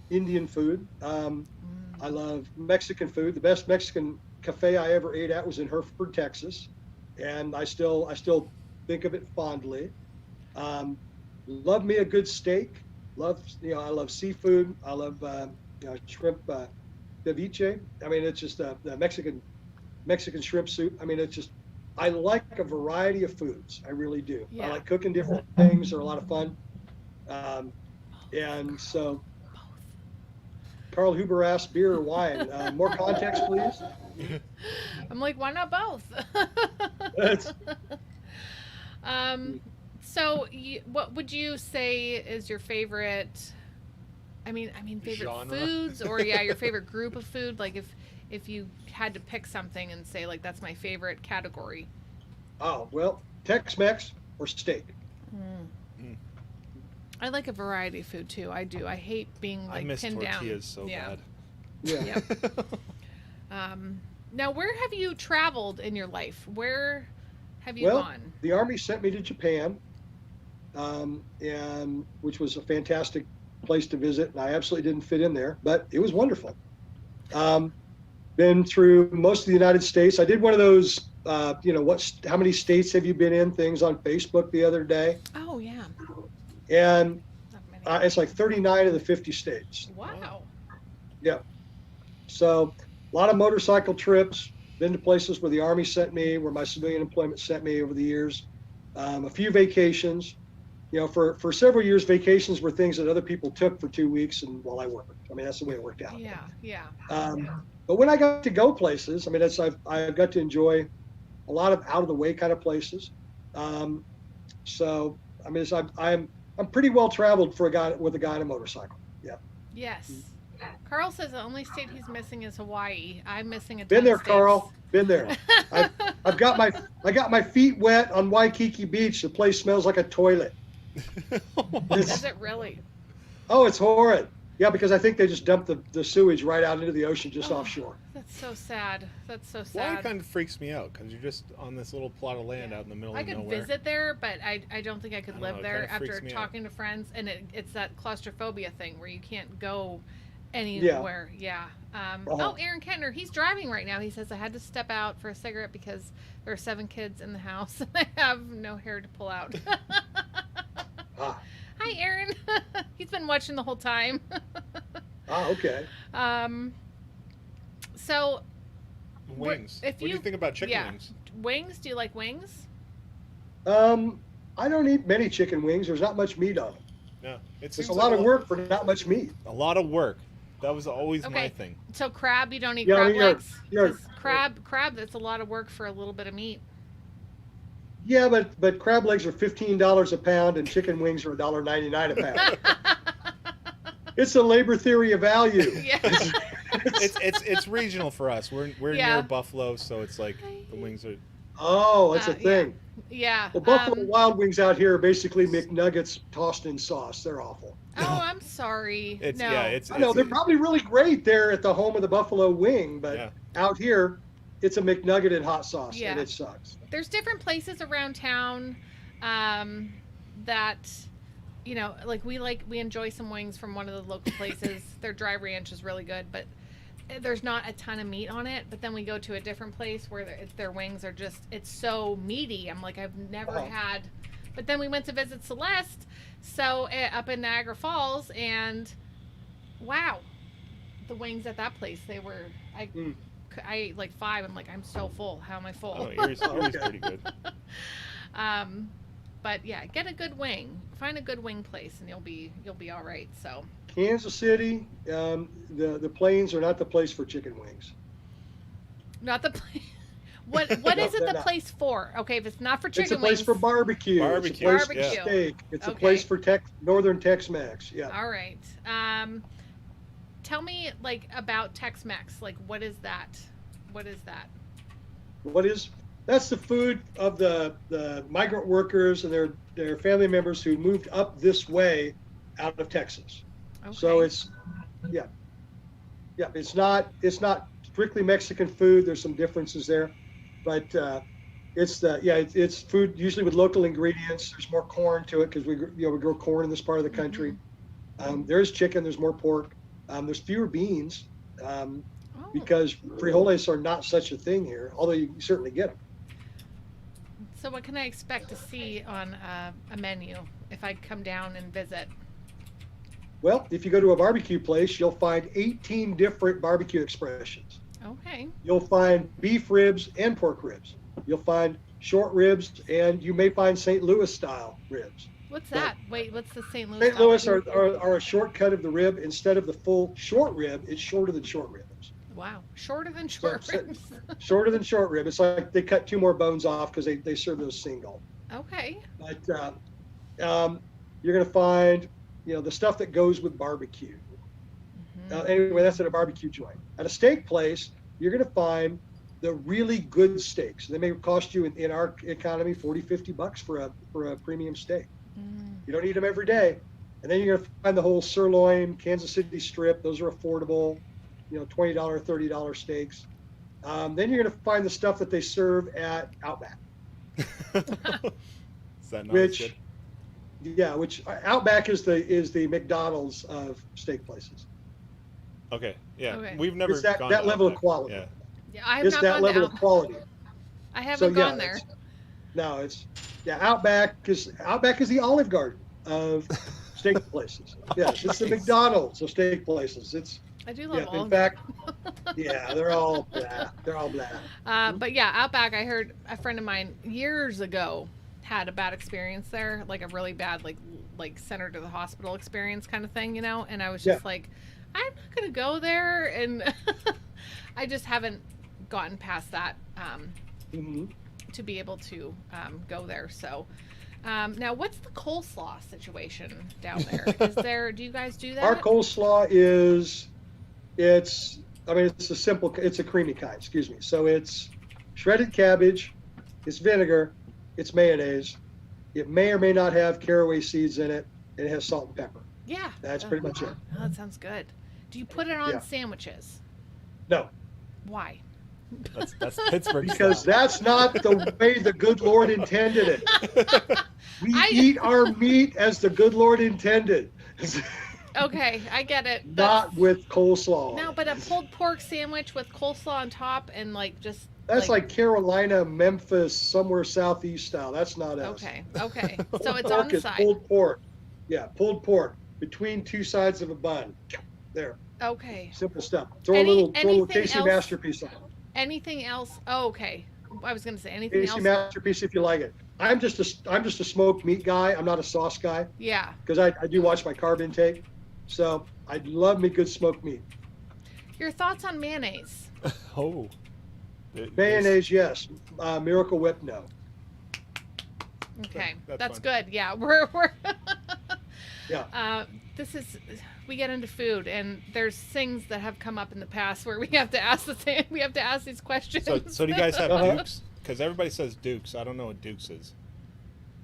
Indian food. I love Mexican food. The best Mexican cafe I ever ate at was in Hereford, Texas, and I still think of it fondly. Love me a good steak. I love seafood. I love shrimp ceviche. I mean, it's just the Mexican shrimp soup. I mean, it's just, I like a variety of foods. I really do. Yeah. I like cooking different things. They're a lot of fun. And so, Carl Huber asked beer or wine. More context, please. I'm like, why not both? That's- So what would you say is your favorite? I mean, favorite Genre? foods, or your favorite group of food. Like if you had to pick something and say like that's my favorite category. Oh, well, Tex-Mex or steak. I like a variety of food too. I do. I hate being I like miss pinned down. tortillas so bad. Yeah. Yep. Now, where have you traveled in your life? Where have you Well, gone? the Army sent me to Japan, and which was a fantastic place to visit, and I absolutely didn't fit in there, but it was wonderful. Been through most of the United States. I did one of those, how many states have you been in things on Facebook the other day, Oh yeah. and Not many. it's like 39 of the 50 states. Wow. Yeah. So a lot of motorcycle trips, been to places where the Army sent me, where my civilian employment sent me over the years. A few vacations. For several years, vacations were things that other people took for 2 weeks and while I worked. I mean, that's the way it worked out. Yeah. Yeah. But when I got to go places, I mean, I've got to enjoy a lot of out of the way kind of places. So I mean, I'm pretty well traveled for a guy with a guy on a motorcycle. Yeah. Yes. Carl says the only state he's missing is Hawaii. I'm missing a ton Been there, of states. Carl. Been there. I got my feet wet on Waikiki Beach. The place smells like a toilet. Is it really? Oh, it's horrid. Yeah, because I think they just dumped the sewage right out into the ocean just offshore. That's so sad. That's so Well, sad. it kind of freaks me out because you're just on this little plot of land out in the middle I of could nowhere. visit there, but I don't think I could I don't live know, it there kinda freaks after me out. talking to friends. And it's that claustrophobia thing where you can't go anywhere. Yeah. Oh, Aaron Kettner, he's driving right now. He says, I had to step out for a cigarette because there are 7 kids in the house and I have no hair to pull out. Ah, Hi, Aaron. He's been watching the whole time. okay. So Wings. if What do you you- think about chicken yeah. wings? wings, do you like wings? I don't eat many chicken wings. There's not much meat on them. No, it It's seems a like lot of work for not much meat. A lot of work. That was always my Okay. thing. So crab, you don't eat Yeah, I crab mean, you're- legs? you're- 'Cause crab, that's a lot of work for a little bit of meat. Yeah, but crab legs are $15 a pound and chicken wings are $1.99 a pound. It's a labor theory of value. Yeah. It's regional for us. We're Yeah. near Buffalo, so it's like the wings are. Oh, that's a Yeah. thing. Yeah. Well, Buffalo Wild Wings out here are basically McNuggets tossed in sauce. They're awful. Oh, I'm sorry. It's no. yeah. It's I know they're probably really great there at the home of the Buffalo Wing, but Yeah. out here, it's a McNugget in hot sauce, Yeah. and it sucks. There's different places around town that like we enjoy some wings from one of the local places. Their dry ranch is really good, but there's not a ton of meat on it. But then we go to a different place where their wings are it's so meaty. I'm like, I've never Oh. had. But then we went to visit Celeste, so up in Niagara Falls, and wow, the wings at that place, they were I ate like 5. I'm like, I'm so full. How am I full? Oh, Erie's pretty good. But yeah, get a good wing. Find a good wing place, and you'll be all right. So Kansas City, the plains are not the place for chicken wings. not the place. What is No, it they're the not. place for? Okay, if it's not for chicken It's a place wings. for barbecue. Barbecue, It's a place yeah. for steak. It's a Okay. place for northern Tex-Mex. Yeah. All right. Tell me like about Tex-Mex. Like, what is that? What is that? That's the food of the migrant workers and their family members who moved up this way out of Texas. Okay. So it's it's not strictly Mexican food. There's some differences there, but it's food usually with local ingredients. There's more corn to it because we grow corn in this part of the country. There's chicken. There's more pork. There's fewer beans because frijoles are not such a thing here, although you can certainly get them. So what can I expect to see on a menu if I come down and visit? Well, if you go to a barbecue place, you'll find 18 different barbecue expressions. Okay. You'll find beef ribs and pork ribs. You'll find short ribs, and you may find St. Louis style ribs. What's that? Wait, what's the St. Louis? St. style? Louis are a shortcut of the rib. Instead of the full short rib, it's shorter than short ribs. Wow, shorter than short So- ribs. Shorter than short rib. It's like they cut 2 more bones off because they serve those single. Okay. But you're going to find, the stuff that goes with barbecue. Anyway, that's at a barbecue joint. At a steak place, you're going to find the really good steaks. They may cost you in our economy $40-50 for a premium steak. You don't eat them every day, And then you're going to find the whole sirloin, Kansas City strip. Those are affordable, $20, $30 steaks. Then you're going to find the stuff that they serve at Outback. Is that not as good? Which Outback is the McDonald's of steak places. Okay, yeah. Okay. We've never It's gone that to level Outback. of quality. Yeah. Yeah, I have It's not that gone level to of quality. I haven't gone there. Outback is the Olive Garden of steak places. Yes, it's the McDonald's of steak places. I do love all in fact, they're all blah. They're all blah. But yeah, Outback, I heard a friend of mine years ago had a bad experience there, like a really bad, like center to the hospital experience kind of thing, and I was just like, I'm not going to go there. And I just haven't gotten past that to be able to go there. So now what's the coleslaw situation down there? Do you guys do that? Our coleslaw it's a creamy kind, excuse me. So it's shredded cabbage, it's vinegar, it's mayonnaise. It may or may not have caraway seeds in it, and it has salt and pepper. Yeah. That's pretty much it. Oh, that sounds good. Do you put it on sandwiches? No. Why? That's Pittsburgh Because style. that's not the way the good Lord intended it. We eat our meat as the good Lord intended. Okay, I get it. Not with coleslaw. No, but a pulled pork sandwich with coleslaw on top and just... That's like Carolina, Memphis, somewhere southeast style. That's not us. Okay. So it's Pork on the is side. pulled pork. Yeah, pulled pork between two sides of a bun. There. Okay. Simple stuff. Throw a little anything Casey else? Masterpiece on it. Anything else? Oh, okay. I was going to say anything Casey else. Masterpiece if you like it. I'm just a smoked meat guy. I'm not a sauce guy Yeah. because I do watch my carb intake. So I love me good smoked meat. Your thoughts on mayonnaise? Oh. Mayonnaise, yes. Miracle Whip, no. Okay, That's fun. good. Yeah, we're Yeah. we get into food, and there's things that have come up in the past where we have to ask these questions. So do you guys have Uh-huh. Dukes? Because everybody says Dukes. I don't know what Dukes is.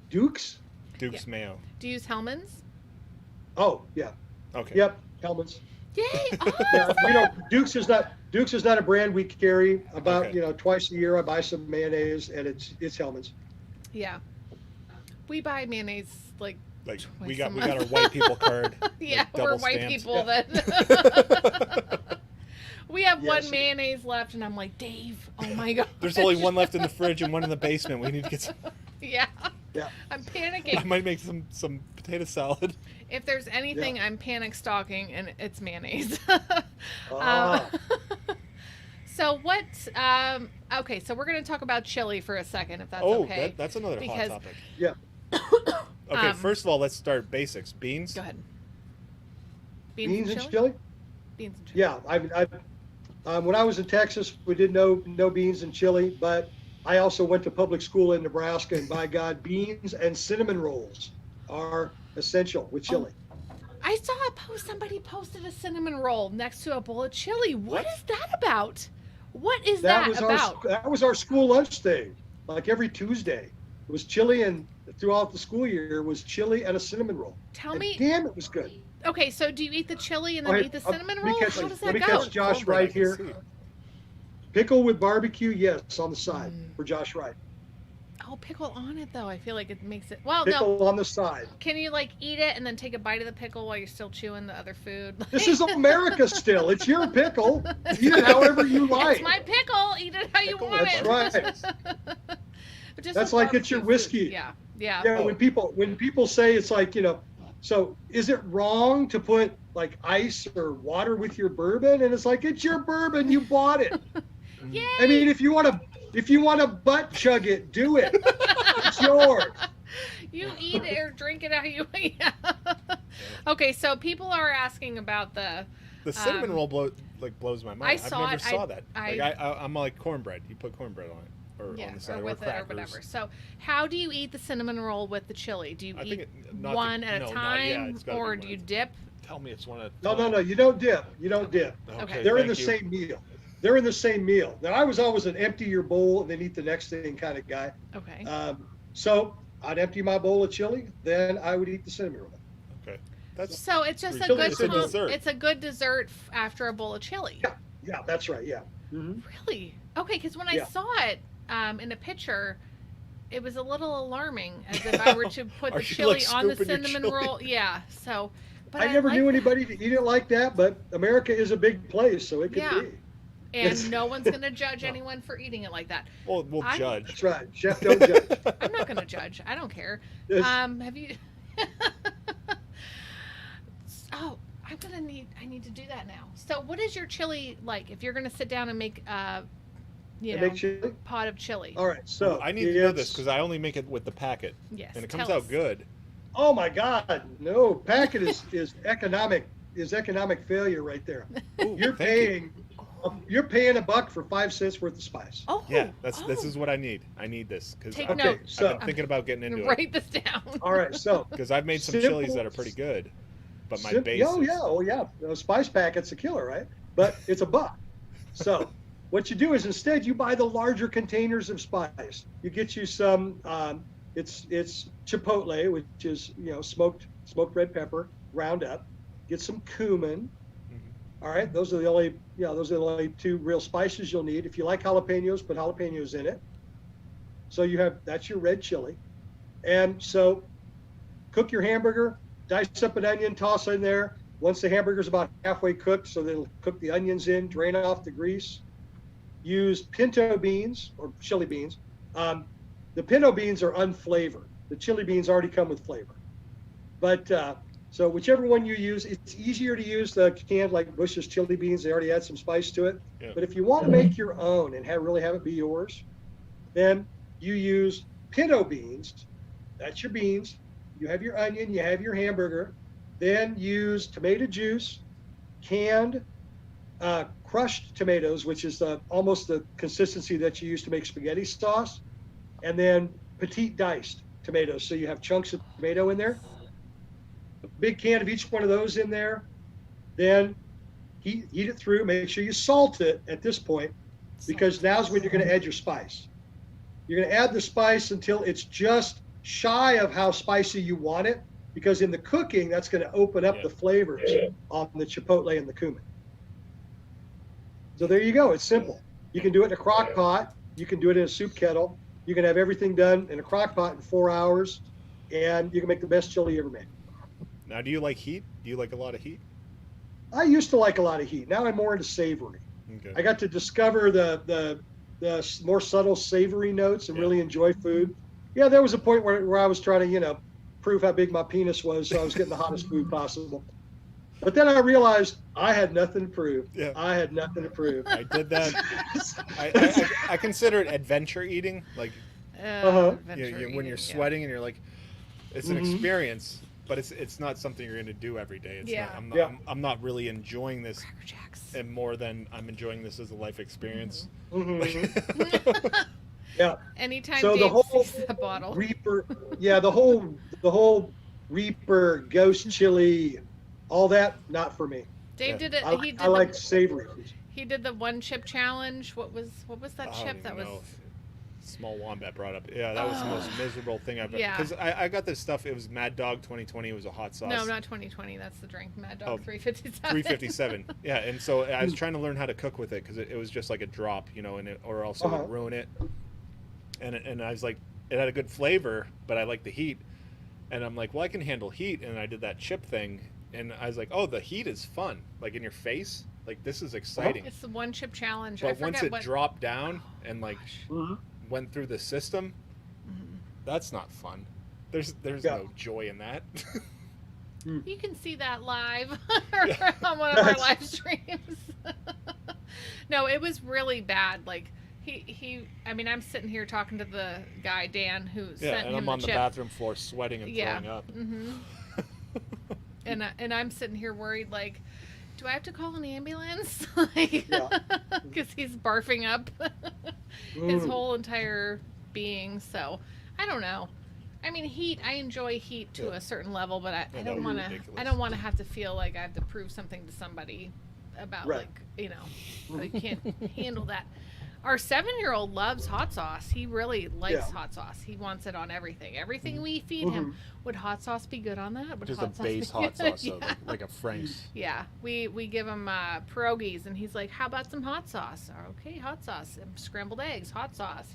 Dukes? Dukes mayo. Do you use Hellman's? Oh, yeah. Okay. Yep. Hellman's. Yay! Yeah, Awesome. Dukes is not a brand we carry. About Okay. twice a year I buy some mayonnaise, and it's Hellman's. Yeah, we buy mayonnaise like Like twice we a got month. our white people card. Yeah, like, we're double white stamped. people Yeah. that. We have Yes. one mayonnaise left, and I'm like, Dave, oh my god. There's only one left in the fridge and one in the basement. We need to get some. Yeah. Yeah. I'm I panicking. might make some potato salad. If there's anything, I'm panic stalking, and it's mayonnaise. Ah. So what? Okay, so we're gonna talk about chili for a second, if that's Oh, okay. that's another Because- hot topic. Yeah. Okay, first of all, let's start basics. Beans. Go ahead. Beans and chili? Beans and chili. Yeah. When I was in Texas, we did no beans and chili, but I also went to public school in Nebraska, and by God, beans and cinnamon rolls are essential with chili. I saw a post. Somebody posted a cinnamon roll next to a bowl of chili. What is that about? What is that about? That was our school lunch thing. Like every Tuesday, it was chili, and throughout the school year was chili and a cinnamon roll. Tell And me. damn, it was good. Okay, so do you eat the chili and then Okay, eat the cinnamon let me roll? catch- How does let that me go? catch Josh Cornbread, I right can here. see. Pickle with barbecue, yes, on the side for Josh Wright. Oh, pickle on it though. I feel like it makes it. Well, no. Pickle on the side. Can you eat it and then take a bite of the pickle while you're still chewing the other food? This is America still. It's your pickle. Eat it however you like. It's my pickle. Eat it how you Pickle want with it. That's right. Just That's with like it's your barbecue food. whiskey. Yeah. Yeah, when people say it's like, so is it wrong to put like ice or water with your bourbon? And it's like, it's your bourbon, you bought it. Yay! I mean, if you want to butt chug it, do it. It's yours. You eat it or drink it how you. Yeah. Okay, so people are asking about the. The cinnamon roll blows my mind. I saw never it. saw that. I- I'm like cornbread. You put cornbread on it, or Yeah, on the side, or with it or crackers. whatever. So, how do you eat the cinnamon roll with the chili? Do you I eat think not one the- at no, a not- yeah, time, it's gotta be or one do at you a time. dip? Tell me it's one at a No, time. you don't dip. You don't dip. Okay. They're in the thank you. same meal. They're in the same meal. Now, I was always an empty your bowl and then eat the next thing kind of guy. Okay. So I'd empty my bowl of chili, then I would eat the cinnamon roll. Okay. That's So it's just a Chili good is a dessert. it's a good dessert after a bowl of chili. Yeah, that's right. Yeah. Really? Okay, because when I Yeah. saw it in a picture, it was a little alarming, as if I were to put Are the you, chili like, on the scooping your cinnamon chili? roll. Yeah. So, but I never like knew that. anybody that eat it like that, but America is a big place, so it could Yeah. be. And no one's gonna judge anyone for eating it like that. Well, we'll I'm- judge. That's right. Chef, don't judge. I'm not gonna judge. I don't care. Yes. Have you? Oh, I need to do that now. So, what is your chili like? If you're gonna sit down and make you And know, make chili? pot of chili. All right. So I need to know this it's- because I only make it with the packet, Yes. and it tell comes out us. good. Oh my God, no! Packet is economic failure right there. Ooh, You're thank you. paying $1 for 5 cents worth of spice. Oh. Yeah, this oh. is what I need. I need this because Take I've note. So been thinking about getting into it Write this down. all right, so because I've made some Simple- chilies that are pretty good, but my sim- base. oh is- yeah, oh yeah. Spice packet's a killer, right? But it's $1. So what you do is instead you buy the larger containers of spice. You get you some. It's chipotle, which is smoked red pepper, ground up. Get some cumin. Mhm. All right, those are the only 2 real spices you'll need. If you like jalapenos, put jalapenos in it. So that's your red chili. And so cook your hamburger, dice up an onion, toss in there. Once the hamburger's about halfway cooked, so they'll cook the onions in, drain off the grease. Use pinto beans or chili beans. The pinto beans are unflavored. The chili beans already come with flavor. But so whichever one you use, it's easier to use the canned like Bush's chili beans. They already add some spice to it. Yeah. But if you want to make your own and really have it be yours, then you use pinto beans. That's your beans. You have your onion. You have your hamburger. Then use tomato juice, canned crushed tomatoes, which is almost the consistency that you use to make spaghetti sauce, and then petite diced tomatoes. So you have chunks of tomato in there. A big can of each one of those in there. Then heat it through. Make sure you salt it at this point, because now's when you're going to add your spice. You're going to add the spice until it's just shy of how spicy you want it, because in the cooking, that's going to open up the flavors on the chipotle and the cumin. So there you go. It's simple. You can do it in a crock pot. You can do it in a soup kettle. You can have everything done in a crock pot in 4 hours, and you can make the best chili you ever made. Now, do you like heat? Do you like a lot of heat? I used to like a lot of heat. Now I'm more into savory. Okay. I got to discover the more subtle savory notes and really enjoy food. Yeah, there was a point where I was trying to, prove how big my penis was, so I was getting the hottest food possible. But then I realized I had nothing to prove. Yeah. I had nothing to prove. I did that. I consider it adventure eating. Like Adventure when you're eating, yeah. sweating and you're like, it's an Mhm. experience, but it's not something you're going to do every day. It's Yeah. not, I'm not really enjoying this Cracker Jacks. and more than I'm enjoying this as a life experience. Mhm. Yeah. Anytime So the Dave whole sees a bottle. Reaper, the whole Reaper, ghost chili, all that, not for me. Dave did it. I like savory foods. He did the 1 chip challenge. What was that I chip? don't That even was know. Small Wombat brought up. Yeah, that was the most miserable thing I've ever. Yeah. Because I got this stuff. It was Mad Dog 2020. It was a hot sauce. no, not 2020. That's the drink. Mad Dog Oh, 357. 357. Yeah, and so I was trying to learn how to cook with it because it was just like a drop, or else it would ruin it. And I was like, it had a good flavor, but I like the heat. And I'm like, well, I can handle heat. And I did that chip thing, and I was like, oh, the heat is fun, like in your face. Like this is exciting. It's the 1 chip challenge. I But forget once it what. dropped down and like Mhm. went through the system, that's not fun. There's Yeah. no joy in that. You can see that live on one of our live streams. No, it was really bad. Like I'm sitting here talking to the guy Dan who Yeah, sent and him I'm on the the chip. bathroom floor sweating and throwing up. Mm-hmm. and I'm sitting here worried, like, do I have to call an ambulance? Like, because he's barfing up his whole entire being. So I don't know. I mean, heat. I enjoy heat to a certain level, but I that don't would want be to. ridiculous. I don't want to have to feel like I have to prove something to somebody about Right. like I can't handle that. Our 7-year-old loves hot sauce. He really likes Yeah. hot sauce. He wants it on everything. Everything we feed him. Would hot sauce be good on that? Would Just a hot sauce base be hot good? sauce, so like a Frank's. Yeah, we give him pierogies, and he's like, "How about some hot sauce?" Okay, hot sauce. Scrambled eggs, hot sauce.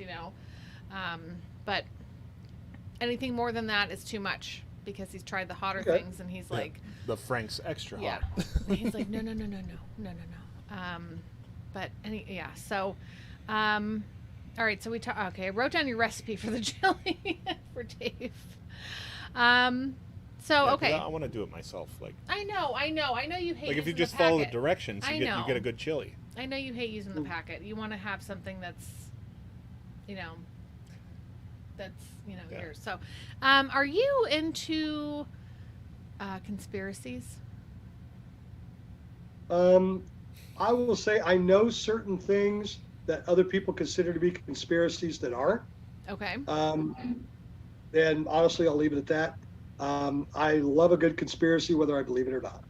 But anything more than that is too much because he's tried the hotter things, and he's like, The Frank's extra "Yeah." hot. And he's like, "No." So, all right. So okay, I wrote down your recipe for the chili for Dave. So Yeah, okay. I want to do it myself. Like I know you hate. if you using just the follow the packet. directions, I you know. get a good chili. I know you hate using the packet. You want to have something that's Yeah. yours. So, are you into conspiracies? I will say I know certain things that other people consider to be conspiracies that aren't. Okay. And honestly, I'll leave it at that. I love a good conspiracy, whether I believe it or not.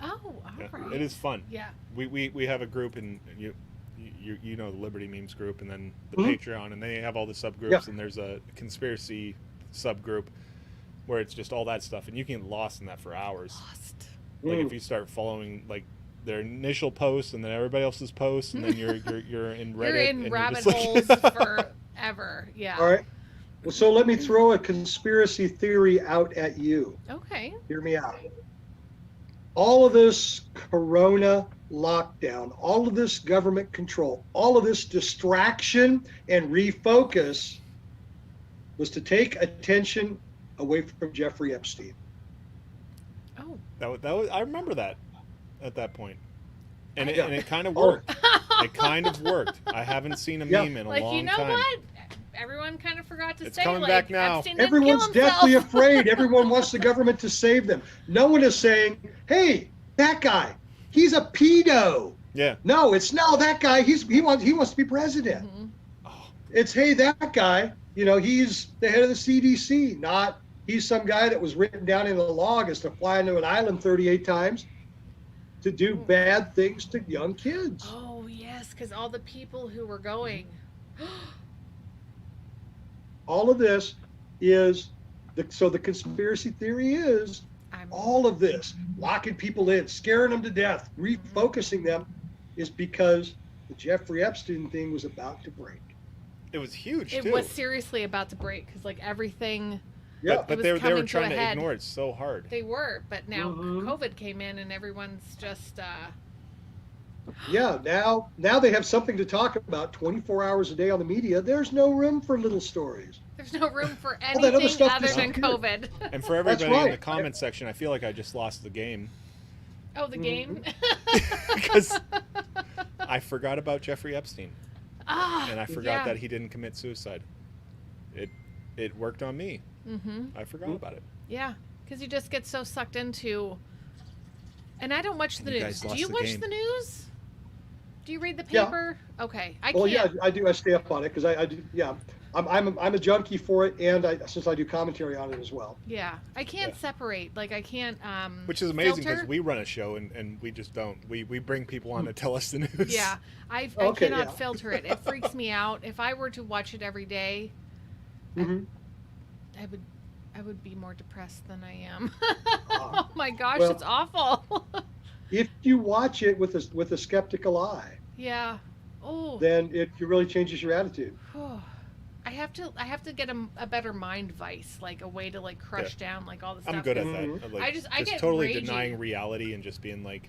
Oh, all right. It is fun. Yeah. We have a group, and you know the Liberty Memes group, and then the Mhm. Patreon, and they have all the subgroups, Yeah. and there's a conspiracy subgroup where it's just all that stuff, and you can get lost in that for hours. Lost. Like if you start following like their initial posts and then everybody else's posts, and then you're in Reddit. You're in and rabbit you're just holes forever. Yeah. All right. Well, so let me throw a conspiracy theory out at you. Okay. Hear me out. All of this corona lockdown, all of this government control, all of this distraction and refocus was to take attention away from Jeffrey Epstein. Oh. that was I remember that at that point. And Yeah. it kind of worked. It kind of worked. I haven't seen a Yeah. meme in a Like, long you know time. what? Everyone kind of forgot to It's say, coming like, back now. Epstein didn't Everyone's kill himself. deathly afraid. Everyone wants the government to save them. No one is saying, hey, that guy, he's a pedo. Yeah. No, it's no, that guy, he wants to be president. Mhm. Oh, It's, hey, that guy, he's the head of the CDC, not he's some guy that was written down in a log as to fly into an island 38 times to do bad things to young kids. Oh, yes, because all the people who were going. All of this is, so the conspiracy theory is all of this, locking people in, scaring them to death, refocusing them, is because the Jeffrey Epstein thing was about to break. it was huge It too. was seriously about to break because, like, everything. Yeah. But It they was were coming to trying a to head. ignore it so hard. They were, but now Mhm. COVID came in and everyone's just. Yeah, now they have something to talk about 24 hours a day on the media. There's no room for little stories. There's no room for All that other anything stuff other than disappeared. COVID. And for everybody in right. the comment section, I feel like I just lost the game Oh, the game. because I forgot about Jeffrey Epstein, Ah, and I forgot that he didn't commit suicide. It worked on me. Mm-hmm. I forgot about it. Yeah, because you just get so sucked into. And I don't watch the You news. guys Do lost you the watch game. the news? Do you read the Yeah. paper? Okay, I Well, can't. yeah, I do. I stay up on it because I do. Yeah, I'm a junkie for it, and since I do commentary on it as well. Yeah, I can't separate. Like I can't. Which is amazing filter. because we run a show and we just don't. We bring people on to tell us the news. Yeah, I Okay, cannot yeah. filter it. It freaks me out. If I were to watch it every day, Mhm. I would be more depressed than I am. Ah. Oh my gosh, Well- it's awful. If you watch it with a skeptical eye, Yeah. Oh. then it really changes your attitude. I have to get a better mind vice, like a way to like crush down like all the stuff. I'm good at 'cause- that. Mhm. I'm like, I just get totally ragey. denying reality and just being like,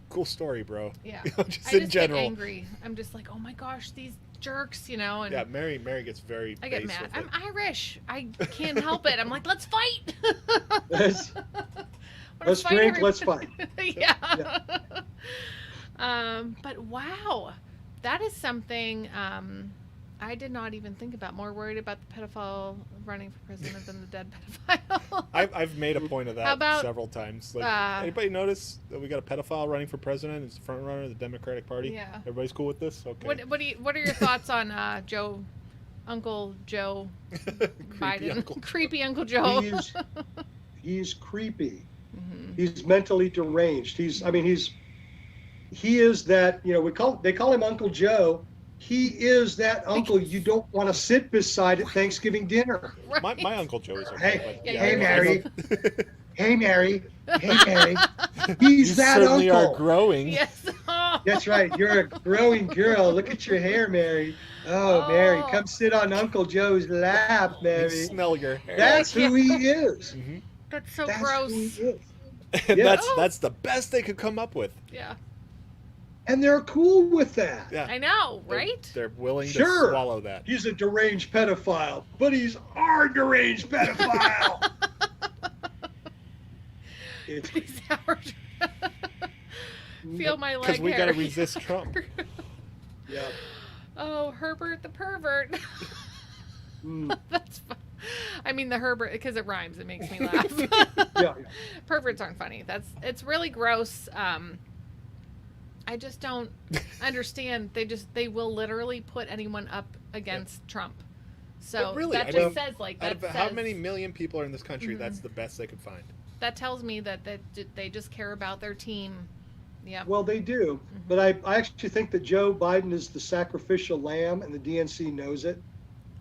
cool story, bro. Yeah. Just I in just general. get angry. I'm just like, oh my gosh, these jerks, and Yeah, Mary gets very. I get base mad. with it. I'm Irish. I can't help it. I'm like, let's fight. Let's- Wanna Let's fight drink, every- let's fight. Yeah. But wow, that is something I did not even think about. More worried about the pedophile running for president than the dead pedophile. I've made a point of How that about, several times. Like, anybody notice that we got a pedophile running for president? It's the front runner of the Democratic Party. Yeah. Everybody's cool with this? Okay. What are your thoughts on Uncle Joe Biden? Uncle Joe. Creepy Uncle Joe. He's creepy. Mhm. He's mentally deranged. He is that, they call him Uncle Joe. he is that uncle you don't want to sit beside at Thanksgiving dinner. My Uncle Joe is Hey, okay. But Yeah, hey, you're Mary. right. Hey, Mary. Hey, Mary. He's You that certainly uncle. are growing. Yes. That's right. You're a growing girl. Look at your hair, Mary. Oh, Mary, Oh. come sit on Uncle Joe's lap, You Mary. smell your hair. That's who he is. Mhm. That's so That's gross. who he is. And Yeah. that's the best they could come up with. Yeah. And they're cool with that. Yeah. I know, They're- right? They're willing Sure. to swallow that. He's a deranged pedophile, but he's our deranged pedophile. It's, He's our- Feel my leg Because we got to hair. resist Trump. yeah. Oh, Herbert the pervert. Mm, That's fun. I mean the Herbert because it rhymes. It makes me laugh. yeah. Perverts aren't funny. It's really gross. I just don't understand. They will literally put anyone up against Trump. So But really, that I just mean, says like Out that of how says- many million people are in this country, that's the best they could find. that tells me that they just care about their team. Yeah. Well, they do. But I actually think that Joe Biden is the sacrificial lamb, and the DNC knows it.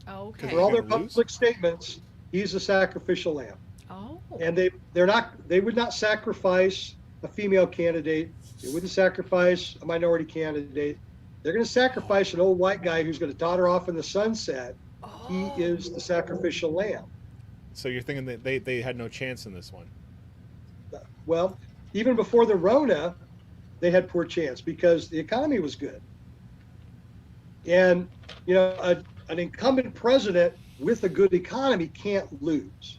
Okay. For all their gonna lose? public statements, he's a sacrificial lamb. Oh. And they would not sacrifice a female candidate. They wouldn't sacrifice a minority candidate. They're going to sacrifice an old white guy who's going to totter off in the sunset. He is the sacrificial lamb. So you're thinking that they had no chance in this one? Well, even before the Rona, they had poor chance because the economy was good. And, an incumbent president with a good economy can't lose.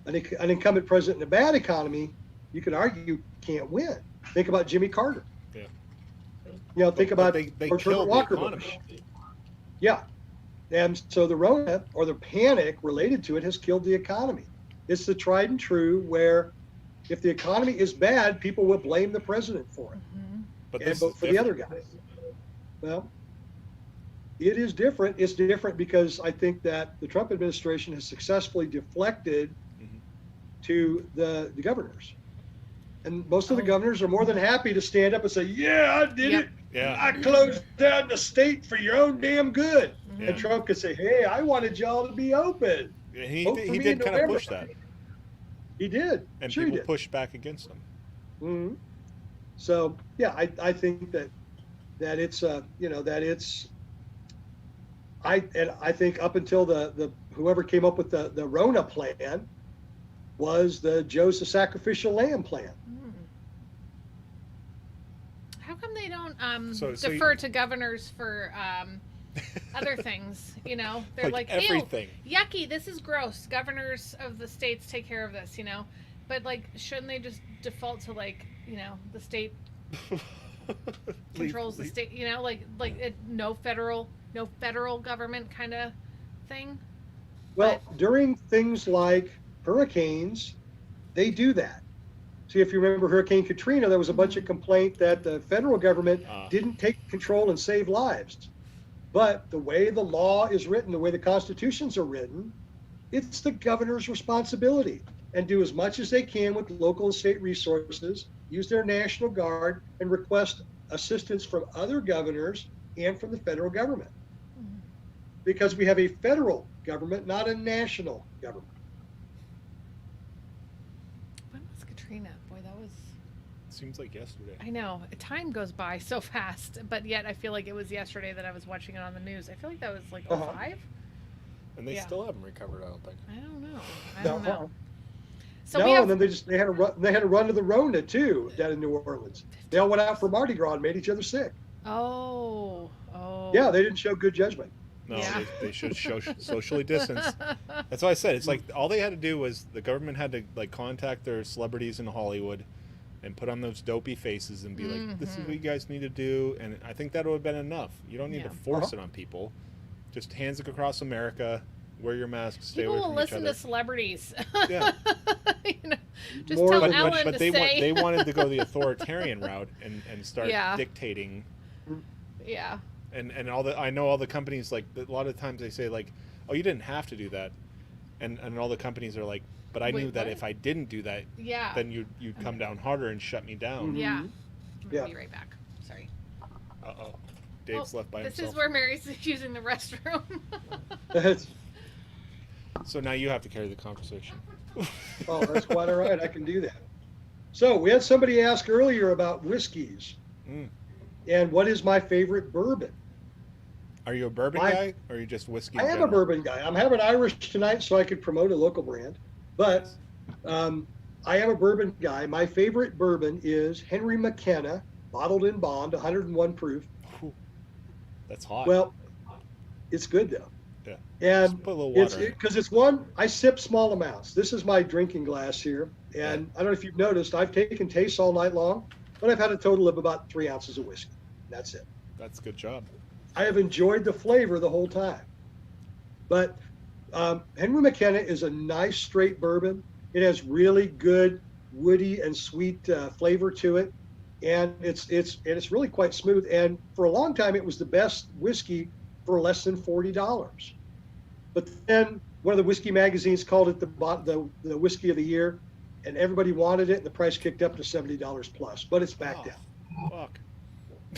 An incumbent president in a bad economy, you could argue, can't win. Think about Jimmy Carter. Yeah. Think But about they George killed Herbert the Walker economy. Bush. Yeah. And so the Rona or the panic related to it has killed the economy. It's the tried and true where if the economy is bad, people will blame the president for it But and this vote is for the other different. guy. Well, it is different. It's different because I think that the Trump administration has successfully deflected to the governors. And most of the governors are more than happy to stand up and say, yeah, I did it. Yeah. I closed down the state for your own damn good. Yeah. And Trump could say, hey, I wanted y'all to be open. Yeah, he Vote for he me did in kind of November. push that. He did. And Sure he people did. pushed back against him. hmm So, yeah, I think that it's, I think up until the whoever came up with the Rona plan was the Joe's the sacrificial lamb plan. How come they don't So defer to governors for other things? They're like, everything. ew, yucky, this is gross. Governors of the states take care of this, But shouldn't they just default to the state controls the state? No federal government kind of thing. Well, during things like hurricanes, they do that. See, if you remember Hurricane Katrina, there was a bunch of complaint that the federal government didn't take control and save lives. But the way the law is written, the way the constitutions are written, it's the governor's responsibility and do as much as they can with local and state resources, use their National Guard, and request assistance from other governors and from the federal government. Because we have a federal government, not a national government. When was Katrina? Boy, that was. Seems like yesterday. I know. Time goes by so fast, but yet I feel like it was yesterday that I was watching it on the news. I feel like that was like 05? And they Yeah. still haven't recovered, I don't think. I don't know. I don't know. So No, we have. and then they had a run to the Rona too down in New Orleans. They all went out for Mardi Gras and made each other sick. Oh. Yeah, they didn't show good judgment. No, Yeah. they should socially distance. That's why I said it's like all they had to do was the government had to contact their celebrities in Hollywood and put on those dopey faces and be like, "This is what you guys need to do." And I think that would have been enough. You don't need to force it on people. Just hands it across America. Wear your mask. Stay People away will from listen each to other. celebrities. Yeah. Just More tell than- Ellen but to they say. they wanted to go the authoritarian route and start Yeah. dictating. Yeah. And I know all the companies a lot of times they say oh, you didn't have to do that, and all the companies are like, but I Wait, knew that what? if I didn't do that, Yeah. then you'd come down harder and shut me down. Yeah. I'm Yeah. gonna be right back. Sorry. Uh-oh. Dave's left by this himself. is where Mary's using the restroom. That's, So now you have to carry the conversation. oh, that's quite all right. I can do that. So we had somebody ask earlier about whiskeys and what is my favorite bourbon. Are you a bourbon guy, or are you just whiskey? I am a bourbon guy. I'm having Irish tonight, so I could promote a local brand. But I am a bourbon guy. My favorite bourbon is Henry McKenna, bottled in bond, 101 proof. Whew. That's hot. Well, it's good though. Yeah. And Just put a little water in it. because it's one, I sip small amounts. This is my drinking glass here. And I don't know if you've noticed, I've taken tastes all night long, but I've had a total of about 3 ounces of whiskey. That's it. That's a good job. I have enjoyed the flavor the whole time. But Henry McKenna is a nice straight bourbon. It has really good woody and sweet flavor to it, and it's really quite smooth. And for a long time, it was the best whiskey for less than $40. But then one of the whiskey magazines called it the whiskey of the year, and everybody wanted it, and the price kicked up to $70 plus. But it's back down. Fuck.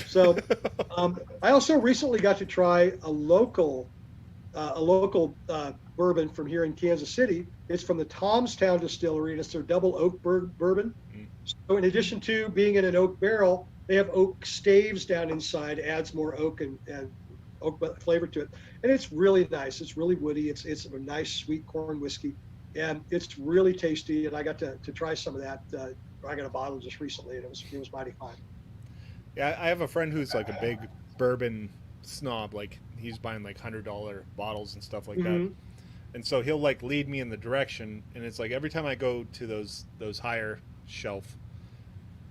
So I also recently got to try a local bourbon from here in Kansas City. It's from the Tomstown Distillery, and it's their double oak bourbon. So in addition to being in an oak barrel, they have oak staves down inside, adds more oak and oak flavor to it. And it's really nice. It's really woody. It's a nice sweet corn whiskey, and it's really tasty. And I got to try some of that. I got a bottle just recently, and it was mighty fine. Yeah, I have a friend who's like a big bourbon snob. Like he's buying like $100 bottles and stuff like that. And so he'll like lead me in the direction, and it's like every time I go to those higher shelf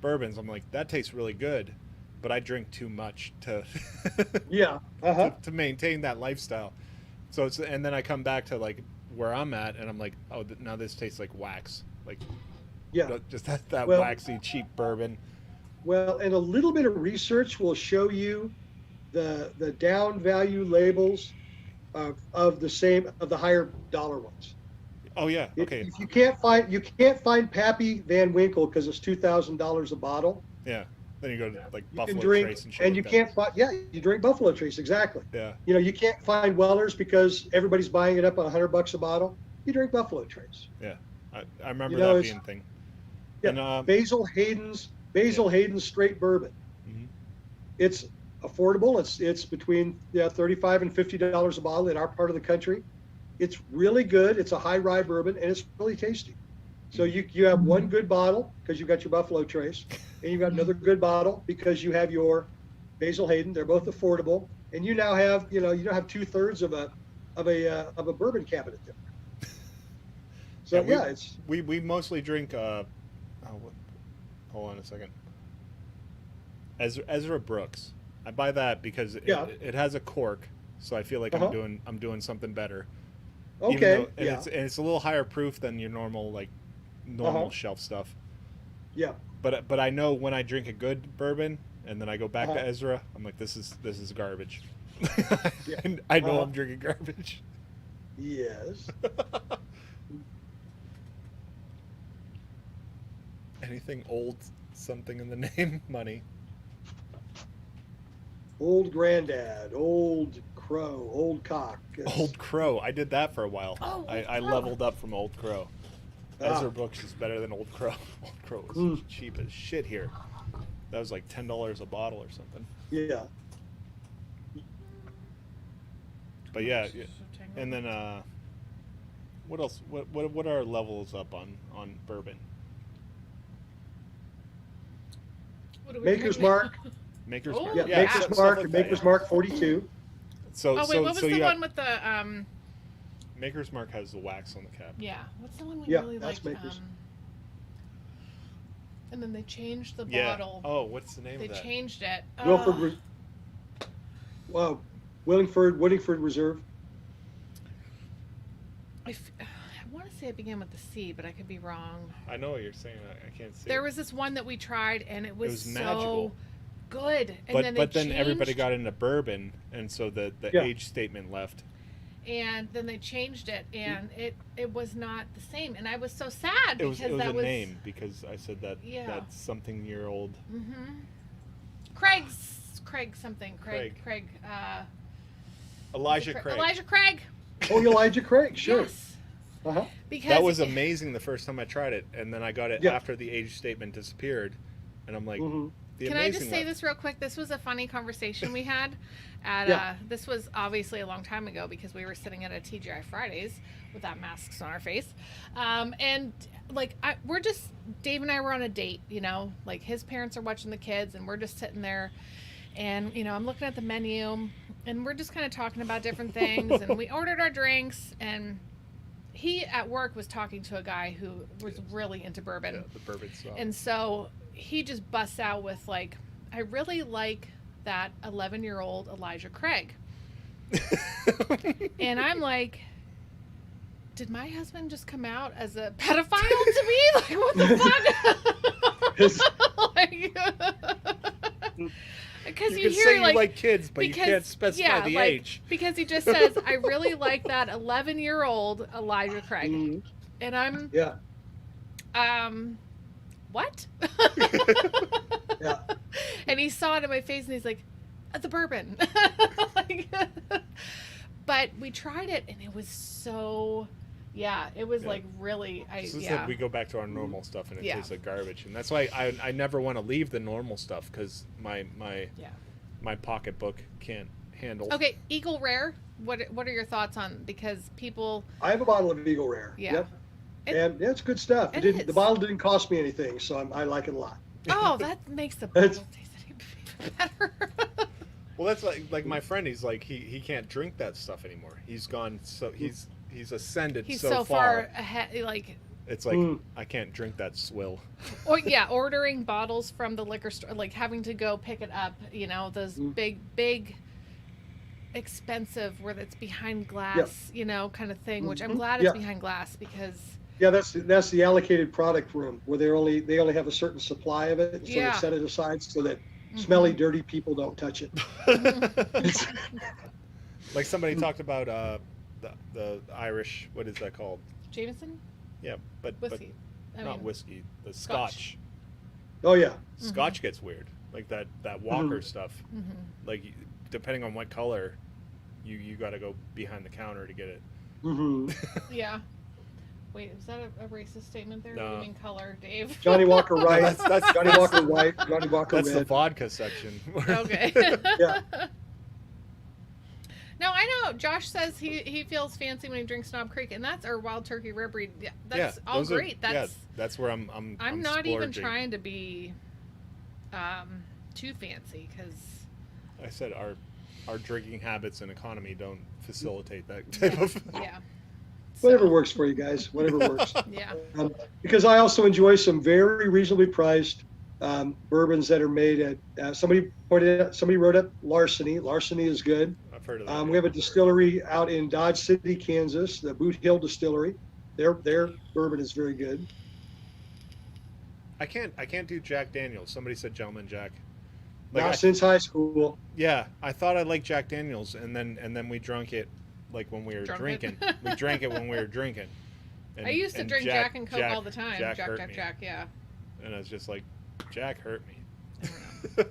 bourbons, I'm like, that tastes really good, but I drink too much to to maintain that lifestyle. So it's, and then I come back to like where I'm at, and I'm like, oh, now this tastes like wax, like just that waxy cheap bourbon. Well, and a little bit of research will show you the down value labels of the higher dollar ones. Oh yeah, okay. If you can't find Pappy Van Winkle because it's $2,000 a bottle. Yeah. Then you go to like You Buffalo can drink, Trace and shit. and like you that. can't find you drink Buffalo Trace, exactly. Yeah. You know, you can't find Weller's because everybody's buying it up at $100 a bottle. You drink Buffalo Trace. Yeah. I remember You know, that it's- being a thing. Yeah. And Basil Hayden's straight bourbon. It's affordable. It's between $35 and $50 a bottle in our part of the country. It's really good. It's a high rye bourbon, and it's really tasty. So you have one good bottle because you've got your Buffalo Trace, and you've got another good bottle because you have your Basil Hayden. They're both affordable, and you now have 2/3 of a bourbon cabinet there. So we mostly drink. Hold on a second. Ezra Brooks. I buy that because it has a cork, so I feel like I'm doing something better. Okay. It's a little higher proof than your normal shelf stuff. Yeah. But I know when I drink a good bourbon and then I go back to Ezra, I'm like, this is garbage. And I know I'm drinking garbage. Yes. Anything old, something in the name, money. Old Granddad, Old Crow, Old Cock. Old Crow. I did that for a while. Oh, I leveled up from Old Crow. Ezra Brooks is better than Old Crow. Old Crow was cheap as shit here. That was like $10 a bottle or something. Yeah. But yeah, and then what else? What are our levels up on bourbon? Maker's Mark. Maker's Oh, Mark. Yeah, stuff Maker's Mark. like that, Maker's yeah. Mark 42. So Oh wait, what was the one with the Maker's Mark has the wax on the cap. Yeah, what's the one we Yeah, really that's liked? Maker's. And then they changed the Yeah. bottle. Oh, what's the name They of that? changed it. Willingford Reserve. I want to say it began with the C, but I could be wrong. I know what you're saying. I can't say. There was this one that we tried, and it was so magical. good. And But then changed, everybody got into bourbon, and so the age statement left. And then they changed it, and it was not the same. And I was so sad It was because a that was name because I said that Yeah. that's something year old. Craig Craig something. Craig. Elijah Craig. Elijah Craig. Oh, Elijah Craig, sure. Yes. Uh-huh. Because That was amazing the first time I tried it, and then I got it Yeah. after the age statement disappeared, and I'm like, the Can I just amazing say one. this real quick? This was a funny conversation we had at Yeah. this was obviously a long time ago because we were sitting at a TGI Fridays without masks on our face. And like we're just Dave and I were on a date, you know, like his parents are watching the kids and we're just sitting there and you know, I'm looking at the menu and we're just kind of talking about different things and we ordered our drinks and he at work was talking to a guy who was really into bourbon. Yeah, the bourbon stuff. And so he just busts out with like, I really like that 11-year-old Elijah Craig. And I'm like, did my husband just come out as a pedophile to me? Like, what the fuck? Because you you can hear say like, you like kids, but you can't specify the age. Because he just says, I really like that 11-year-old Elijah Craig. Mhm. And I'm, Yeah. what? Yeah. And he saw it in my face and he's like, the bourbon. Like, but we tried it and it was so, it was like really, It's just that we go back to our normal stuff and it tastes like garbage, and that's why I never want to leave the normal stuff because my pocketbook can't handle. Okay, Eagle Rare. What are your thoughts on, because people? I have a bottle of Eagle Rare. Yeah. Yep. And it's good stuff. It The is. bottle didn't cost me anything, so I like it a lot. Oh, that makes the bottle taste even better. Well, that's like my friend. He's like he can't drink that stuff anymore. He's gone so he's ascended He's so far ahead, like. It's like I can't drink that swill. Or ordering bottles from the liquor store, like having to go pick it up. You know, those big, expensive where it's behind glass. You know, kind of thing. Which I'm glad it's behind glass because. Yeah, that's the allocated product room where they only have a certain supply of it, so they set it aside so that smelly, dirty people don't touch it. Like somebody talked about the Irish, what is that called? Jameson? Yeah, but Whiskey. not whiskey. The Scotch. Oh yeah. Scotch gets weird, like that Walker stuff. Like depending on what color, you got to go behind the counter to get it. Yeah. Wait, is that a racist statement there? No. You mean color, Dave? Johnny Walker White. That's Johnny Walker White. Johnny Walker That's Red. the vodka section. Okay. Yeah. No, I know. Josh says he feels fancy when he drinks Knob Creek, and that's our Wild Turkey Rare Breed. Yeah, that's all those are- great. That's where I'm not even splurging. trying to be too fancy because I said our drinking habits and economy don't facilitate that type of. yeah. Whatever works for you guys. Whatever works. Yeah. Because I also enjoy some very reasonably priced bourbons that are made at. Somebody wrote up Larceny. Larceny is good. I've heard of that. We have a distillery out in Dodge City, Kansas, the Boot Hill Distillery. Their bourbon is very good. I can't do Jack Daniels. Somebody said Gentleman Jack. Not since high school. Yeah, I thought I liked Jack Daniels, and then we drank it like when we were drinking. We drank it when we were drinking. And, I used to drink Jack and Coke all the time. Jack hurt me. Jack, yeah. And I was just like, Jack hurt me.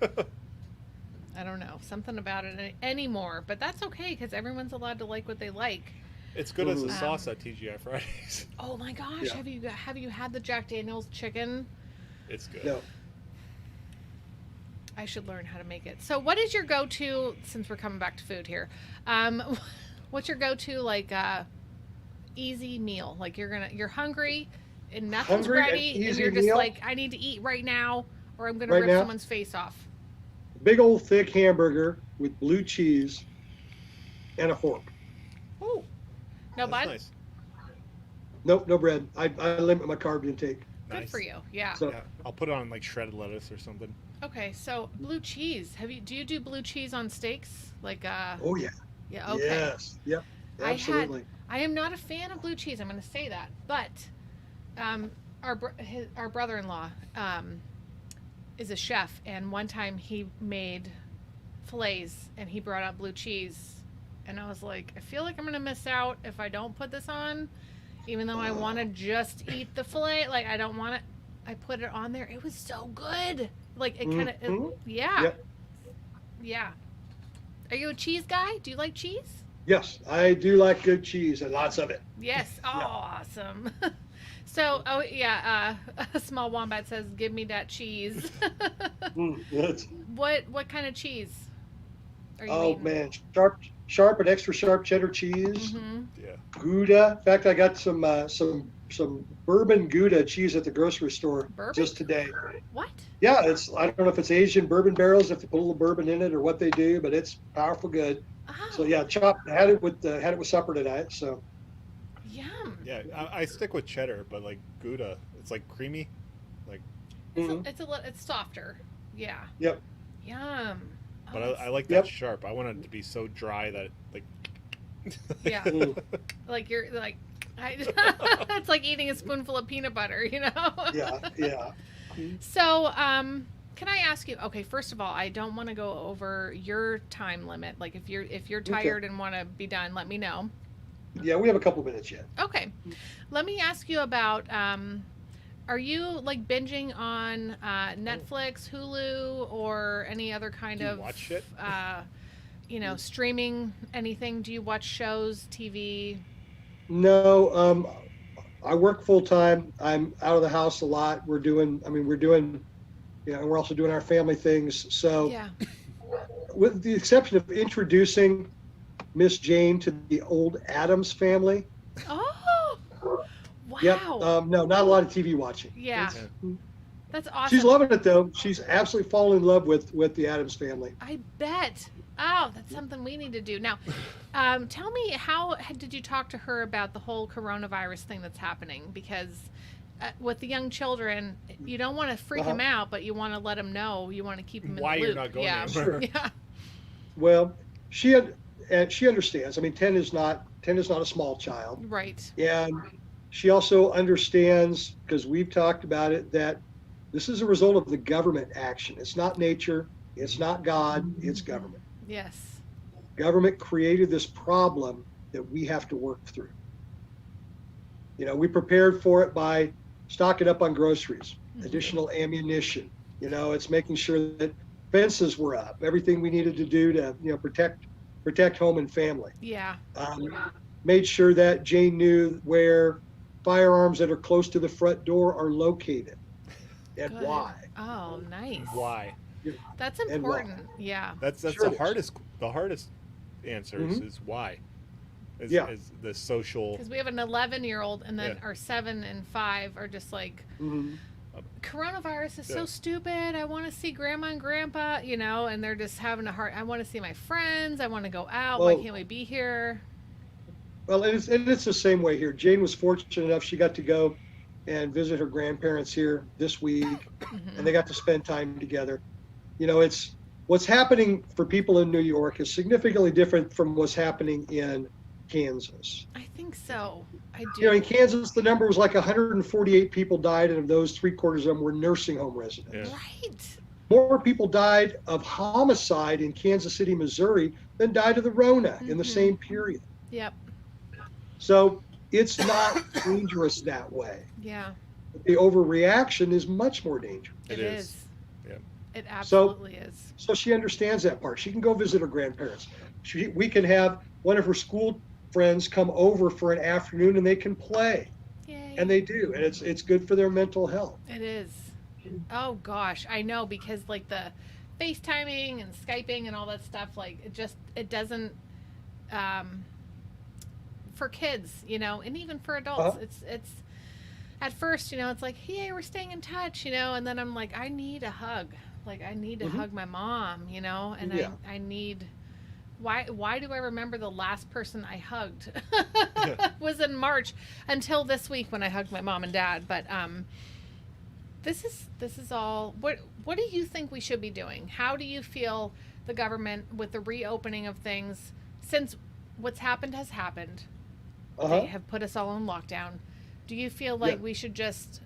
I don't know. Something about it anymore, but that's okay because everyone's allowed to like what they like. It's good as a sauce at TGI Fridays. Oh my gosh, Yeah. have you had the Jack Daniel's chicken? It's good. No. I should learn how to make it. So what is your go-to, since we're coming back to food here, what's your go-to like easy meal? Like you're hungry and nothing's Hungry and ready and easy you're just meal? like, I need to eat right now or I'm gonna Right rip now? someone's face off. Big old thick hamburger with blue cheese and a fork. Ooh. No That's bun? nice. Nope, no bread. I limit my carb intake. Good Nice. for you. Yeah. So Yeah, I'll put it on like shredded lettuce or something. Okay, so blue cheese. Do you do blue cheese on steaks? Like oh yeah. yeah, okay. Yes. Yep. Absolutely. I am not a fan of blue cheese. I'm going to say that. But our brother-in-law is a chef, and one time he made fillets, and he brought out blue cheese, and I was like, I feel like I'm going to miss out if I don't put this on, even though I want to just eat the fillet. Like I don't want it. I put it on there. It was so good. Like it kind of, yeah. Yep. Yeah. Are you a cheese guy? Do you like cheese? Yes, I do like good cheese and lots of it. Yes. Oh, awesome. So, oh yeah, a small wombat says, "Give me that cheese." That's- What kind of cheese are you oh eating? man, sharp and extra sharp cheddar cheese, Mm-hmm. Yeah. Gouda. In fact, I got some bourbon Gouda cheese at the grocery store Bourbon? just today. What? Yeah, I don't know if it's Asian bourbon barrels, if they put a little bourbon in it or what they do, but it's powerful good. Oh, So yeah, had it with supper tonight. So yum. Yeah, I stick with cheddar, but like Gouda, it's like creamy. Like, mhm. It's softer. Yeah. Yep. Yum. but Oh, I like that Yep. sharp. I want it to be so dry that like. Yeah. Mm. Like you're like, it's like eating a spoonful of peanut butter, you know? Yeah. So, can I ask you? Okay, first of all, I don't want to go over your time limit. Like, if you're tired and want to be done, let me know. Yeah, we have a couple minutes yet. Okay, let me ask you about. Are you like binging on Netflix, Hulu, or any other kind Do you of watch it? streaming anything? Do you watch shows, TV? No, I work full time. I'm out of the house a lot. We're doing, and we're also doing our family things. So, Yeah. with the exception of introducing Miss Jane to the old Addams family, Oh, wow. yep. No, not a lot of TV watching. Yeah. That's awesome. She's loving it though. She's absolutely fallen in love with the Addams family. I bet. Oh, that's something we need to do. Now, tell me, how did you talk to her about the whole coronavirus thing that's happening? Because with the young children, you don't want to freak them out, but you want to let them know. You want to keep them in Why the loop. you're not going yeah. anywhere. Yeah. Well, she understands. I mean, 10 is not a small child. Right. And she also understands, because we've talked about it, that this is a result of the government action. It's not nature. It's not God. It's government. Yes. Government created this problem that we have to work through. We prepared for it by stocking up on groceries, additional ammunition. It's making sure that fences were up, everything we needed to do to, protect home and family. Yeah. Made sure that Jane knew where firearms that are close to the front door are located and Good. why. Oh, nice. Why? That's And why. important. Yeah. That's Sure the it is. hardest answer is why. Is Yeah. the social. Because we have an 11-year-old, and then Yeah. our 7 and 5 are just like, Mhm. coronavirus is so Yeah. stupid. I want to see grandma and grandpa, and they're just having a hard. I want to see my friends. I want to go out. Why Well- can't we be here? Well, and it's the same way here. Jane was fortunate enough; she got to go and visit her grandparents here this week, and they got to spend time together. It's what's happening for people in New York is significantly different from what's happening in Kansas. I think so. I do. In Kansas, the number was like 148 people died, and of those, 3/4 of them were nursing home residents. Yeah. Right. More people died of homicide in Kansas City, Missouri, than died of the Rona in the same period. Yep. So it's not dangerous that way. Yeah. The overreaction is much more dangerous. It is. Yeah. It absolutely is. So she understands that part. She can go visit her grandparents. We can have one of her school friends come over for an afternoon and they can play. Yay. And they do. And it's good for their mental health. It is. Oh gosh, I know, because like the FaceTiming and Skyping and all that stuff, like it doesn't for kids, and even for adults. It's at first, it's like, hey, we're staying in touch, and then I'm like, I need a hug. Like I need to hug my mom, and Yeah. I need why do I remember the last person I hugged was in March until this week when I hugged my mom and dad. But this is all. What do you think we should be doing? How do you feel the government, with the reopening of things, since what's happened has happened, they have put us all in lockdown. Do you feel like we should just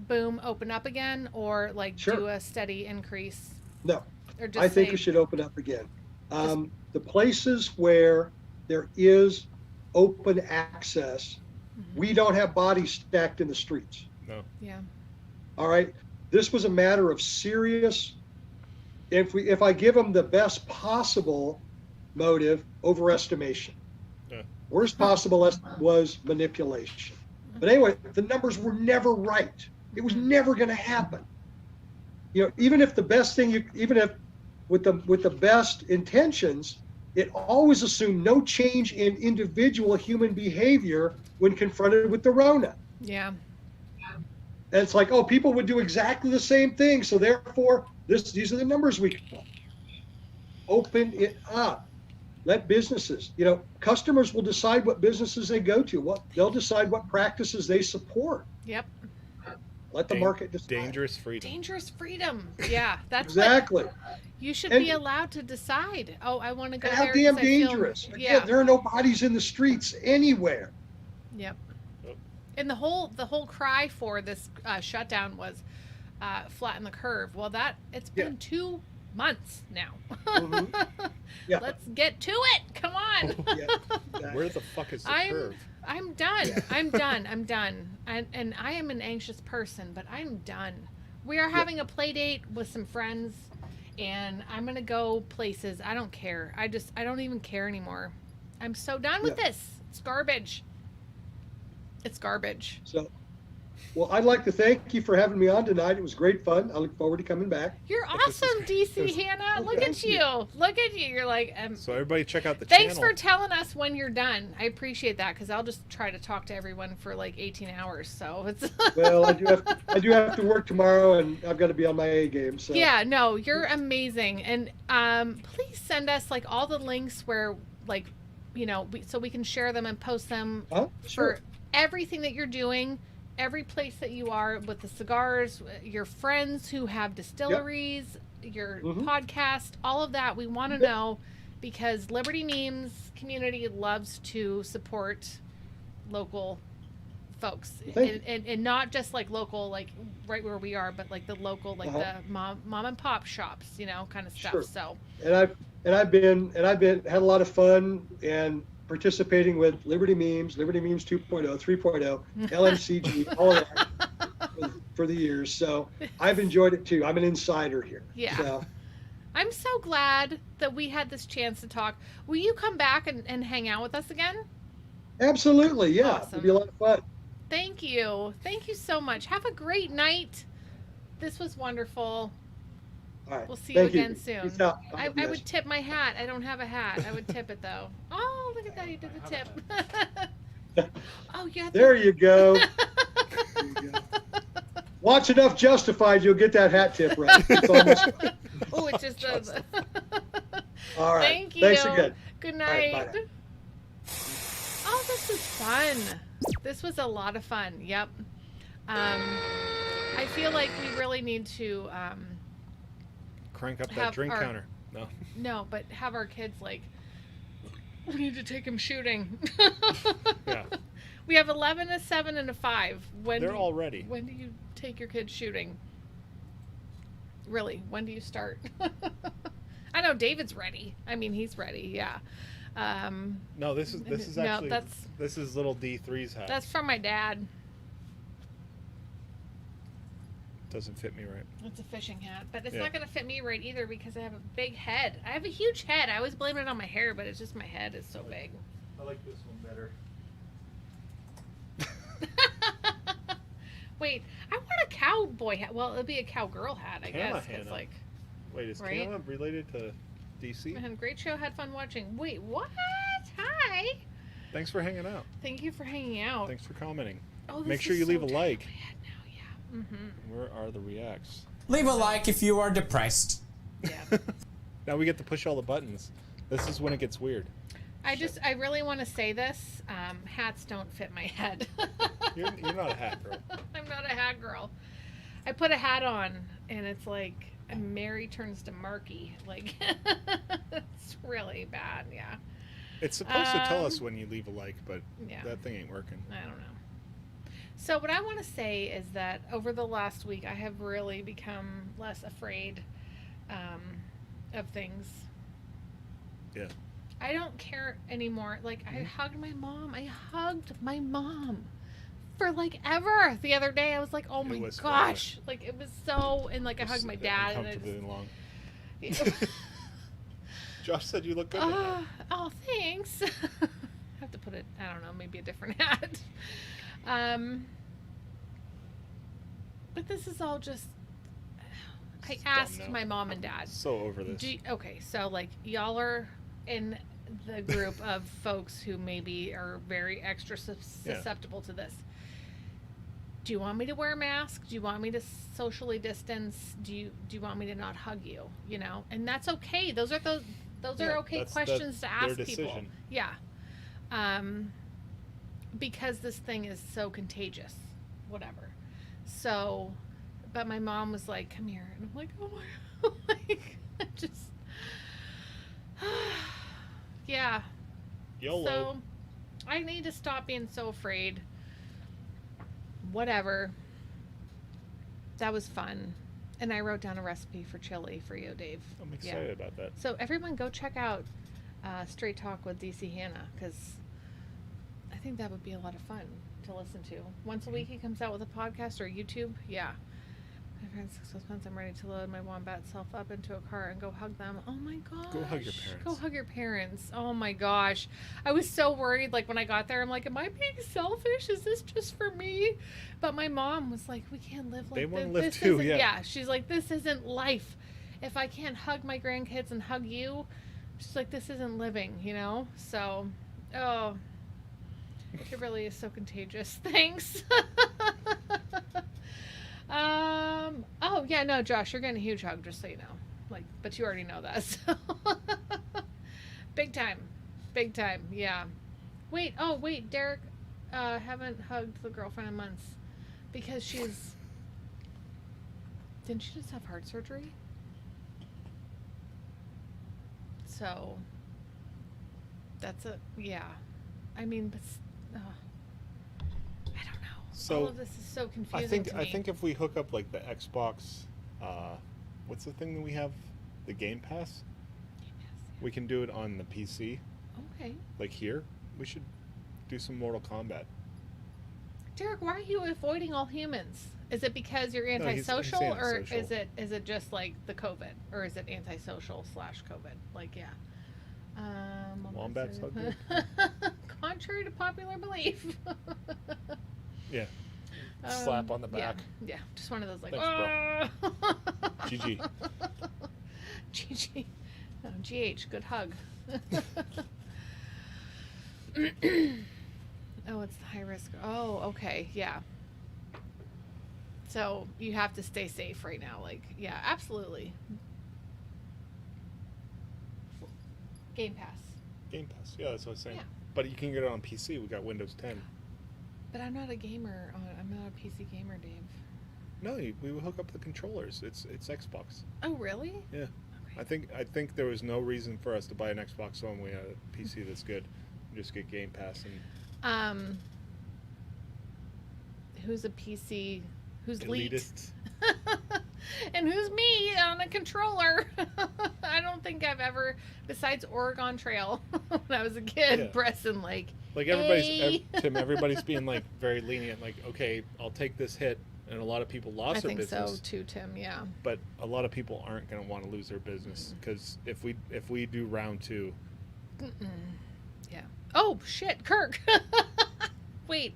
boom open up again, or like do a steady increase? No, or just I think we should open up again. The places where there is open access, we don't have bodies stacked in the streets. No. Yeah. All right. This was a matter of serious if I give them the best possible motive, overestimation. Yeah. Worst possible was manipulation. But anyway, the numbers were never right. It was never going to happen. You know, even if the best thing even if with the best intentions, it always assumed no change in individual human behavior when confronted with the Rona. Yeah. And it's like, oh, people would do exactly the same thing, so therefore these are the numbers we can open it up. Let businesses, you know, customers will decide what businesses they go to. They'll decide what practices they support. Yep. Let the market decide. Dangerous freedom. Dangerous freedom. Yeah, that's Exactly. You should And- be allowed to decide. Oh, I want to go How there. damn 'cause I feel- dangerous. Again, Yeah. there are no bodies in the streets anywhere. Yep. Yep. And the whole cry for this shutdown was flatten the curve. Well, it's been 2 months now. Mhm. Yeah. Let's get to it. Come on. Yeah, exactly. Where the fuck is the curve? I'm done. I'm done. I'm done. And I am an anxious person, but I'm done. We are having a play date with some friends, and I'm gonna go places. I don't care. I don't even care anymore. I'm so done with this. It's garbage. It's garbage. So, well, I'd like to thank you for having me on tonight. It was great fun. I look forward to coming back. You're This is- awesome, DC Hannah. Look at thank you. you. Look at you. You're like, So everybody check out the thanks channel. for telling us when you're done. I appreciate that because I'll just try to talk to everyone for like 18 hours. So it's Well, I do have to work tomorrow, and I've got to be on my A game. So yeah, no, you're amazing. And please send us like all the links where like, you know, so we can share them and post them Huh? Sure. for everything that you're doing, every place that you are with the cigars, your friends who have distilleries, your Mhm. podcast, all of that. We want to Yep. know because Liberty Memes community loves to support local folks Thank and not just like local, like right where we are, but like the local, like the mom and pop shops, you know, kind of stuff. Sure. So And I've had a lot of fun and participating with Liberty Memes 2.0, 3.0, LMCG, all of that for the years. So I've enjoyed it too. I'm an insider here. Yeah. So, I'm so glad that we had this chance to talk. Will you come back and hang out with us again? absolutely. Yeah. Awesome. It'll be a lot of fun. Thank you. Thank you so much. Have a great night. This was wonderful. All right. We'll see Thank you again soon. Peace out. I Yes. would tip my hat. I don't have a hat. I would tip it though. Oh, look at that. He did the tip. Oh, yeah. There you go. There you go. Watch enough Justified, you'll get that hat tip right. It's almost, Oh, it just does. all right. Thank you. Thanks again. Good All night. right, bye now. Oh, this was fun. This was a lot of fun. Yep. I feel like we really need to Crank up that have drink our- counter. No. no, but have our kids like we need to take them shooting. Yeah. We have 11, a 7, and a 5. They're all ready. When do you take your kids shooting? Really? When do you start? I know David's ready. I mean, he's ready. Yeah. No, this is No, actually that's- this is little D3's hat. That's from my dad. Doesn't fit me right. It's a fishing hat, but it's Yeah. not going to fit me right either because I have a big head. I have a huge head. I always blame it on my hair, but it's just my head is so big. I like this one better. Wait, I want a cowboy hat. Well, it'll be a cowgirl hat, I Hannah, guess. It's Hannah. like, Wait, is Right? Kayla related to DC? man, great show. Had fun watching. Wait, what? Hi. Thanks for hanging out. Thank you for hanging out. Thanks for commenting. Oh, this Make sure is you so leave a tight like. on my head now, yeah. Mm-hmm. Where are the reacts? Leave a like if you are depressed. Yeah. Now we get to push all the buttons. This is when it gets weird. I really want to say this. Hats don't fit my head. You're not a hat girl. I'm not a hat girl. I put a hat on, and it's like Mary turns to Marky. Like, it's really bad. Yeah. It's supposed to tell us when you leave a like, but Yeah. that thing ain't working. I don't know. So what I want to say is that over the last week, I have really become less afraid of things. Yeah. I don't care anymore. Like, I hugged my mom. I hugged my mom for like ever. The other day, I was like, oh my was gosh. Like, it was so, and like I hugged my dad. And I Uncomfortably long. Josh said you look good. in that. Oh, thanks. I have to put it, I don't know, maybe a different hat. But this is all just, I asked now. my mom and dad. So over this. Okay, so like y'all are in the group of folks who maybe are very extra susceptible to this. Do you want me to wear a mask? Do you want me to socially distance? Do you want me to not hug you? You know, and that's okay. Those are okay questions to ask their people. decision. Yeah. Because this thing is so contagious. Whatever. So, but my mom was like, "Come here," and I'm like, "Oh my God!" Like, I just, yeah. YOLO. So, I need to stop being so afraid. Whatever. That was fun. And I wrote down a recipe for chili for you, Dave. I'm excited about that. So everyone go check out Straight Talk with DC Hannah, because I think that would be a lot of fun to listen to. Once a week he comes out with a podcast or YouTube. Yeah. My friends 6 months, I'm ready to load my wombat self up into a car and go hug them. Oh my gosh. Go hug your parents. Go hug your parents. Oh my gosh. I was so worried, like when I got there, I'm like, am I being selfish? Is this just for me? But my mom was like, we can't live like They this. want to live This too, isn't- yeah. She's like, this isn't life. If I can't hug my grandkids and hug you, she's like, this isn't living, you know? So, oh, it really is so contagious. Thanks. Oh yeah, no, Josh, you're getting a huge hug, just so you know. Like, but you already know that. So. Big time, yeah. Wait, Derek, haven't hugged the girlfriend in months because she's. Didn't she just have heart surgery? So. That's yeah. I mean, but. I don't know. So, all of this is so confusing to me. I think if we hook up like the Xbox, what's the thing that we have, the Game Pass? We can do it on the PC. Okay. Like here, we should do some Mortal Kombat. Derek, why are you avoiding all humans? Is it because you're No, he's antisocial, or antisocial. is it just like the COVID, or is it antisocial / COVID? Like, yeah. Wombats hug you? Contrary to popular belief. Yeah. Slap on the back. Yeah, just one of those like. Thanks, bro. GG. GG. Oh, GH, good hug. Oh, it's the high risk. Oh, okay, yeah. So you have to stay safe right now. Like, yeah, absolutely. Game Pass. Game Pass. Yeah, that's what I was saying. Yeah. But you can get it on PC. We got Windows 10. But I'm not a gamer. I'm not a PC gamer, Dave. No, we will hook up the controllers. It's Xbox. Oh, really? Yeah. Okay. I think there was no reason for us to buy an Xbox One. We had a PC that's good. We just get Game Pass and. Who's a PC? Who's elite? Elitists. And who's me on a controller? I don't think I've ever, besides Oregon Trail, when I was a kid, Yeah. pressing like Everybody's hey. Tim. Everybody's being like very lenient. Like, okay, I'll take this hit, and a lot of people lost I their think business. so too, Tim. Yeah. But a lot of people aren't going to want to lose their business because if we do round 2, Yeah. Oh shit, Kirk. Wait.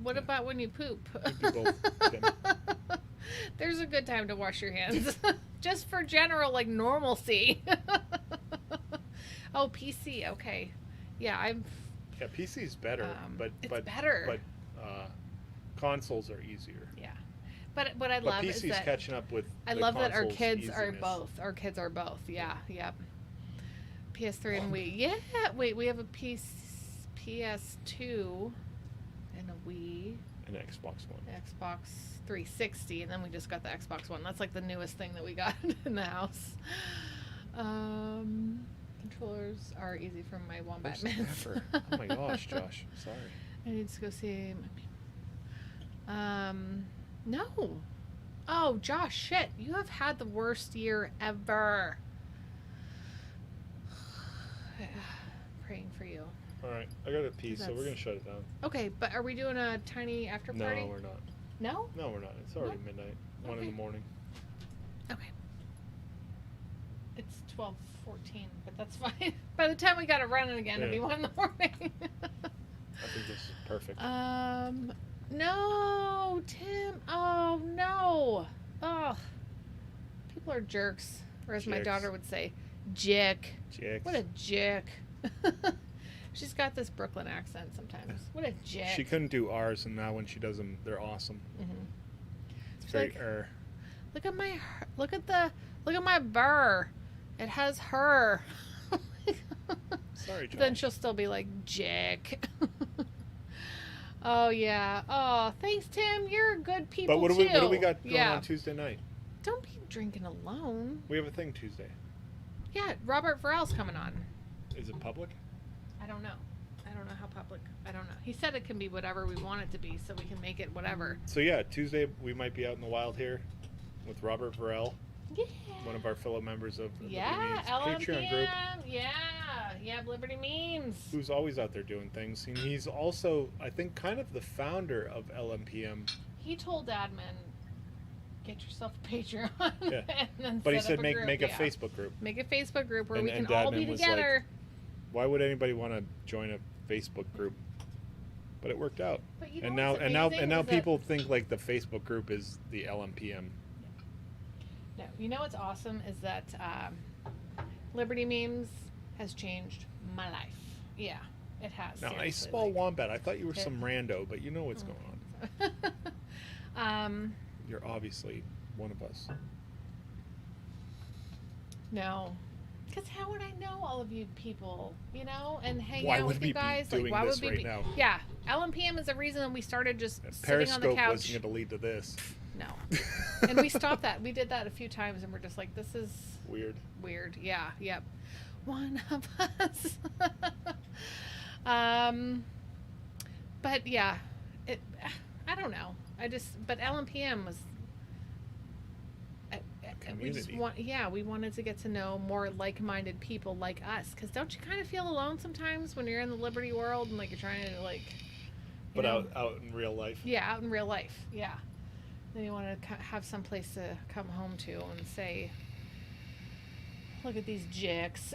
What about when you poop? we do both, Tim. There's a good time to wash your hands. Just for general, like, normalcy. Oh, PC. Okay. Yeah, Yeah, PC's better, but it's but better. But consoles are easier. Yeah. But what I But love PC's is that catching up with. I the love that our console's kids are easiness. both. Our kids are both. Yeah. Yep. PS3 and Wii. Yeah. Wait, we have a PS2 and a Wii. An Xbox One. Xbox 360, and then we just got the Xbox One. That's like the newest thing that we got in the house. Controllers are easy from my Wombat First Mints. ever. Oh my gosh, Josh. Sorry. I need to go see my no. Oh, Josh, shit. You have had the worst year ever. Praying for you. All right, I got a pee, so we're That's- gonna shut it down. Okay, but are we doing a tiny after party? No, we're not. No? No, we're not. It's already What? midnight. 1 in the Okay. morning. Okay. 12:14, but that's fine. By the time we got it running again, it'll be 1 in the morning. I think this is perfect. No, Tim. Oh, no. Oh, people are jerks. Or as my Jicks. daughter would say, jick. Jicks. What a jick. She's got this Brooklyn accent sometimes. What a jick. She couldn't do R's, and now when she does them, they're awesome. It's She's very like, look at my burr. It has her. Sorry, John. Then she'll still be like, jick. Oh, yeah. Oh, thanks, Tim. You're good people, But what too. do we got going on Tuesday night? Don't be drinking alone. We have a thing Tuesday. Yeah, Robert Farrell's coming on. Is it public? I don't know. I don't know how public. I don't know. He said it can be whatever we want it to be, so we can make it whatever. So yeah, Tuesday we might be out in the wild here with Robert Farrell, Yeah. one of our fellow members of the Yeah, Liberty Memes Patreon group, Yeah, Liberty Memes. who's always out there doing things. And he's also, I think, kind of the founder of LMPM. He told admin, get yourself a Patreon. Yeah. And then But he set said up make group. a Facebook group. Make a Facebook group where And- we can and all admin be was together. Why would anybody want to join a Facebook group? But it worked out. But you know And what's now amazing is that- people think like the Facebook group is the LMPM. No, you know what's awesome is that Liberty Memes has changed my life. Yeah, it has. Now, I seriously, small like- wombat. I thought you were some rando, but you know what's going on. You're obviously one of us. No. Because how would I know all of you people, you know, and hang Why out would with we you be guys? doing like, why this would we right be? now? Yeah, LMPM is the reason we started just sitting on the Periscope couch. wasn't going to lead to this. No, and we stopped that. We did that a few times, and we're just like, this is Weird. weird. Yeah, yep. One of us. But yeah, I don't know. But LMPM was. We just Community. we wanted to get to know more like-minded people like us. Because don't you kind of feel alone sometimes when you're in the Liberty world and like you're trying to like. But out in real life. Yeah, out in real life. Yeah. Then you want to have some place to come home to and say, "Look at these jicks."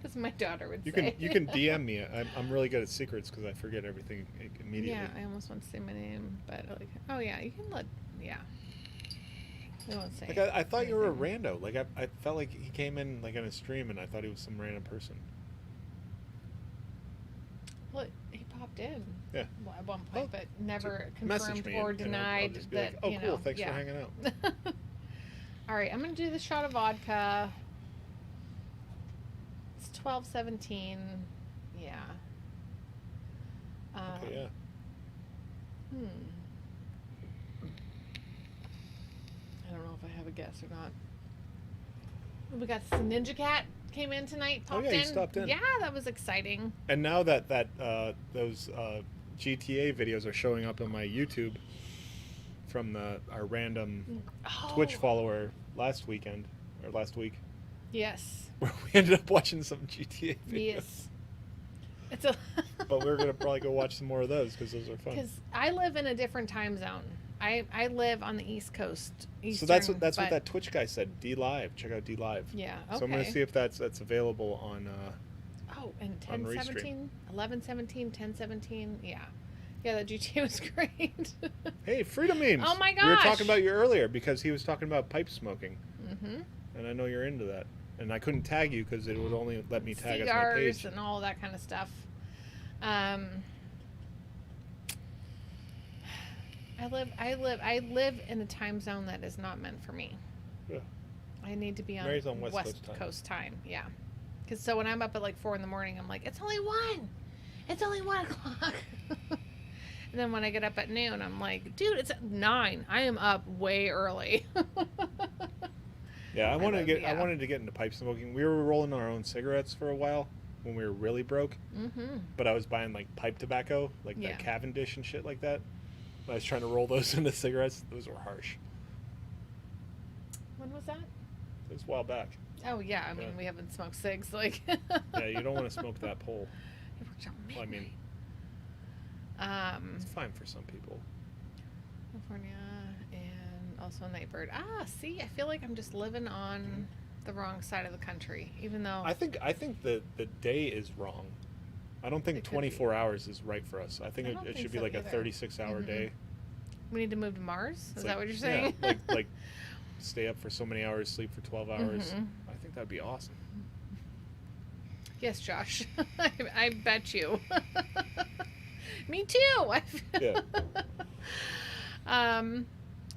As my daughter would say. You can DM me. I'm really good at secrets because I forget everything immediately. Yeah, I almost want to say my name, but like, oh yeah, you can let. Yeah. I won't say. Like I thought you were a rando. Like I felt like he came in like on a stream and I thought he was some random person. Well, he popped in. Yeah. Well, at one point, but never Message confirmed me or and I'll denied just be that. like, oh, you cool. know, Thanks yeah. for hanging out. All right, I'm gonna do the shot of vodka. It's 12:17. Yeah. Okay, yeah. I don't know if I have a guess or not. We got Ninja Cat came in tonight. Oh, Popped yeah, he in. stopped in. Yeah, that was exciting. And now that those GTA videos are showing up on my YouTube from our random Twitch follower last week. Yes. Where we ended up watching some GTA videos. Yes. It's a. But we're gonna probably go watch some more of those because those are fun. Because I live in a different time zone. I live on the East Coast. So that's what that Twitch guy said. D Live, check out D Live. Yeah. Okay. So I'm gonna see if that's available on. Oh, and on 10:17, 11:17, 10:17. Yeah. Yeah, that GTA was great. Hey, Freedom Memes. Oh my We were gosh. talking about you earlier because he was talking about pipe smoking, Mm-hmm. and I know you're into that. And I couldn't tag you because it would only let me tag us on my Cigars page. and all that kind of stuff. I live in a time zone that is not meant for me. Yeah. I need to be on, Mary's on West Coast time. Yeah. Because so when I'm up at like 4 a.m, I'm like, it's only 1. It's only 1 o'clock. And then when I get up at noon, I'm like, dude, it's at 9. I am up way early. Yeah, I wanted to get into pipe smoking. We were rolling our own cigarettes for a while when we were really broke. Mm-hmm. But I was buying like pipe tobacco, like that Cavendish and shit like that. I was trying to roll those into cigarettes. Those were harsh. When was that? It was a while back. Oh yeah, I mean Yeah. we haven't smoked cigs like. Yeah, you don't want to smoke that pole. Well, I mean, it's fine for some people. California and also Nightbird. Ah, see, I feel like I'm just living on the wrong side of the country, even though I think the day is wrong. I don't think It could 24 hours is right for us. I think I it, don't it think should be so like a either. 36-hour day. we need to move to Mars. It's Is like- that what you're saying? Yeah, like stay up for so many hours, sleep for 12 hours. I think that'd be awesome. Yes, Josh. I bet you. Me too. Yeah.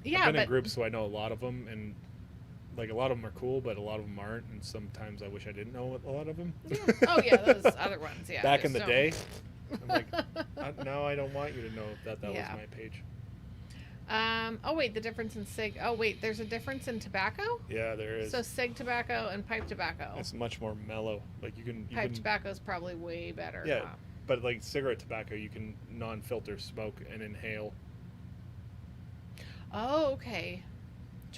Yeah, I've been but in groups, so I know a lot of them, and like a lot of them are cool, but a lot of them aren't, and sometimes I wish I didn't know a lot of them. oh yeah, those other ones. Yeah. Back in the there's day, I'm like, no, I don't want you to know that Yeah. was my page. Oh wait, the difference in cig. Oh wait, there's a difference in tobacco. Yeah, there is. So cig tobacco and pipe tobacco. It's much more mellow. Like you can Pipe tobacco is probably way better. Yeah, Wow. but like cigarette tobacco, you can non-filter smoke and inhale. Oh, okay.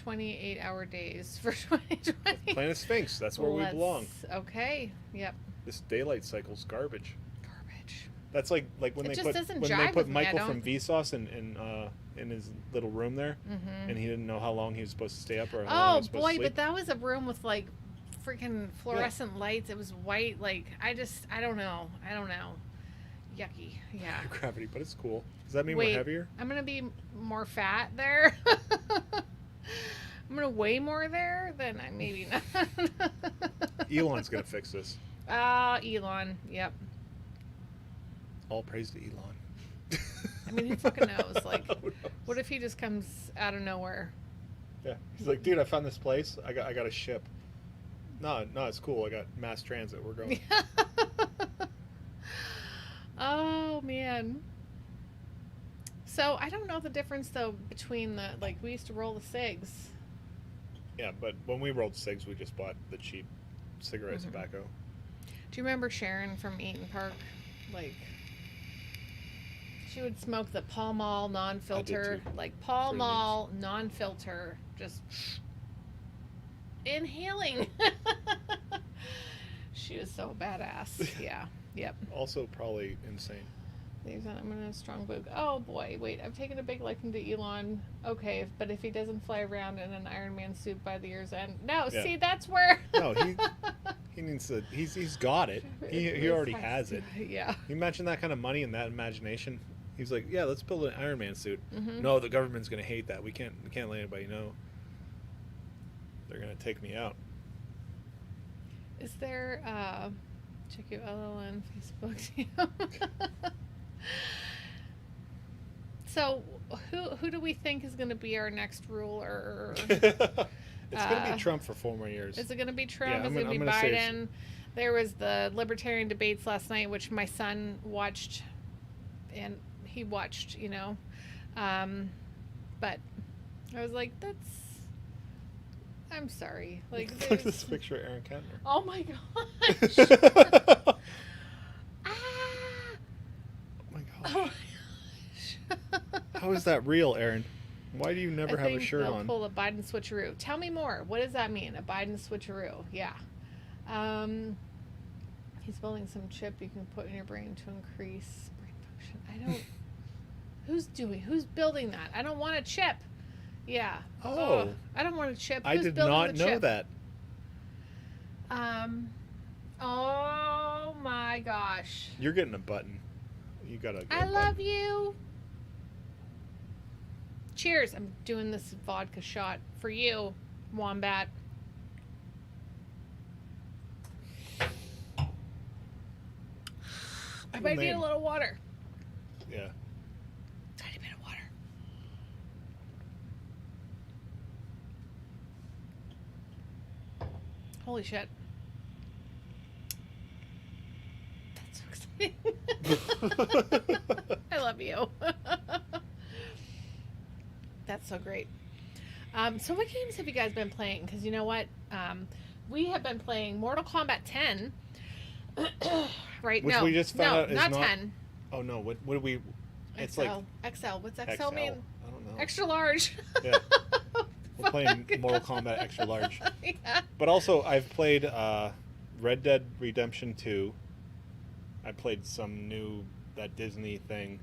28-hour days for 2020. Planet Sphinx, that's where we belong. Okay. Yep. This daylight cycle's garbage. Garbage. That's like when It they just put doesn't when they jive put with me, I Michael from don't- Vsauce in his little room there, and he didn't know how long he was supposed to stay up or how long he Oh was supposed boy, to sleep. but that was a room with like freaking fluorescent lights. It was white. Like I don't know. Yucky. Yeah. Gravity, but it's cool. Does that mean Wait, we're heavier? I'm gonna be more fat there. I'm gonna weigh more there than I maybe not. Elon's gonna fix this. Elon. Yep. All praise to Elon. I mean, who fucking knows? Like, Who knows? what if he just comes out of nowhere? Yeah, he's like, dude, I found this place. I got a ship. No, it's cool. I got mass transit. We're going. Oh man. So I don't know the difference though between the like we used to roll the cigs. Yeah, but when we rolled cigs, we just bought the cheap cigarette tobacco. Do you remember Sharon from Eaton Park? Like, she would smoke the Pall Mall non-filter, too. like Pall Pretty Mall non-filter, just inhaling. She was so badass. Yeah. Yep. Also, probably insane. I'm gonna strong boog. Oh boy, wait! I've taken a big liking to Elon. Okay, but if he doesn't fly around in an Iron Man suit by the year's end, no. Yeah. See, that's where. No, he needs to. He's got it. He already has it. Yeah. You imagine that kind of money and that imagination. He's like, yeah, let's build an Iron Man suit. Mm-hmm. No, the government's gonna hate that. We can't let anybody know. They're gonna take me out. Is there? Check your LLN Facebook. So, who do we think is going to be our next ruler? It's gonna be Trump for 4 more years. Is it going to be Trump? Yeah, is I'm it going to be gonna say Biden? There was the libertarian debates last night, which my son watched, and he watched, but I was like, I'm sorry. Like, Look at there's- this picture of Aaron Kentner. oh my gosh. Ah! Oh my Oh gosh. my gosh. How is that real, Aarin? Why do you never I have a think shirt they'll on? pull a Biden switcheroo. Tell me more. What does that mean? A Biden switcheroo? Yeah. He's building some chip you can put in your brain to increase brain function. I don't. Who's building that? I don't want a chip. Yeah. Oh. Ugh, I don't want a chip. I Who's did building not the know chip? that. Oh my gosh. You're getting a button. You gotta. Get I a love button. you. Cheers. I'm doing this vodka shot for you, Wombat. I might need a name. little water. Yeah. Tiny bit of water. Holy shit. That's so exciting. I love you. That's so great. So what games have you guys been playing? Because you know what? We have been playing Mortal Kombat 10. Right? Which no, we just found out is not not- 10. Oh no! What do we? It's XL. like XL. What's XL, XL. mean? I don't know. Extra large. Yeah. We're playing Mortal Kombat Extra Large. Yeah. But also, I've played Red Dead Redemption 2. I played some that Disney thing.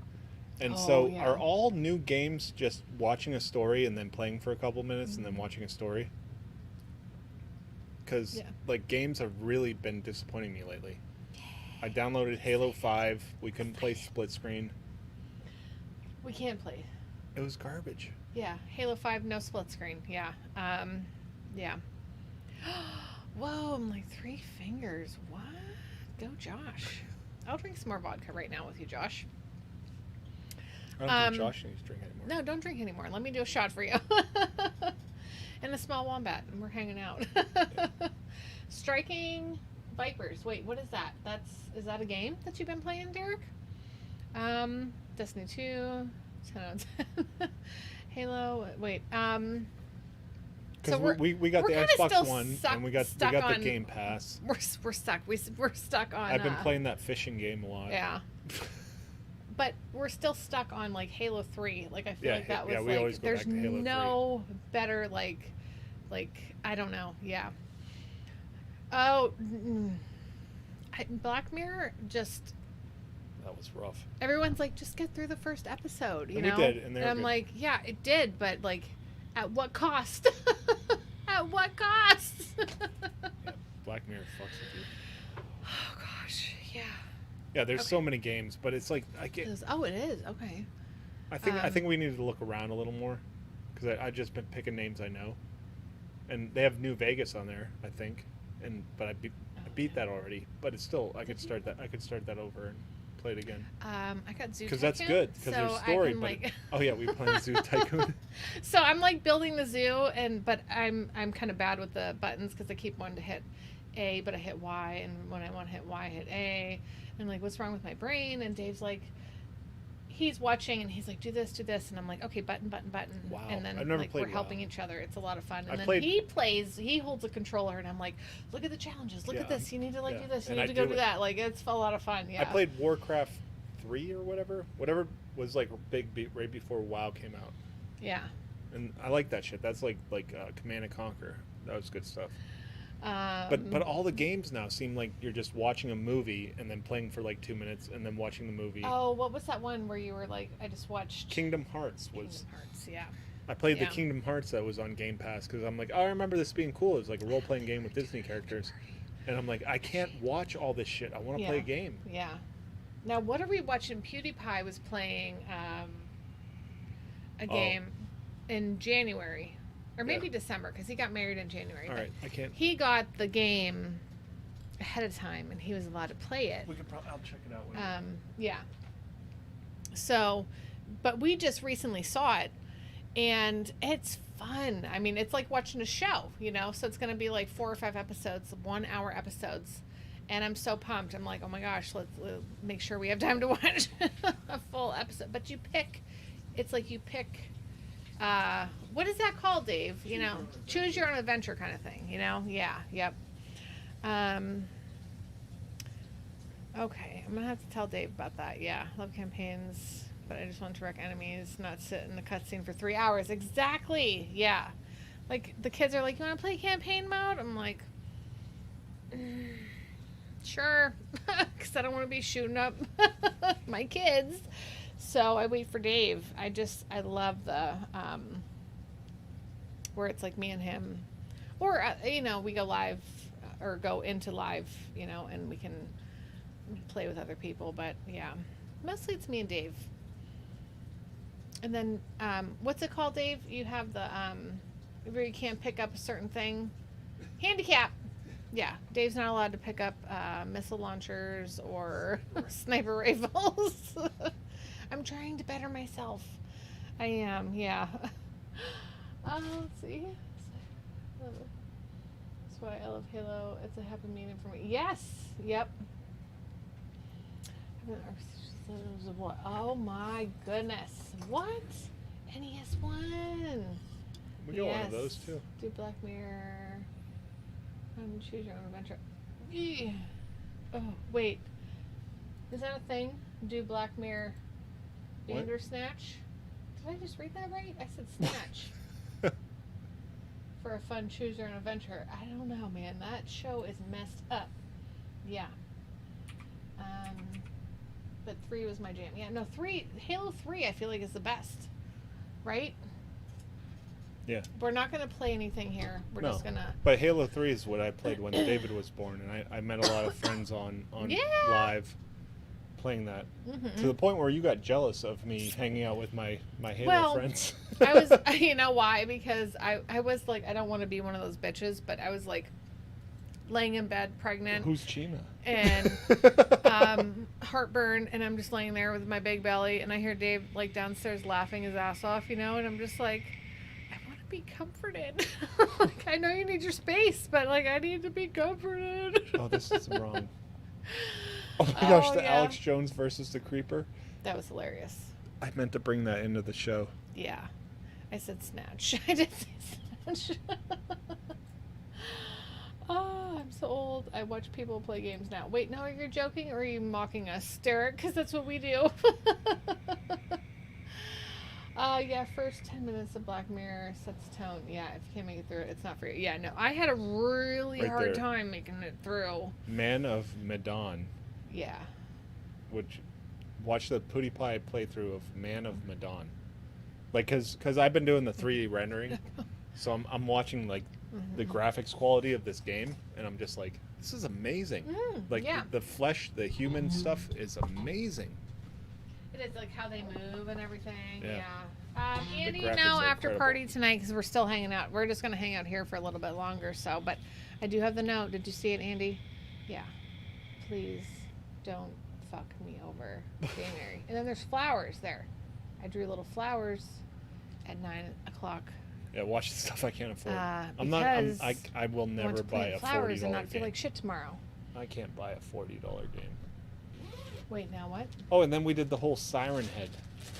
And Oh, so, yeah. are all new games just watching a story and then playing for a couple minutes and then watching a story? because Yeah. like games have really been disappointing me lately. I downloaded Halo 5. We couldn't play split screen. We can't play. It was garbage. Yeah, Halo 5, no split screen. Yeah. Yeah. Whoa, I'm like 3 fingers. What? Go, Josh. I'll drink some more vodka right now with you, Josh. I don't think Josh needs to drink anymore. No, don't drink anymore. Let me do a shot for you. And a small wombat, and we're hanging out. Striking Vipers. Wait, what is that? Is that a game that you've been playing, Derek? Destiny 2, 10 out of 10. Halo. Wait. Because so we got the kinda Xbox still One stuck- and we got stuck the on- Game Pass. We're stuck. We're stuck on. I've been playing that fishing game a lot. Yeah. But we're still stuck on like Halo 3. Like I feel Yeah, like that was yeah, we always like go there's back to Halo 3. no better like I don't know. Yeah. Oh, Black Mirror just That was rough. everyone's like just get through the first episode, you And we know. did, and they were I'm good. like, yeah, it did, but like at what cost? At what cost? Yeah, Black Mirror fucks with you. Oh gosh, yeah. Yeah, there's Okay. so many games, but it's like It is- oh, it is. Okay. I think we needed to look around a little more because I just been picking names I know, and they have New Vegas on there, I think, but I beat that already. But it's still I could start that over and play it again I got Zoo because that's Tycoon, good because so there's I story. can, But like... oh yeah, we playing Zoo Tycoon. So I'm like building the zoo, but I'm kind of bad with the buttons because I keep wanting to hit A, but I hit Y, and when I want to hit Y, I hit A, and like, what's wrong with my brain? And Dave's like, he's watching, and he's like, do this, and I'm like, okay, button. Wow. And then I've never like played we're helping WoW. each other. It's a lot of fun. I And then played- he holds a controller, and I'm like, look at the challenges, look Yeah, at this. You need to like yeah. do this. You And need I to go do do it. that. Like it's a lot of fun. Yeah. I played Warcraft 3 or whatever was like a big beat right before WoW came out, Yeah. and I like that shit. That's like Command and Conquer. That was good stuff. Um, But all the games now seem like you're just watching a movie and then playing for like 2 minutes and then watching the movie. Oh, what was that one where you were like, I just watched Kingdom Hearts was. Kingdom Hearts? Yeah. I played the Yeah. Kingdom Hearts that was on Game Pass because I'm like, oh, I remember this being cool. It was like a role playing game with Disney characters, and I'm like, I can't watch all this shit. I want to play a Yeah. game. Yeah. Now, what are we watching? PewDiePie was playing a game in January, or maybe Yeah. December, because he got married in January. All but right, I can't. He got the game ahead of time, and he was allowed to play it. We could probably. I'll check it out. Yeah. So, but we just recently saw it, and it's fun. I mean, it's like watching a show, you know? So it's going to be like 4 or 5 episodes, 1-hour episodes. And I'm so pumped. I'm like, oh my gosh, let's make sure we have time to watch a full episode. But it's like you pick, what is that called, Dave? You know, choose your own adventure kind of thing, you know? Yeah, yep. Okay, I'm gonna have to tell Dave about that. Yeah, love campaigns, but I just want to wreck enemies, not sit in the cutscene for 3 hours. Exactly. Yeah, like the kids are like, "You want to play campaign mode?" I'm like, "Sure," because I don't want to be shooting up my kids. So I wait for Dave. I love the where it's like me and him, or you know, we go live or go into live, you know, and we can play with other people. But yeah, mostly it's me and Dave. And then what's it called, Dave? You have the where you can't pick up a certain thing, handicap. Yeah, Dave's not allowed to pick up missile launchers or sniper rifles. I'm trying to better myself. I am, yeah. Let's see. That's why I love Halo. It's a happy medium for me. Yes. Yep. What? Oh my goodness. What? NES 1. We got one of those too. Do Black Mirror. Choose your own adventure. Yeah. Oh, wait. Is that a thing? Do Black Mirror What? Bandersnatch? Did I just read that right? I said snatch. For a fun choose your own adventure. I don't know, man. That show is messed up. Yeah. But 3 was my jam. Yeah, no, Halo 3 I feel like is the best. Right? Yeah. We're not going to play anything here. We're just going to... But Halo 3 is what I played when David was born, and I met a lot of friends on live playing that. To the point where you got jealous of me hanging out with my Halo friends. I was, you know why? Because I was like, I don't want to be one of those bitches, but I was like laying in bed pregnant. Who's Chima? And heartburn, and I'm just laying there with my big belly, and I hear Dave like downstairs laughing his ass off, you know, and I'm just like, I want to be comforted. Like, I know you need your space, but like, I need to be comforted. Oh, this is wrong. Oh my gosh, the Alex Jones versus the Creeper. That was hilarious. I meant to bring that into the show. Yeah. I said snatch. I did say snatch. Oh, I'm so old. I watch people play games now. Wait, no, you're joking or are you mocking us, Derek? Because that's what we do. Yeah, first 10 minutes of Black Mirror sets tone. Yeah, if you can't make it through, it's not for you. Yeah, no, I had a really hard time making it through. Man of Medan. Yeah. Which, watch the PewDiePie playthrough of Man of Medan. Like, cause I've been doing the 3D rendering, so I'm watching like the graphics quality of this game, and I'm just like, this is amazing. Like the flesh, the human stuff is amazing. It is like how they move and everything. Yeah. Andy, you know, after party tonight, because we're still hanging out. We're just going to hang out here for a little bit longer. So, but I do have the note. Did you see it, Andy? Yeah. Please don't fuck me over, January. And then there's flowers there. I drew little flowers at 9 o'clock. Yeah, watch the stuff I can't afford. I will never buy a $40 flowers and not game. feel like shit tomorrow. I can't buy a $40 game. Wait, now what? Oh, and then we did the whole Siren Head.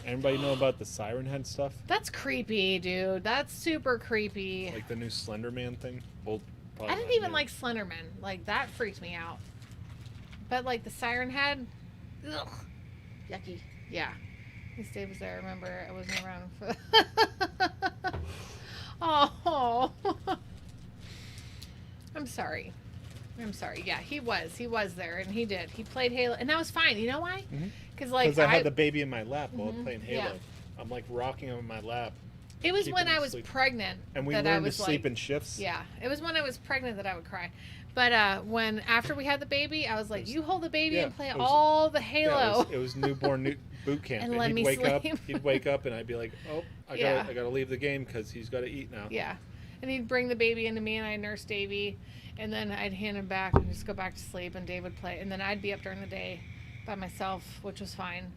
Anybody know about the Siren Head stuff? That's creepy, dude. That's super creepy. Like the new Slender Man thing? Well, I didn't even like Slenderman. Like, that freaked me out. But, like, the Siren Head? Ugh. Yucky. Yeah. This Dave was there. I remember I wasn't around for Oh. I'm sorry. Yeah, he was there, and he did. He played Halo, and that was fine. You know why? Because I had the baby in my lap while playing Halo. Yeah. I'm like rocking him in my lap. It was when I was pregnant, and we learned to sleep in shifts. Yeah, it was when I was pregnant that I would cry. But after we had the baby, I was like, "You hold the baby and play all the Halo." Yeah, it was newborn boot camp, and let me sleep. He'd wake up, and I'd be like, "Oh, I gotta leave the game because he's got to eat now." Yeah, and he'd bring the baby into me, and I'd nurse Davey, and then I'd hand him back and just go back to sleep, and Dave would play, and then I'd be up during the day by myself, which was fine.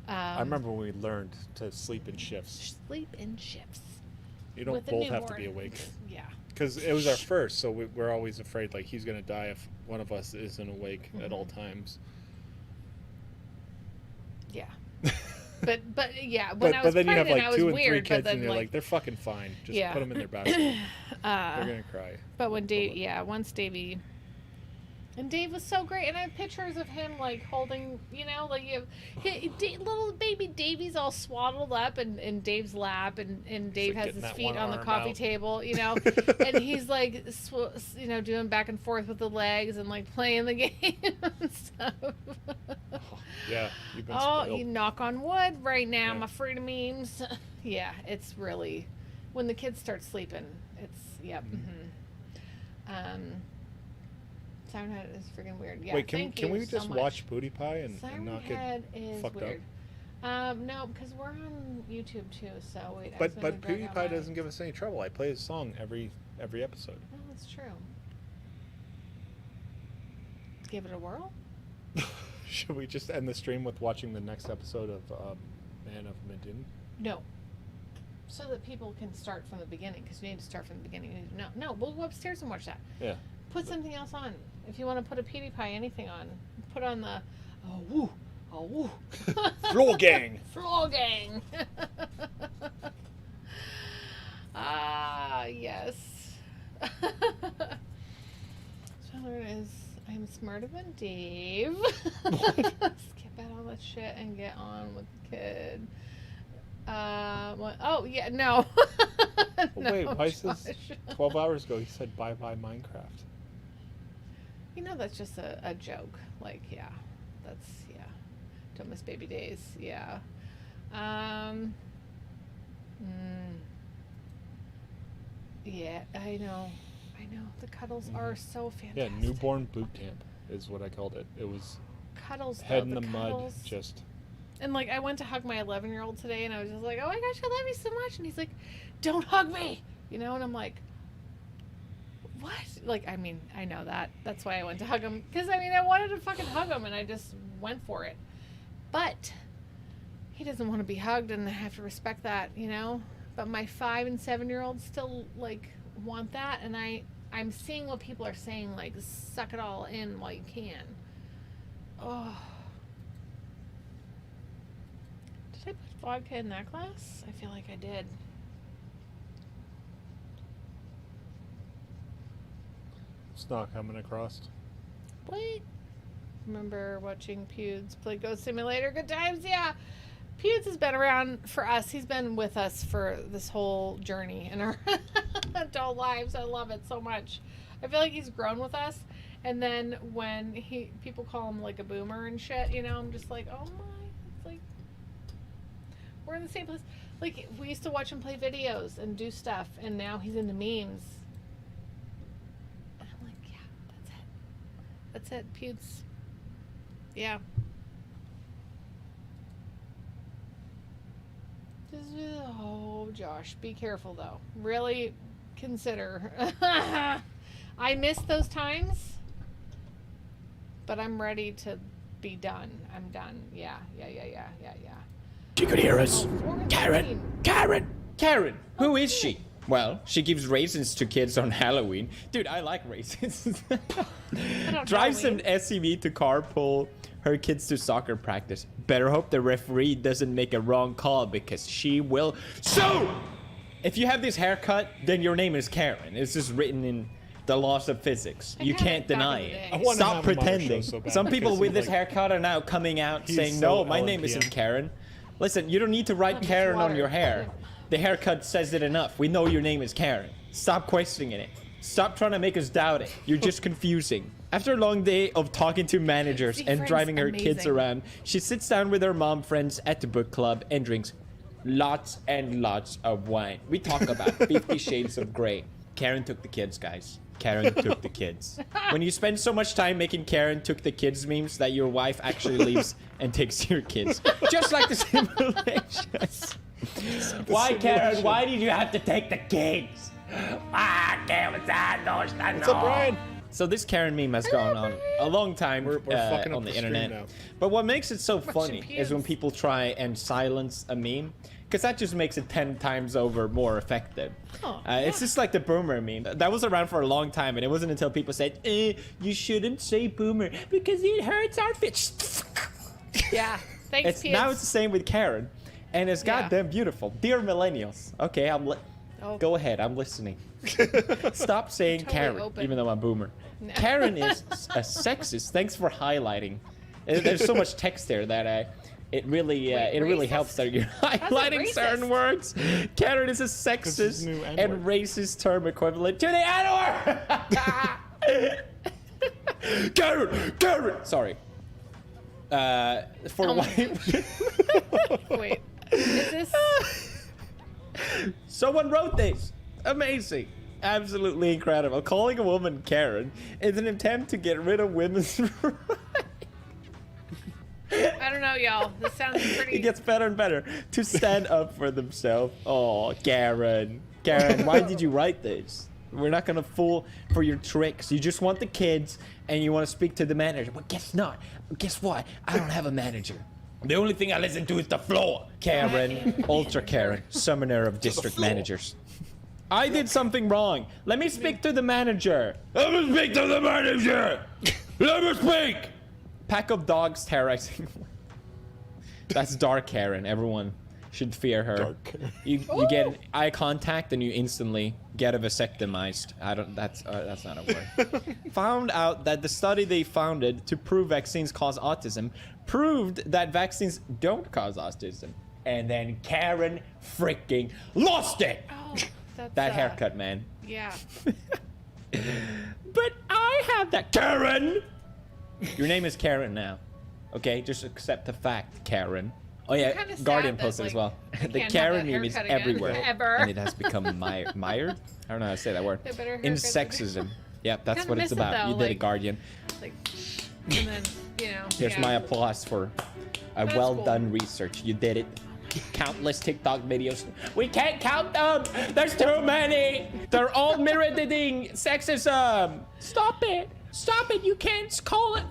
I remember when we learned to sleep in shifts. Sleep in shifts. You don't both have to be awake. Yeah. Because it was our first, so we're always afraid like he's gonna die if one of us isn't awake at all times. Yeah. But yeah, when I was then pregnant, you have like 2 and 3 weird, kids, and you're like, they're fucking fine. Just put them in their basket. They're gonna cry. But when once Davey. And Dave was so great, and I have pictures of him like holding, you know, like little baby Davey's all swaddled up in Dave's lap, and Dave has his feet on the coffee table, you know, and he's like, doing back and forth with the legs and like playing the game and stuff. Yeah, you've been spoiled. You knock on wood right now, my freedom memes. Yeah, it's really when the kids start sleeping, it's Siren Head is freaking weird. Yeah. Wait, can we just watch PewDiePie and not get fucked weird. up? No, because we're on YouTube too. So wait. But PewDiePie doesn't give us any trouble. I play his song every episode. Oh, that's true. Give it a whirl. Should we just end the stream with watching the next episode of Man of Medan? No. So that people can start from the beginning, because you need to start from the beginning. You need to know. No, we'll go upstairs and watch that. Yeah. Put something else on. If you want to put a PewDiePie, anything on. Put on the Floor Gang. Floor Gang. Yes. Chandler is, I'm smarter than Dave. Skip out all that shit and get on with the kid. Oh yeah, no. No, wait, why is this 12 hours ago he said bye-bye Minecraft? You know, that's just a joke. Like, don't miss baby days. Yeah. Yeah, I know. The cuddles are so fantastic. Yeah, newborn boot camp is what I called it. It was Cuddles. head though, in the mud, cuddles. just. And like I went to hug my 11-year-old today, and I was just like, "Oh my gosh, I love you so much," and he's like, "Don't hug me," and I'm like, "What?" Like, I mean, I know that. That's why I went to hug him, because I wanted to fucking hug him, and I just went for it. But he doesn't want to be hugged, and I have to respect that, But my 5 and 7-year-olds still like want that, and I'm seeing what people are saying, like, suck it all in while you can. Oh. Did I put vodka in that glass? I feel like I did. It's not coming across. What? Remember watching Pewds play Ghost Simulator? Good times, yeah. Pewds has been around for us. He's been with us for this whole journey in our adult lives. I love it so much. I feel like he's grown with us. And then when people call him like a boomer and shit, I'm just like, oh my, it's like we're in the same place. Like, we used to watch him play videos and do stuff, and now he's into memes. And I'm like, yeah, that's it, Pewds. Yeah. Oh, Josh, be careful though. Really consider. I miss those times, but I'm ready to be done. I'm done. Yeah. She could hear us. Oh, Karen! Who is she? Well, she gives raisins to kids on Halloween. Dude, I like raisins. Drives an SUV to carpool her kids to soccer practice. Better hope the referee doesn't make a wrong call, because she will. So, if you have this haircut, then your name is Karen. It's just written in the laws of physics. You can't deny it. Stop pretending. Some people with this haircut are now coming out saying, no, my name isn't Karen. Listen, you don't need to write Karen on your hair. The haircut says it enough. We know your name is Karen. Stop questioning it. Stop trying to make us doubt it. You're just confusing. After a long day of talking to managers and driving her kids around, she sits down with her mom friends at the book club and drinks lots and lots of wine. We talk about 50 Shades of Grey. Karen took the kids, guys. Karen took the kids. When you spend so much time making Karen took the kids memes that your wife actually leaves and takes your kids. Just like the simulations. Why, Karen? Why did you have to take the kids? What's up, Brian? So this Karen meme has gone on a long time We're fucking on up the the stream internet. now. But what makes it so funny Pewds. is when people try and silence a meme, because that just makes it 10 times over more effective. It's just like the boomer meme. That was around for a long time, and it wasn't until people said, you shouldn't say boomer because it hurts our feelings. Yeah. Thanks, Pewds. Now it's the same with Karen, and it's Yeah. goddamn beautiful. Dear millennials, okay, go ahead, I'm listening. Stop saying Totally Karen, open. even though I'm boomer. No. Karen is a sexist. Thanks for highlighting. There's so much text there that it really racist? helps that you're highlighting certain racist? words. Karen is a is sexist new and N-word. racist term equivalent to the N-word. Karen. Sorry. For white. Wait. Is this? Someone wrote this. Amazing. Absolutely incredible. Calling a woman Karen is an attempt to get rid of women's rights. I don't know, y'all. This sounds pretty. It gets better and better. To stand up for themselves. Oh, Karen. Karen, why did you write this? We're not gonna fall for your tricks. You just want the kids and you want to speak to the manager. But guess not. Guess what? I don't have a manager. The only thing I listen to is the floor. Karen. Ultra Karen. Summoner of district managers. I did something wrong. Let me speak to the manager. Let me speak to the manager. Let me speak. Pack of dogs terrorizing. That's Dark Karen. Everyone should fear her. Dark Karen. You get eye contact and you instantly get a vasectomized. That's not a word. Found out that the study they founded to prove vaccines cause autism proved that vaccines don't cause autism. And then Karen freaking lost it. Oh, that's, That haircut, man. Yeah. But I have that. Karen! Your name is Karen now. Okay, just accept the fact, Karen. Oh yeah, kinda sad Guardian that, posted as well. I The can't have Karen that meme is haircut again, everywhere, ever. and it has become mired. I don't know how to say that word. They better In haircuts sexism. Yep, that's Kinda what miss it's it, about. though, You did it, like- Guardian. Like, and then, Here's yeah. my applause for a That's well cool. done research. You did it. Countless TikTok videos. We can't count them. There's too many. They're all mirroring sexism. Stop it. Stop it. You can't call it.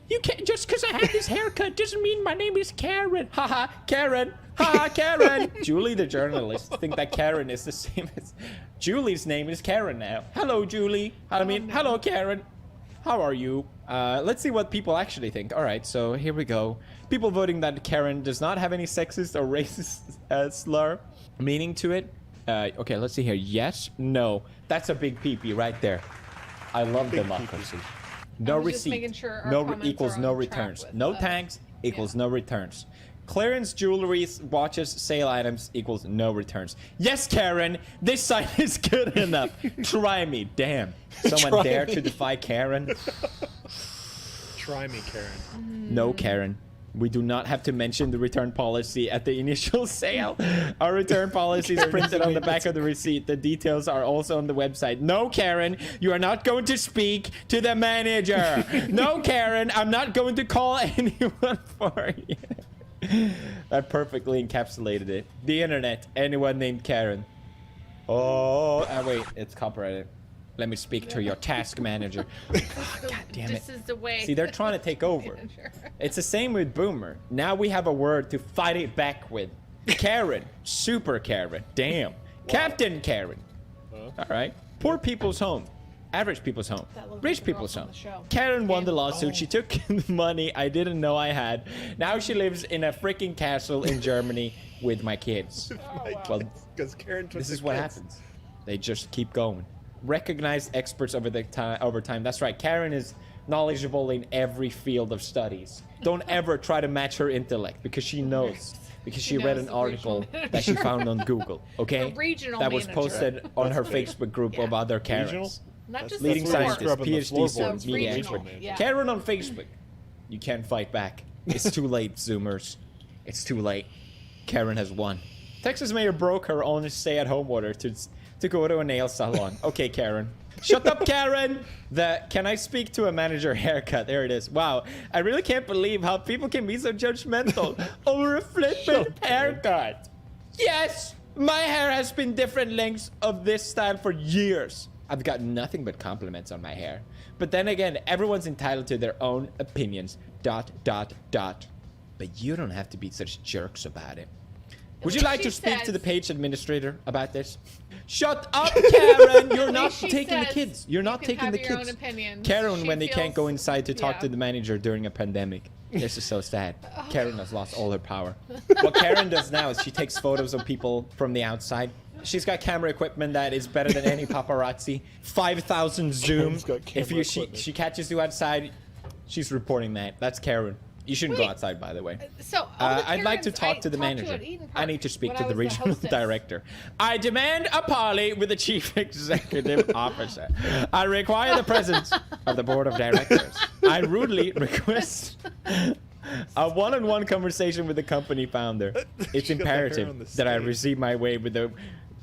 You can't just because I have this haircut doesn't mean my name is Karen. Haha, Karen. Haha, Karen. Julie, the journalist, think that Karen is the same as Julie's name is Karen now. Hello, Julie. Hello, Karen. How are you? Let's see what people actually think. All right, so here we go. People voting that Karen does not have any sexist or racist slur meaning to it. Okay, let's see here. Yes, no. That's a big pee-pee right there. I love democracy. No I was just receipt. making sure our No comments equals are no on track returns. with, No tags equals no returns. Clearance jewelries, watches, sale items equals no returns. Yes, Karen, this site is good enough. Try me. Damn. Someone Try dare me. to defy Karen? Try me, Karen. No, Karen. We do not have to mention the return policy at the initial sale. Our return policy is printed on the back of the receipt. The details are also on the website. No, Karen, you are not going to speak to the manager. No, Karen, I'm not going to call anyone for you. That perfectly encapsulated it. The internet, anyone named Karen. Oh, wait, it's copyrighted. Let me speak to your task manager. God damn it. This is the way. See, they're trying to take over. It's the same with Boomer. Now we have a word to fight it back with. Karen. Super Karen. Damn. Captain Karen. All right. Poor people's home. Average people's home. That looks Rich like the girl people's from home. the show. Karen won the lawsuit. She took the money I didn't know I had. Now she lives in a freaking castle in Germany with my kids. Well, Because Karen took this the is what kids. happens. They just keep going. Recognized experts over time. That's right. Karen is knowledgeable in every field of studies. Don't ever try to match her intellect because she knows. Because she read knows an the article regional that she found on Google. Okay, The regional that was manager. posted on her Facebook group of other Karens. Regional? Not just Leading the where you sport. screw up scientists, on the PhD floorboards students, for media regional, expert. yeah. Karen on Facebook. You can't fight back. It's too late, Zoomers. It's too late. Karen has won. Texas mayor broke her own stay-at-home order to go to a nail salon. Okay, Karen. Shut up, Karen! Can I speak to a manager haircut? There it is. Wow. I really can't believe how people can be so judgmental over a flippin' haircut. Yes! My hair has been different lengths of this style for years. I've got nothing but compliments on my hair. But then again, everyone's entitled to their own opinions. ... But you don't have to be such jerks about it. Would you like to speak to the page administrator about this? Shut up, Karen! You're not She taking the says kids. You're not you can taking the have your own kids. opinions. Karen, She when they can't go feels- inside to talk to yeah. the manager during a pandemic. This is so sad. Karen has lost all her power. What Karen does now is she takes photos of people from the outside. She's got camera equipment that is better than any paparazzi. 5,000 zoom. Karen's got If camera she equipment. catches you outside, she's reporting that. That's Karen. You shouldn't go Wait. outside, by the way. So all the I'd like to Karens talk to the I talked manager. at Eden I Park need to speak when to I the was regional hostess. director. I demand a parley with the chief executive officer. I require the presence of the board of directors. I rudely request a one-on-one conversation with the company founder. It's She got that hair on imperative the that I stage. receive my way with the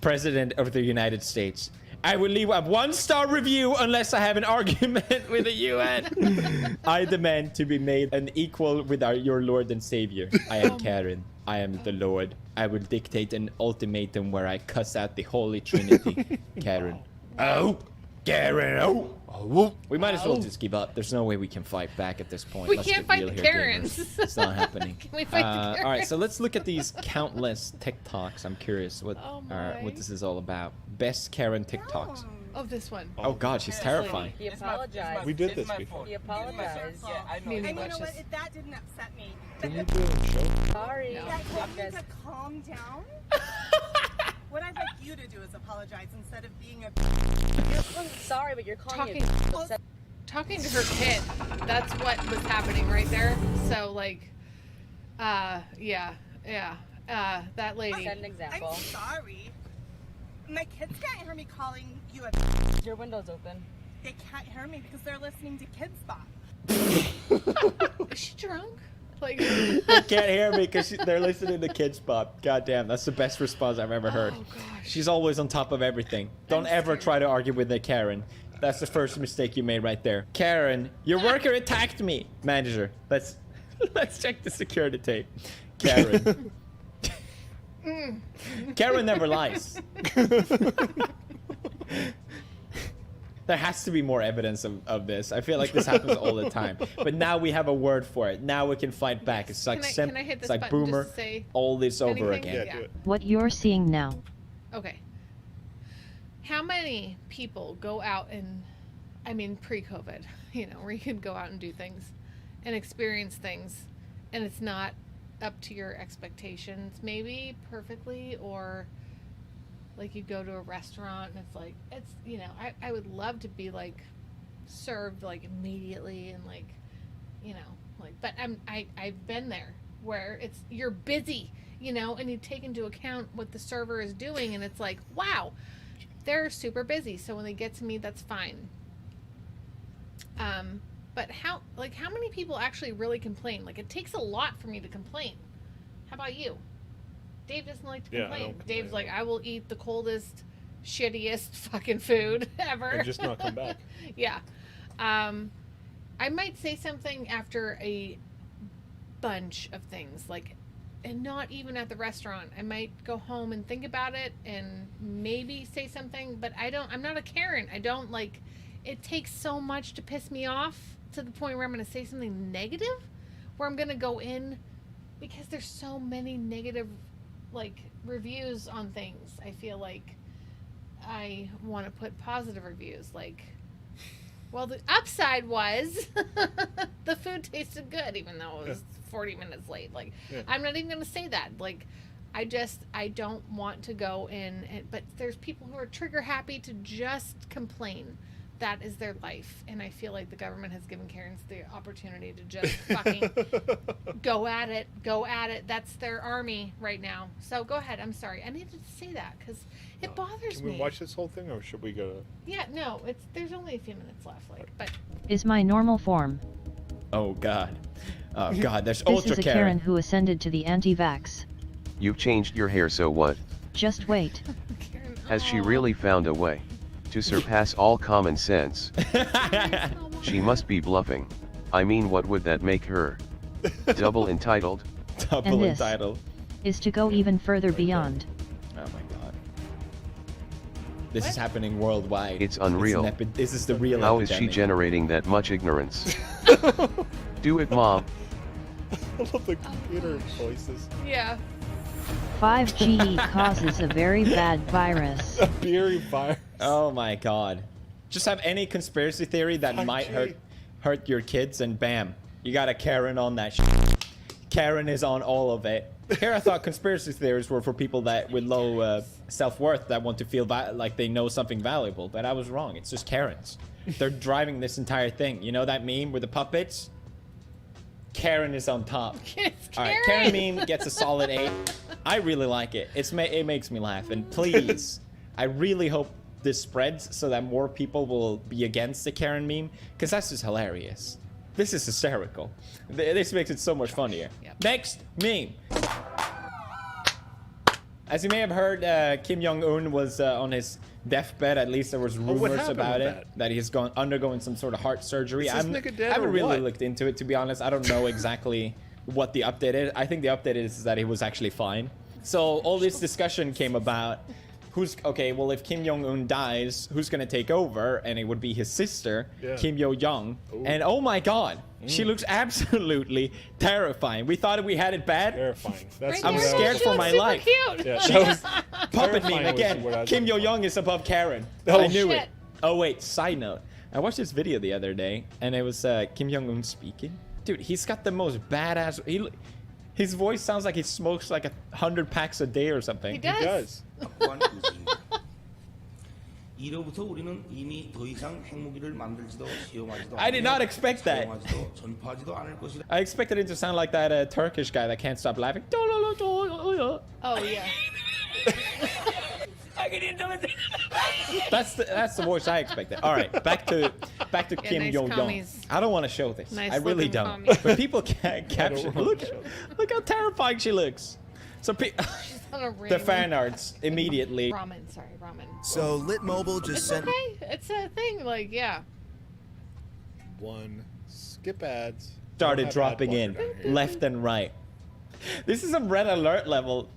president of the United States. I will leave a 1-star review unless I have an argument with the UN. I demand to be made an equal with your Lord and Savior. I am Karen. I am the Lord. I will dictate an ultimatum where I cuss out the Holy Trinity. Karen. Oh, Karen. Oh. We might as well just give up. There's no way we can fight back at this point. We Let's can't get fight real the here, Karens. gamers. It's not happening. Can we fight the All right, Karens? so let's look at these countless TikToks. I'm curious what my. what this is all about. Best Karen TikToks. Of this one. Oh God, she's terrifying. He apologized. We did this before. He apologized. Yeah, I know. Maybe And And you know watch what? this. That didn't upset me. Can you do it on the show? Sorry. That told me Yes. to calm down. What I'd like you to do is apologize instead of being a. You're sorry, but you're calling Talking to her kid. That's what was happening right there. So like, yeah. That lady. Set an example. I'm sorry. My kids can't hear me calling you a. Your window's open. They can't hear me because they're listening to Kids Bop. Is she drunk? Like, They can't hear me because they're listening to Kids Pop. God damn, that's the best response I've ever heard. oh gosh. She's always on top of everything. Don't ever scared. try to argue with a Karen. That's the first mistake you made right there. Karen, your worker attacked me. Manager, let's check the security tape. Karen. Karen never lies. There has to be more evidence of this. I feel like this happens all the time. But now we have a word for it. Now we can fight back. It's like Can I hit it's this like button just Boomer. to say All this over anything? again. Yeah, do it. What you're seeing now. Okay. How many people go out and, I mean, pre-COVID, you know, where you could go out and do things and experience things, and it's not up to your expectations, maybe perfectly, or like you go to a restaurant and it's like, it's, you know, I would love to be like served like immediately and like, you know, like, but I've been there where it's, you're busy, you know, and you take into account what the server is doing, and it's like, wow, they're super busy. So when they get to me, that's fine. But how many people actually really complain? Like, it takes a lot for me to complain. How about you? Dave doesn't like to Yeah, I complain. don't complain. Dave's like, I will eat the coldest, shittiest fucking food ever. And just not come back. Yeah. I might say something after a bunch of things, like, and not even at the restaurant. I might go home and think about it and maybe say something, but I'm not a Karen. I don't like, it takes so much to piss me off to the point where I'm going to say something negative, where I'm going to go in, because there's so many negative, like, reviews on things. I feel like I want to put positive reviews, like, well, the upside was the food tasted good, even though it was 40 minutes late. Like, I'm not even going to say that. Like, I don't want to go in, but there's people who are trigger happy to just complain. That is their life. And I feel like the government has given Karens the opportunity to just fucking go at it. That's their army right now. So go ahead. I'm sorry. I needed to say that because it bothers Can me. we watch this whole thing, or should we go to... Yeah, no, there's only a few minutes left. Like, but Is my normal form. Oh god. Oh god, there's This Ultra is a Karen. Karen who ascended to the anti-vax. You've changed your hair, so what? Just wait. Karen, Has she aw. really found a way to surpass all common sense? She must be bluffing. I mean, what would that make her? Double entitled? Double And this entitled. is to go even further beyond. Oh my god. This is happening worldwide. It's unreal. This is the real How is she epidemic. generating that much ignorance? Do it, Mom. I love the computer voices. Yeah. 5G causes a very bad virus. A beery virus. Oh my god. Just have any conspiracy theory that 5G. might hurt your kids, and bam, you got a Karen on that shit. Karen is on all of it. Here I thought conspiracy theories were for people that with low self-worth that want to feel like they know something valuable, but I was wrong. It's just Karens. They're driving this entire thing. You know that meme with the puppets? Karen is on top. It's All right, Karen meme gets a solid 8. I really like it. It makes me laugh. And please, I really hope this spreads so that more people will be against the Karen meme, because that's just hilarious. This is hysterical. This makes it so much funnier. Yep. Next meme. As you may have heard, Kim Jong-un was on his deathbed. At least there was what rumors happened about with it, that he's undergoing some sort of heart surgery. Is this nigga dead I haven't or really what? looked into it, to be honest. I don't know exactly what the update is. I think the update is that he was actually fine. So all this discussion came about, well, if Kim Jong-un dies, who's gonna take over? And it would be his sister, Yeah. Kim Yo-jong. And oh my god, she looks absolutely terrifying. We thought we had it bad. Terrifying. That's Right I'm what I there, scared was- she for looks my super life. Cute. Yeah, She that was was puppet terrifying meme was again. what I was Kim looking for. Yo-young is above Karen. Oh, I knew shit. it. Oh wait, side note. I watched this video the other day, and it was Kim Jong-un speaking. Dude, he's got the most badass... His voice sounds like he smokes like 100 packs a day or something. He does. He does. 이로부터 우리는 이미 더 이상 핵무기를 만들지도 시험하지도 I did not expect that. 사용하지도 전파하지도 않을 것이다. I expected it to sound like that Turkish guy that can't stop laughing. Oh yeah. I it into it. That's the voice I expected. All right, back to Kim nice Yo Young. commies. I don't want to show this. Nice I really looking don't. commies. But people can't capture. Look how terrifying she looks. So On a ring. the fan arts immediately. Ramen, sorry, ramen. So Lit Mobile just It's sent. okay. It's a thing. Like, yeah. One, skip ads. Started Don't have dropping ad in blocker down here. left and right. This is a red alert level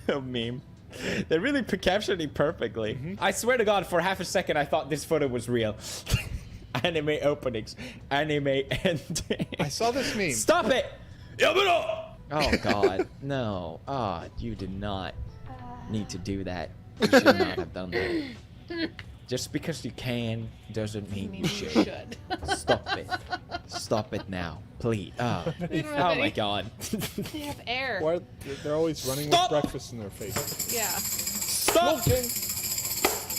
meme. They really captured it perfectly. I swear to God, for half a second, I thought this photo was real. Anime openings, anime ending. I saw this meme. Stop it! Oh God, no. Ah, you did not need to do that. You should not have done that. Just because you can doesn't mean you should. Stop it. Stop it now, please. Oh, They don't have oh any- my God. They have air. Why they're always running Stop! with breakfast in their face. Yeah. Stop!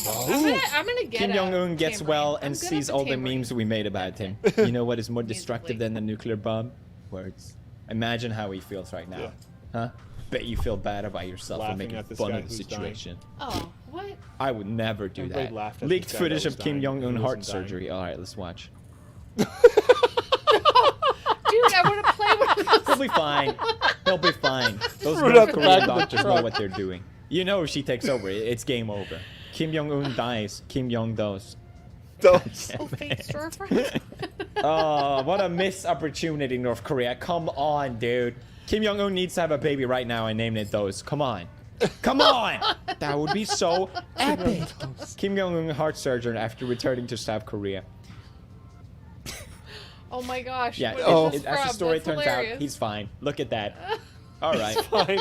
I'm gonna get Kim a Jong-un gets tambourine. well I'm and good at sees all the tambourine. memes we made about him. You know what is more destructive than the nuclear bomb? Words. Imagine how he feels right now. Yeah. Huh? Bet you feel bad about yourself Laughing and making at this fun guy of the who's dying. situation. Oh, what? I would never do Everybody that. laughed at Leaked this guy footage that of was Kim dying. Jong-un He heart wasn't dying. surgery. Alright, let's watch. Dude, I want to play with this. He'll be fine. He'll be fine. Those Threw it North out the Korean back of the doctors know truck. what they're doing. You know if she takes over, it's game over. Kim Jong-un dies. Kim Jong does. Oh, fake storefront. Oh, what a missed opportunity, North Korea. Come on, dude. Kim Jong-un needs to have a baby right now and name it those. Come on. Come on! That would be so epic. Kim Jong-un heart surgeon after returning to South Korea. Oh my gosh. Yeah, what is this as the from? story That's turns hilarious. out, he's fine. Look at that. All right. Fine.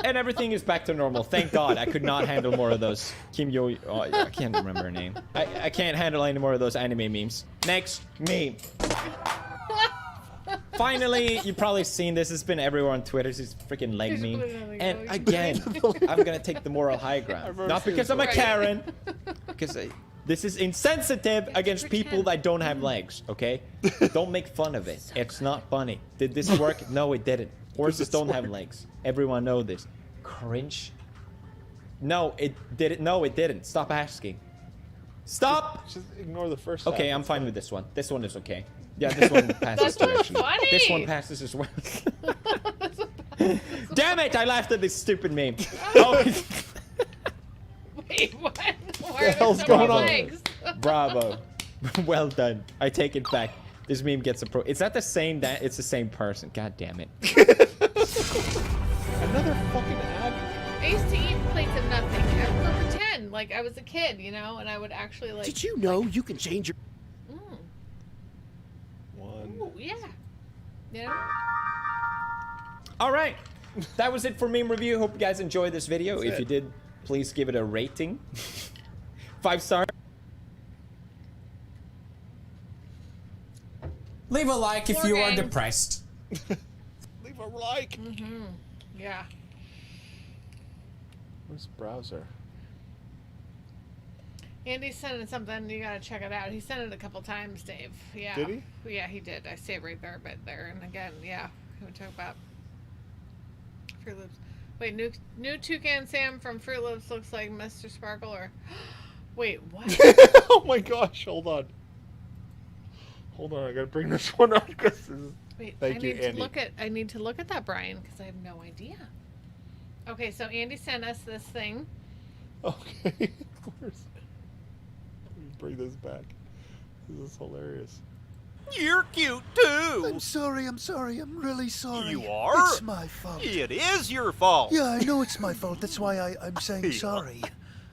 And everything is back to normal. Thank God. I could not handle more of those Kim Yo... Oh, I can't remember her name. I can't handle any more of those anime memes. Next meme. Finally, you've probably seen this. It's been everywhere on Twitter. It's this freaking leg Just meme. put it on the And go. again, I'm going to take the moral high ground. Not because I'm a Karen. Because this is insensitive against people that don't have legs, okay? Don't make fun of it. It's not funny. Did this work? No, it didn't. Horses don't have legs. Everyone know this. Cringe. No, it didn't. No, it didn't. Stop asking. Stop! Just ignore the first. Okay, half. I'm fine with this one. This one is okay. Yeah, this one passes That's too, not actually. funny. This one passes as well. Damn it! I laughed at this stupid meme. Oh, Wait, what? Why The are there hell's so going many on? legs? bravo. Well done. I take it back. This meme gets a pro. Is that the same? It's the same person. God damn it. Another fucking ad. I used to eat plates of nothing. I would pretend like I was a kid, you know, and I would actually like. Did you know you can change your? One. Ooh, yeah. You know? All right. That was it for meme review. Hope you guys enjoyed this video. That's If you it. did, please give it a rating. 5-star. Leave a like if you are Warning. depressed. Leave a like. Yeah. Where's the browser? Andy's sending something. You gotta check it out. He sent it a couple times, Dave. Yeah. Did he? Yeah, he did. I see it right there, but there. And again, yeah. We talk about Fruit Loops. Wait, new Toucan Sam from Fruit Loops looks like Mr. Sparkle, or wait, what? Oh my gosh! Hold on. Hold on. I gotta bring this one up because this is. Wait, Thank I you, need to Andy. look at that, Brian, because I have no idea. Okay, so Andy sent us this thing. Okay. Where's... Let me bring this back. This is hilarious. You're cute too. I'm sorry. I'm really sorry. You are? It's my fault. It is your fault. Yeah, I know it's my fault. That's why I'm saying sorry.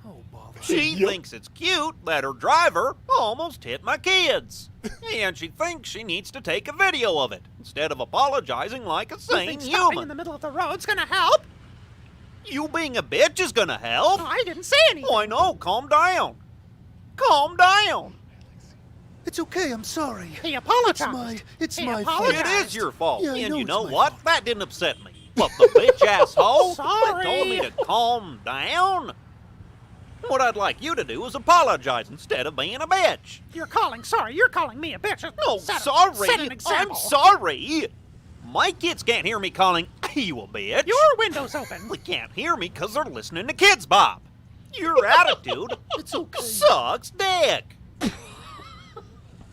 Oh, bother. She thinks it's cute that her driver almost hit my kids. And she thinks she needs to take a video of it instead of apologizing like a sane human. in the middle of the road's gonna help? You being a bitch is gonna help. I didn't say anything. Oh, I know. Calm down. Calm down. It's okay. I'm sorry. He apologized. It's He my fault. apologized. It is your fault. Yeah, I and know you it's know my what? That didn't upset me. But the bitch asshole that told me to calm down. What I'd like you to do is apologize instead of being a bitch. You're calling me a bitch. No, Set sorry. an example. I'm sorry. My kids can't hear me calling you a bitch. Your window's open. They can't hear me because they're listening to Kids Bop. Your attitude sucks dick.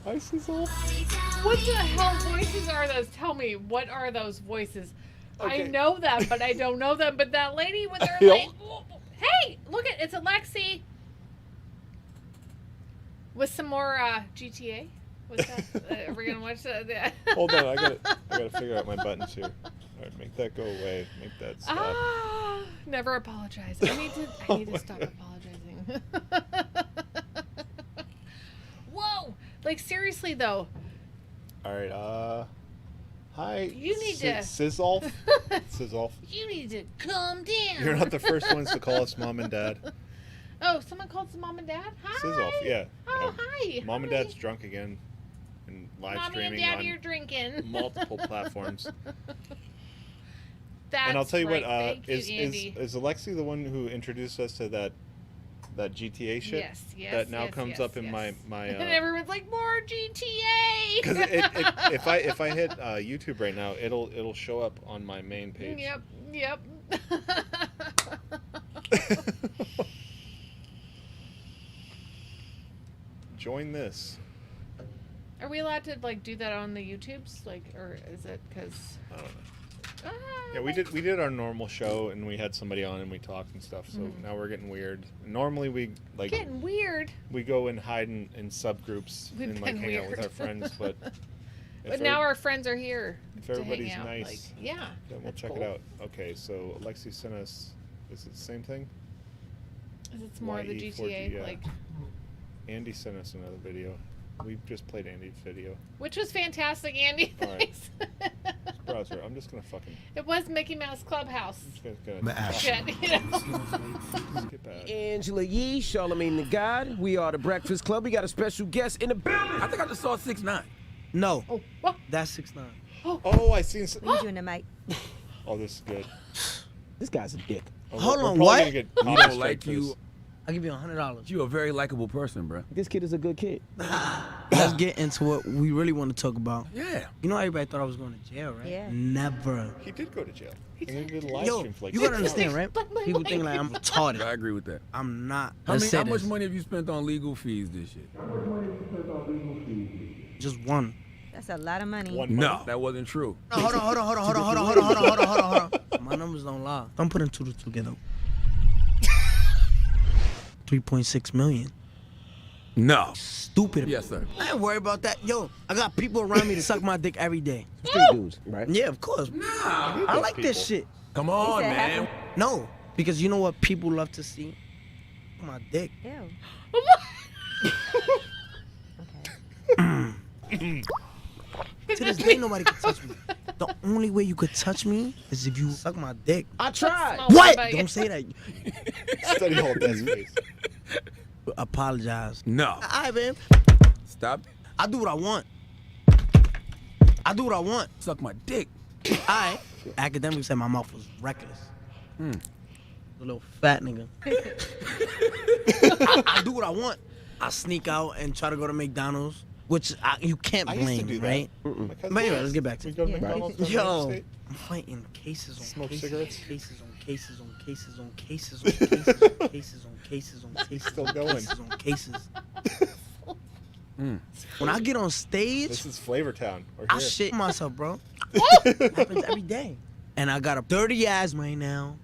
Ice is off. What the hell voices are those? Tell me, what are those voices? Okay. I know them, but I don't know them. But that lady with her like, hey, look at it's Alexi with some more GTA. What's that? Are we gonna watch that? Hold on, I gotta figure out my buttons here. All right, make that go away. Make that stop. Never apologize. I need to stop apologizing. Whoa! Like seriously though. All right. Hi. You need to Sizzolf. Sizzolf. You need to calm down. You're not the first ones to call us mom and dad. Oh, someone called some mom and dad? Hi. Sizzolf, yeah. Oh, hi. Mom and dad's drunk again and live Mommy streaming and daddy on are drinking. multiple platforms. That's And I'll tell you right. what, Thank you, Andy. is Alexi the one who introduced us to that GTA shit? Yes, that now comes up in my and everyone's like, more GTA. because if I hit YouTube right now, it'll show up on my main page. Yep. Join this. Are we allowed to like do that on the YouTubes? Like, or is it because? I don't know. Yeah, we did our normal show and we had somebody on and we talked and stuff. So now we're getting weird. Normally we like getting weird. We go and hide in subgroups and like hang out with our friends, but now our friends are here. If everybody's to hang out. nice, Like, yeah, then we'll check it out. Okay, so Alexi sent us. Is it the same thing? Is it more of the GTA? Yeah. Like Andy sent us another video. We just played Andy's video. Which was fantastic, Andy. Thanks. Browser. I'm just gonna fucking. It was Mickey Mouse Clubhouse. Shit, you know? Angela Yee, Charlemagne the God. We are the Breakfast Club. We got a special guest in the building. I think I just saw 6ix9ine. No. Oh, what? That's 6ix9ine. Oh, I seen. What are you doing tonight? Oh, this is good. This guy's a dick. Oh, Hold we're on, probably what? gonna get You copy don't strike like for you. this. I'll give you $100. You're a very likable person, bro. This kid is a good kid. Let's get into what we really want to talk about. Yeah. You know everybody thought I was going to jail, right? Yeah. Never. He did go to jail. And he did a live Yo, stream for like you 6 gotta understand, right? People think like I'm retarded. I agree with that. I'm not. How Let's say much this. money have you spent on legal fees this year? Just one. That's a lot of money. No, that wasn't true. No, hold on. My numbers don't lie. I'm putting 2 to 2 together. 3.6 million. No. Stupid. Yes, sir. I ain't worried about that. Yo, I got people around me to suck my dick every day. Street dudes, right? Yeah, of course. I like this shit. Come on, man. No, because you know what people love to see? My dick. Ew. To this day, nobody can touch me. The only way you could touch me is if you suck my dick. I tried. What? Don't say that. Study hold that space. Apologize. No. All right, man. Stop. I do what I want. Suck my dick. All right. Academically said my mouth was reckless. A little fat nigga. I do what I want. I sneak out and try to go to McDonald's, which you can't I used to blame, do that. right? My cousin But anyway, does. let's get back to We it. go to McDonald's on Yo, State. I'm fighting cases on Smoke cases, cigarettes? cases on cases on cases on cases on cases on cases on cases on cases Still on going. cases on cases. When I get on stage, This is Flavor Town. We're I here. shit myself, bro. Happens every day. And I got a dirty ass right now.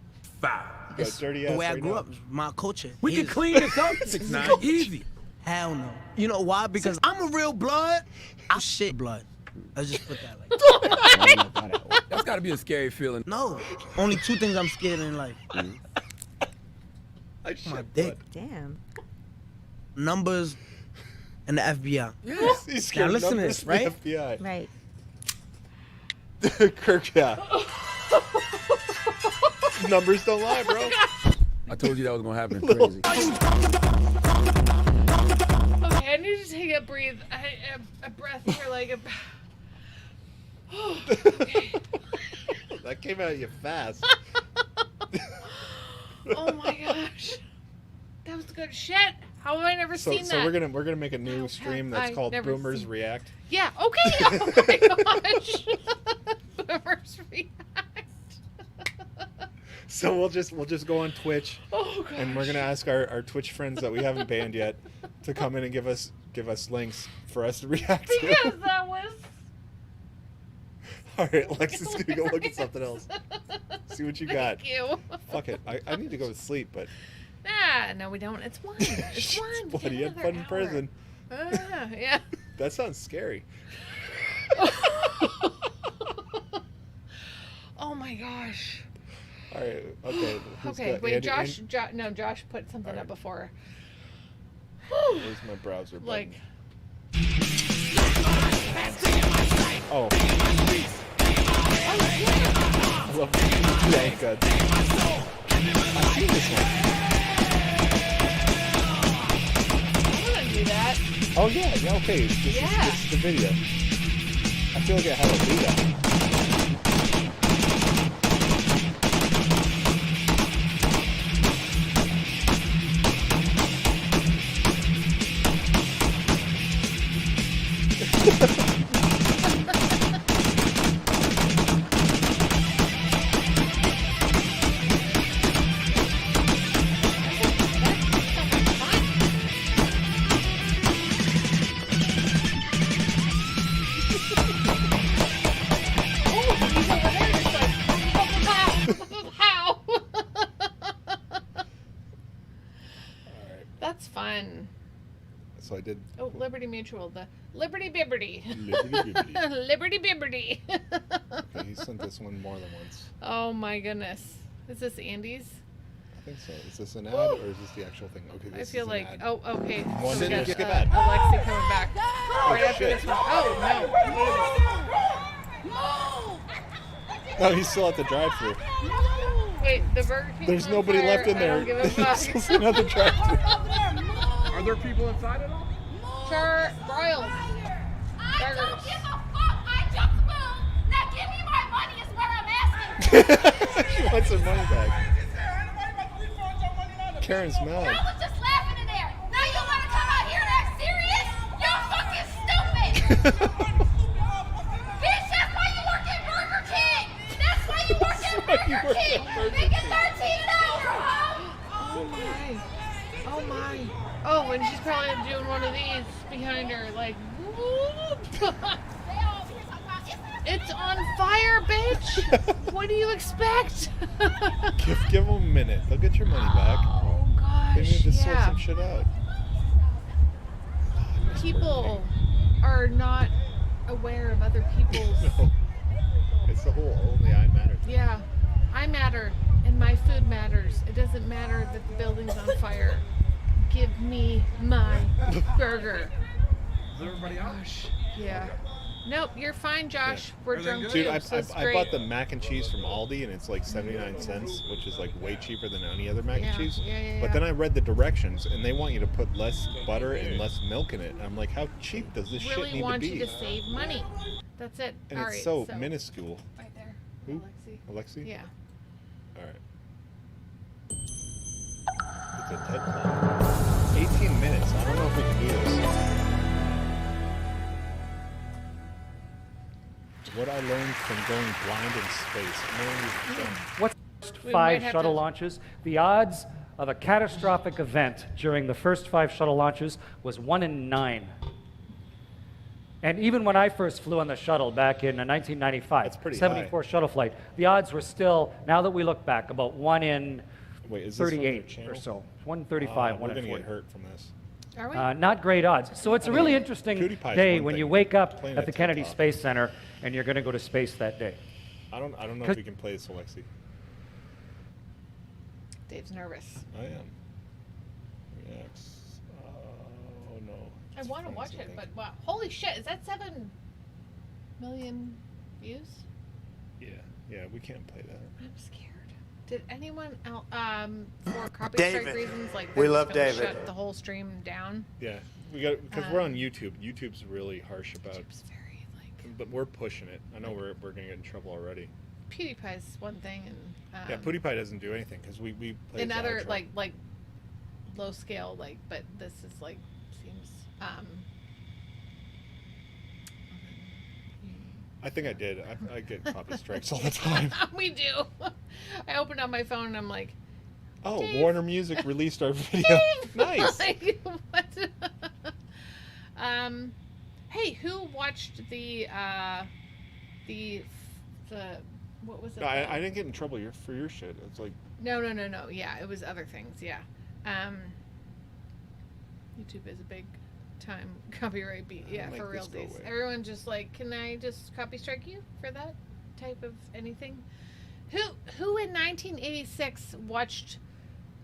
Five. You got dirty The ass way I right grew now. up, my culture. We can is- clean this up. 6ix9ine. Easy. Hell no. You know why? Because I'm a real blood. I shit blood. Let's just put that like that. That's got to be a scary feeling. No. Only 2 things I'm scared in life. I My shit dick. Damn. Numbers and the FBI. Yes. He's scared Now listen to numbers this, from right? the FBI. Right. Kirk, yeah. Numbers don't lie, bro. I told you that was going to happen. Crazy. Okay, I need to take a breathe. A breath here, like a. Okay. That came out of you fast. Oh my gosh, that was good shit. How have I never So seen that? we're gonna make a new stream that's I've called never Boomers seen- React. Yeah. Okay. Oh my gosh. Boomers react. So we'll just go on Twitch, and we're gonna ask our Twitch friends that we haven't banned yet to come in and give us links for us to react to. Because that was. All right, Lexi's gonna go look at something else. See what you got. Thank you. Fuck it. I need to go to sleep, but. Nah, no, we don't. It's one. It's one. Bloody had fun in prison. Yeah. That sounds scary. Oh my gosh. All right. Okay. Okay. Wait, Josh put something up before. Where's my browser button? Like. Oh. I love Thank God. I've seen this one. I want to do that. Oh yeah. Okay. This is the video. I feel like I had to do that. That's fun. So I did. Oh, Liberty Mutual, the Liberty Bibberty. Liberty Bibberty. Liberty Bibberty. Okay, he sent this one more than once. Oh my goodness. Is this Andy's? I think so. Is this an ad or is this the actual thing? Okay, this I feel is like. an ad. Oh, okay. One So we got skip ad. Alexi coming back right after shit. this one. Oh Oh, he's still at the drive-thru. no! Wait, the Burger King. There's nobody left in there. I don't give a fuck. He's still at the drive-thru. Are there people inside at all? Broiled. I don't give a fuck. I just moved. Now give me my money is what I'm asking. She wants her money back. Karen's I mad. was just laughing in there. Now you want to come out here and act serious? You're fucking stupid. Bitch, that's why you work at Burger King. That's why you work at Burger King. Making $13 an hour, huh? Oh my. Oh my. Oh, and she's probably doing one of these behind her, like, whoop. It's on fire, bitch. What do you expect? Give them a minute. They'll get your money back. Oh gosh. They need to sort some shit out. People are not aware of other people's. No. It's the whole only I matter thing. Yeah, I matter, and my food matters. It doesn't matter that the building's on fire. Give me my burger. Is everybody out? Gosh. Yeah. Nope, you're fine, Josh. Yeah. We're drunk Dude, too, I so it's bought great. the mac and cheese from Aldi, and it's like 79 cents, which is like way cheaper than any other mac and cheese. Yeah. But then I read the directions, and they want you to put less butter and less milk in it. And I'm like, how cheap does this shit really need to want be? you to save money. That's it. And All it's right, so minuscule. Right there. Who? Alexi. Alexi? Yeah. All right. It's a TED Talk. 18 minutes. I don't know if we can do this. What I learned from going blind in space. What's the first 5 shuttle launches? The odds of a catastrophic event during the first 5 shuttle launches was 1 in 9. And even when I first flew on the shuttle back in 1995, 74 shuttle flight, the odds were still, now that we look back, about 1 in 38 or so. 1 in 35, 1 in 40. We're going to get hurt from this. Are we? Not great odds. So it's a really interesting PewDiePie's day one when thing. you wake up Playing at the at Kennedy TikTok. Space Center and you're going to go to space that day. I don't know if we can play this, Alexi. Dave's nervous. I am. Reacts. Oh no. I want to watch it, but wow. Holy shit, is that 7 million views? Yeah, we can't play that. I'm scared. Did anyone else, for copyright David. reasons, like We they're love just gonna David. shut the whole stream down? Yeah, we got because we're on YouTube. YouTube's really harsh about. YouTube's very like. But we're pushing it. I know we're gonna get in trouble already. PewDiePie's one thing, and Yeah, PewDiePie doesn't do anything because we play in his other outro. like low scale, like, but this is like seems I think I did. I get copy strikes all the time. We do. I opened up my phone and I'm like, oh, Dave. Warner Music released our video. Nice. Like, what? Hey, who watched the what was it? No, I didn't get in trouble for your shit. It's like No. Yeah, it was other things. Yeah. YouTube is a big time copyright beat. Yeah, Make for this go realsies. away. Everyone just like, can I just copy strike you for that type of anything? Who in 1986 watched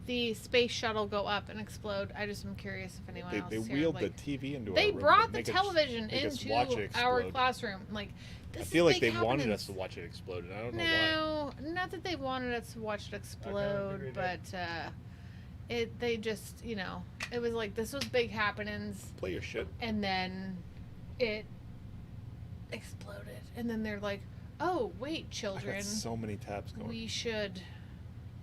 the space shuttle go up and explode? I just am curious if anyone else they here, wheeled like, the TV into they our room. brought the Make us- television make us into watch it our explode. classroom. Like, this I feel is like big they wanted happenings. us to watch it explode, and I don't know why. No, not that they wanted us to watch it explode, but they just, you know, it was like, this was big happenings, Play your shit. and then it exploded, and then they're like, oh wait, I children, got so many tabs going. we should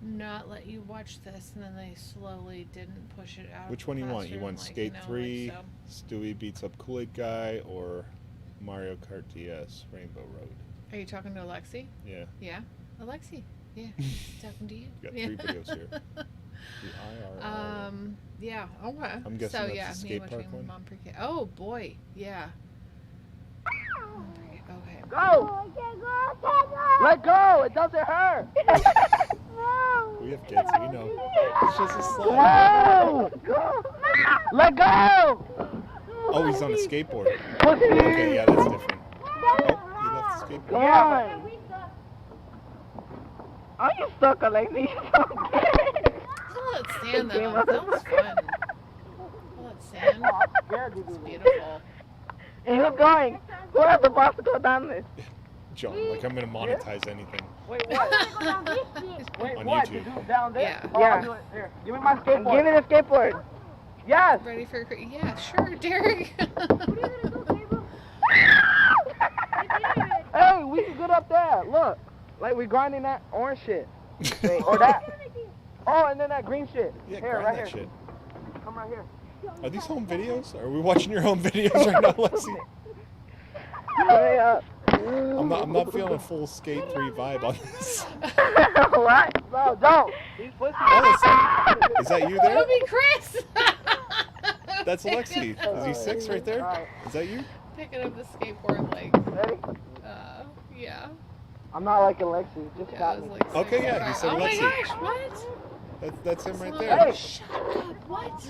not let you watch this, and then they slowly didn't push it out. Which of one the you want? You classroom, want like, Skate you know, 3, like, Stewie beats up Kool-Aid Guy, or Mario Kart DS, Rainbow Road? Are you talking to Alexi? Yeah. Yeah, Alexi. Yeah, talking to you. You got Yeah. 3 videos here. The IRL. Yeah. Okay. I'm guessing so that's yeah, the me skate park watching one? Mom pre-K. Oh boy, yeah. Okay. Go! Let go! It doesn't hurt! We have kids, so we know. It's just a slide. Go! Let go! Oh, he's on a skateboard. Okay, yeah, that's different. Oh, he left the skateboard. Come on! Are you stuck, Alexi? I'll let sand though. That was fun. I'll let sand. It's beautiful. And who's going? Who has the boss to go down this? John, like I'm gonna monetize anything. Wait, what? Wait, On what? YouTube. To do down there? Yeah. Oh, I'll do it. Here, give me my skateboard. Give me the skateboard. Yes. Ready for yeah, sure, Derek. Hey, we can get up there. Look, like we grinding that orange shit, Wait, or that. Oh, and then that green shit. Yeah, here, grind right that here. shit. Come right here. Are these home videos? Are we watching your home videos right now, Lexi? Hurry up. I'm not feeling a full Skate 3 vibe on this. What? No, don't. He's pussy. Oh, is that you there? That'll be Chris. That's Lexi. Is he 6 right there? Is that you? Picking up the skateboard, like. Ready? Yeah. I'm not like Alexi. Just Yeah, got I me. was like, Okay, yeah, he said oh Lexi. my gosh, what? That's him right Hey, there. shut up, what?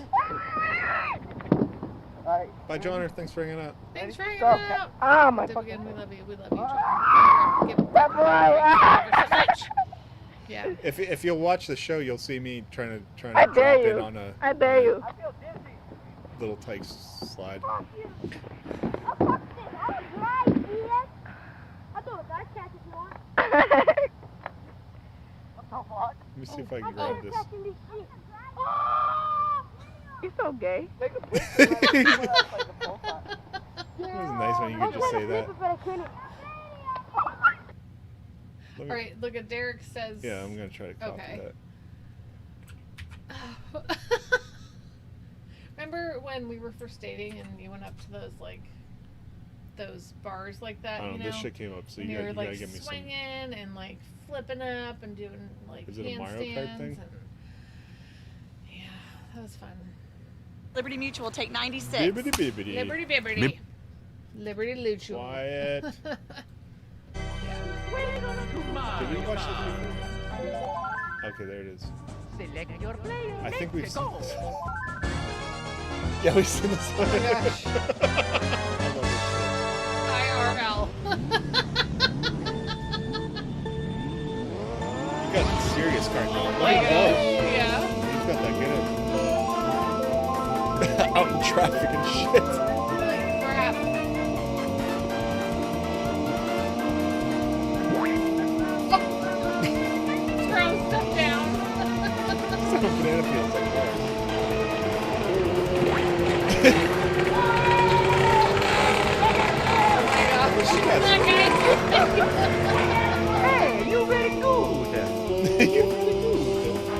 Alright. Bye, Johnner. Thanks for hanging out. Thanks for hanging Go. out. Ah, my Dib fucking. again, we love you, John. Give That's right. Yeah. If you'll watch the show, you'll see me trying to I drop dare in you. on a I dare you. little tight slide. Let me see if I can grab this. He's so gay. It was nice when you could just say that. Let me- All right, look at Derek says. Yeah, I'm gonna try to copy Okay. that. Remember when we were first dating and you went up to those bars like that? I don't know, you know, this shit came up, so and you you were gotta like give me some. swinging and like flipping up and doing like Is it a Mario Kart handstands thing? and yeah, that was fun. Liberty Mutual, take 96. Bibbidi bibbidi. Liberty Bibbity. Liberty Luchu. Quiet. Did we watch this before? Okay, there it is. Select your player. I think we've seen this. Yeah, we've seen this one. Oh my gosh. IRL. You got serious card going. Look my at gosh, those. yeah. He's got that good. Out in traffic and shit. Holy crap. Throwing stuff down. Some banana peels like that. Hey, you very good. You're really good.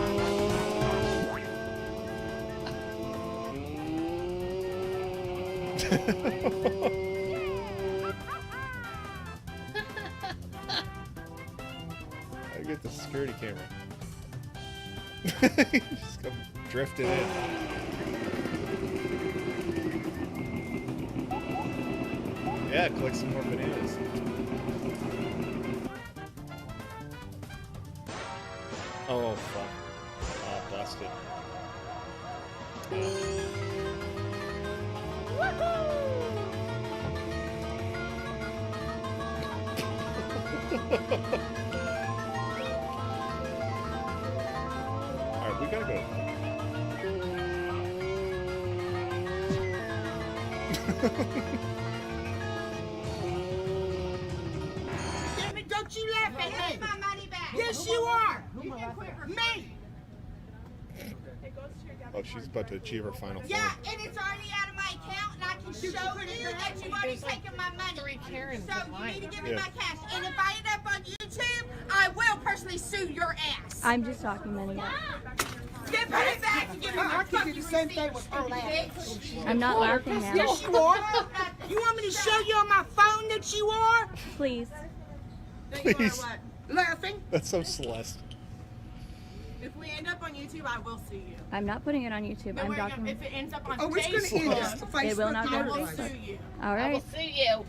camera. Just come drifting in. Yeah, collect some more bananas. Oh, fuck. Oh, busted. Alright, we gotta go. Damn it, don't you laugh at me. My money back. Yes, you are. Me. Oh, she's about to achieve her final form. Yeah, and it's already out of my account, and I can show you that you've already taken my money. 3 Karens So in you line. need to give me my cash. And if I end up on YouTube, I will personally sue your ass. I'm just documenting it. Get put it back and give me my fucking the same thing with her laughing. I'm not laughing now. Yes, you are. You want me to show you on my phone that you are? Please. Please. Laughing. That's so Celeste. If we end up on YouTube, I will sue you. I'm not putting it on YouTube. No, I'm if documenting. it ends up on Oh, it's gonna Facebook, end up on It will not go I to will Facebook. sue you. All I will right. sue you.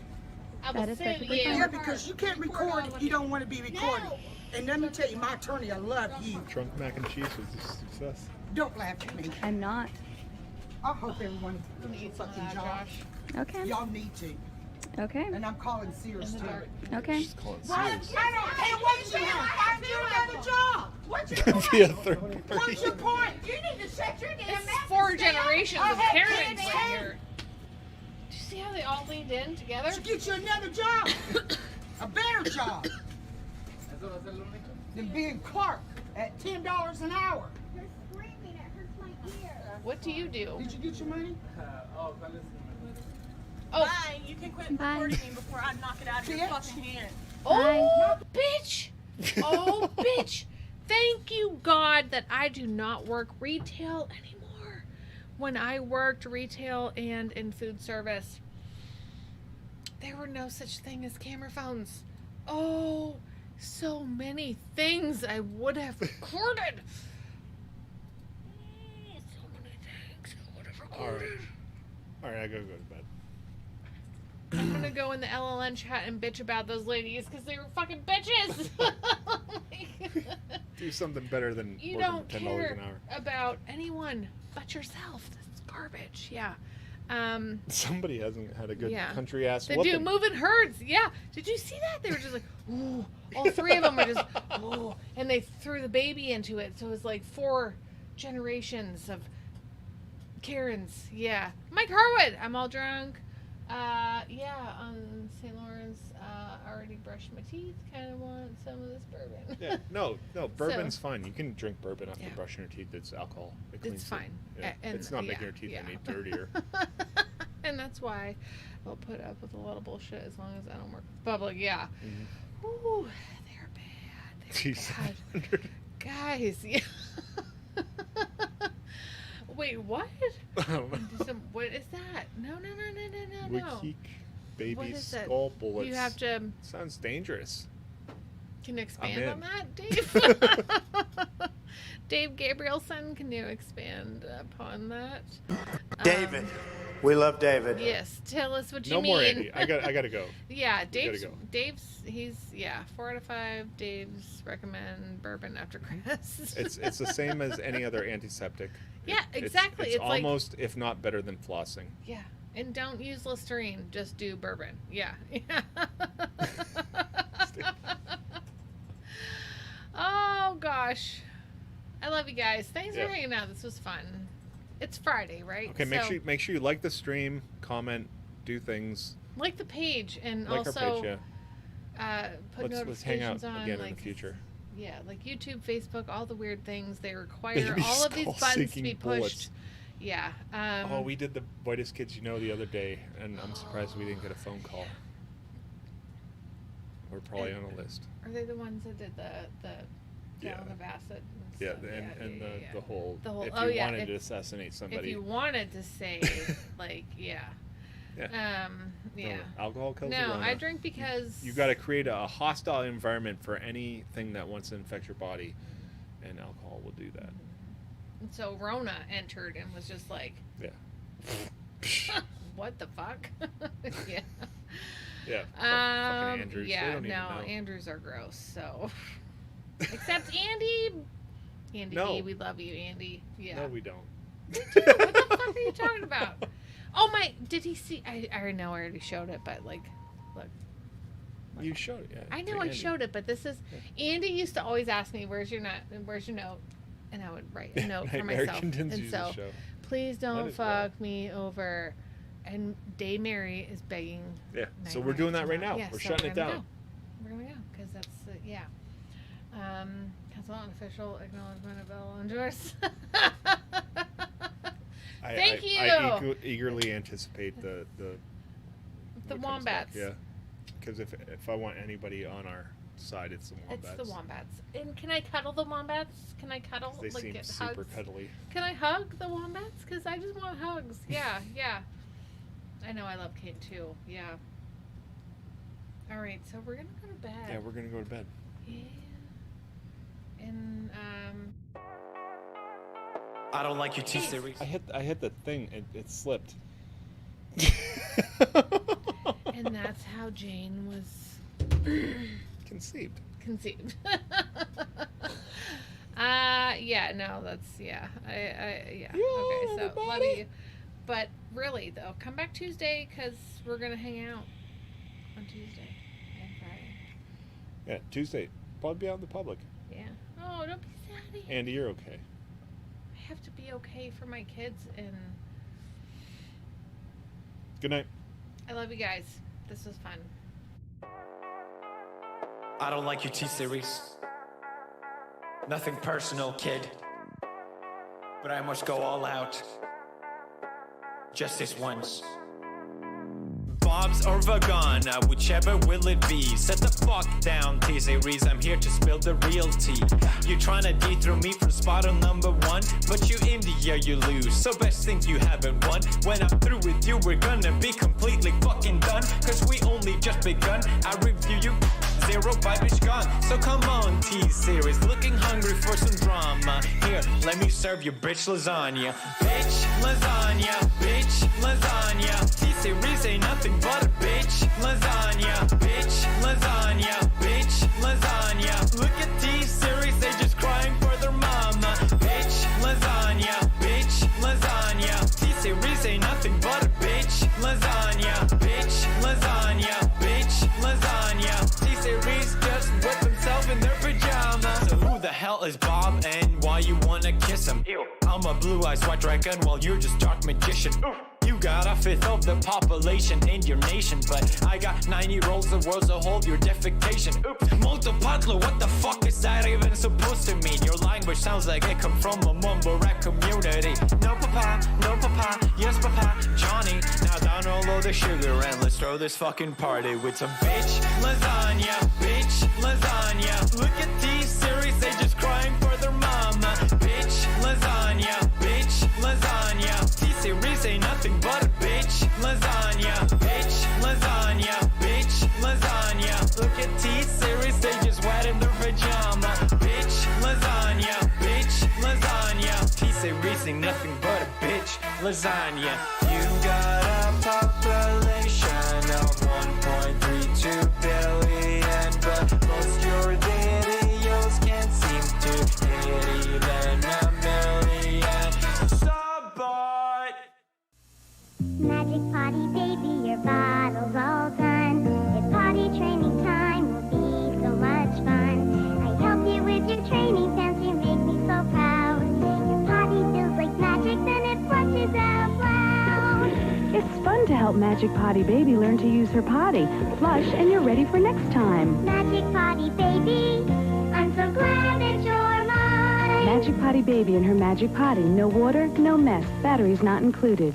I will That is sue perfectly you. fine. Yeah, because you can't record if you don't want to be recorded. And let me tell you, my attorney, I love you. Drunk mac and cheese was a success. Don't laugh at me. I'm not. I hope everyone does a fucking job. Okay. Y'all need to. Okay. And I'm calling Sears too. Okay. She's calling I Sears. don't care what you have. Find you another job. What's your Gonna point? be a third What's party. your point? You need to shut your damn It's mouth. 4 and stay generations out. of I have parents kids right too. here. Do you see how they all leaned in together? To get you another job. A better job. Than being Clark at $10 an hour. You're screaming. It hurts my ear. What do you do? Did you get your money? Oh, Bye. You can quit Bye. recording me before I knock it out of your fucking hand. oh, bitch! Oh, bitch! Thank you, God, that I do not work retail anymore. When I worked retail and in food service, there were no such thing as camera phones. Oh, so many things I would have recorded. So many things I would have recorded. Alright, I gotta go to bed. I'm gonna go in the LLN chat and bitch about those ladies because they were fucking bitches. Do something better than You working don't $10 care an hour. about anyone but yourself. That's garbage. Yeah. Somebody hasn't had a good Yeah. country ass They whooping. do moving herds. Yeah. Did you see that? They were just like, ooh. All 3 of them were just, ooh. And they threw the baby into it. So it was like 4 generations of Karens. Yeah. Mike Harwood. I'm all drunk. Yeah, on St. Lawrence, already brushed my teeth. Kind of want some of this bourbon. Yeah, no, bourbon's So- fine. You can drink bourbon after Yeah. brushing your teeth. It's alcohol. It cleans It's it. fine. Yeah. And It's not making yeah, your teeth yeah. any dirtier. And that's why I'll put up with a lot of bullshit as long as I don't work with the public. Yeah. Mm-hmm. Ooh, they're bad. They're Jeez. bad. Guys, yeah. Wait, what? I don't know. What is that? No. Wikik baby What is it? skull bullets. You have to. Sounds dangerous. Can you expand in. on that, Dave? Dave Gabrielson, can you expand upon that? David. We love David. Yes, tell us what you No mean. more Andy. I gotta go. Yeah, Dave's. he's 4 out of 5. Dave's recommend bourbon after Chris. It's the same as any other antiseptic. Yeah, exactly. It's It's like- almost, if not better than flossing. Yeah, and don't use Listerine. Just do bourbon. Yeah. Oh gosh, I love you guys. Thanks Yeah. for hanging out. This was fun. It's Friday, right? Okay, make sure you like the stream, comment, do things. Like the page, and Like also our page, put let's hang out notifications on. again like, in the future. Yeah, like YouTube, Facebook, all the weird things. They require Baby all of these buttons to skull-sinking be bullets. pushed. Yeah. Oh, we did the Whitest Kids You Know the other day, and I'm surprised we didn't get a phone call. We're probably on a list. Are they the ones that did the gallon of acid? Yeah, stuff? and the whole The whole- if oh, you yeah, wanted if- to assassinate somebody. If you wanted to say, like, yeah. Yeah. No, alcohol kills the No, Rona. I drink because You got to create a hostile environment for anything that wants to infect your body, and alcohol will do that. So Rona entered and was just like, Yeah. what the fuck? Yeah. Yeah. Fucking Andrews. They Yeah. don't even No, know. Andrews are gross. So, except Andy. Andy No. D, we love you, Andy. Yeah. No, we don't. What the fuck are you talking about? Oh my! Did he see? I know I already showed it, but like, look. You showed it, yeah. I know to I Andy. showed it, but this is. Andy used to always ask me, "Where's your note? Where's your note?" And I would write a note for Nightmare myself. continues And to so, show. please don't is bad. fuck me over. And Day Mary is begging. Yeah. So Nightmare we're doing that to right not- now. Yeah, We're so shutting it gonna down. go. We're gonna go because that's yeah. Cancel unofficial acknowledgement of LLN Joyce. Thank you. I eagerly anticipate the The what comes back, wombats. Yeah. Because if I want anybody on our side, it's the wombats. It's the wombats. And can I cuddle the wombats? Can I cuddle? They like seem get super hugs? cuddly. Can I hug the wombats? Because I just want hugs. Yeah, yeah. I know I love Kate too. Yeah. All right, so we're gonna go to bed. Yeah, we're gonna go to bed. Yeah. And I don't like your T-Series. I hit the thing. It slipped. and that's how Jane was Conceived. conceived. Yeah, no, that's yeah. Yeah. Okay, so love you. But really though, come back Tuesday because we're gonna hang out on Tuesday and Friday. Yeah, Tuesday. Probably be out in the public. Yeah. Oh, don't be sad. Andy, you're okay. I have to be okay for my kids, and Good night. I love you guys. This was fun. I don't like your T-Series. Nothing personal, kid. But I must go all out. Just this once. Bob's or Vagana, whichever will it be. Set the fuck down, T-Series. I'm here to spill the real tea. You tryna dethrone me from spot on number one, but you India, you lose. So best think you haven't won. When I'm through with you, we're gonna be completely fucking done. Cause we only just begun. I review you. Zero vibe is gone. So come on, T-Series. Looking hungry for some drama. Here, let me serve you bitch lasagna. Bitch lasagna. Bitch lasagna. T-Series ain't nothing but a bitch lasagna. Bitch lasagna. Bitch lasagna. Look at T-Series, they just crying for their mama. Bitch lasagna. Bitch lasagna. T-Series ain't nothing but a bitch lasagna. Bitch lasagna. Bitch lasagna. T-Series just whip himself in their pajamas. So who the hell is Bob and why you wanna kiss him? Ew. I'm a blue-eyed white dragon while you're just dark magician. Oof. You got a fifth of the population in your nation, but I got 90 rolls the world's a whole, your defecation. Oops, multipatlo, what the fuck is that even supposed to mean? Your language sounds like it come from a mumble rap community. No papa, yes papa, Johnny. Now download the sugar and let's throw this fucking party with some bitch lasagna, bitch lasagna. Look at T-Series, they just crying for their mama. Bitch lasagna, bitch lasagna. T-Series ain't nothing but a bitch lasagna. Bitch lasagna, bitch lasagna. Look at T-Series, they just wet in their pajama. Bitch lasagna, bitch lasagna. T-Series ain't nothing but a bitch lasagna. You got a population of 1.32 billion, but most your videos can't seem to hit even a million. Sabot! Magic potty baby, your bottle's all done. If potty training time will be so much fun. I help you with your training dance, you make me so proud. Your potty feels like magic, then it flushes out loud. It's fun to help Magic Potty Baby learn to use her potty. Flush and you're ready for next time. Magic potty baby, I'm so glad that you're mine. Magic Potty Baby and her Magic Potty. No water, no mess. Batteries not included.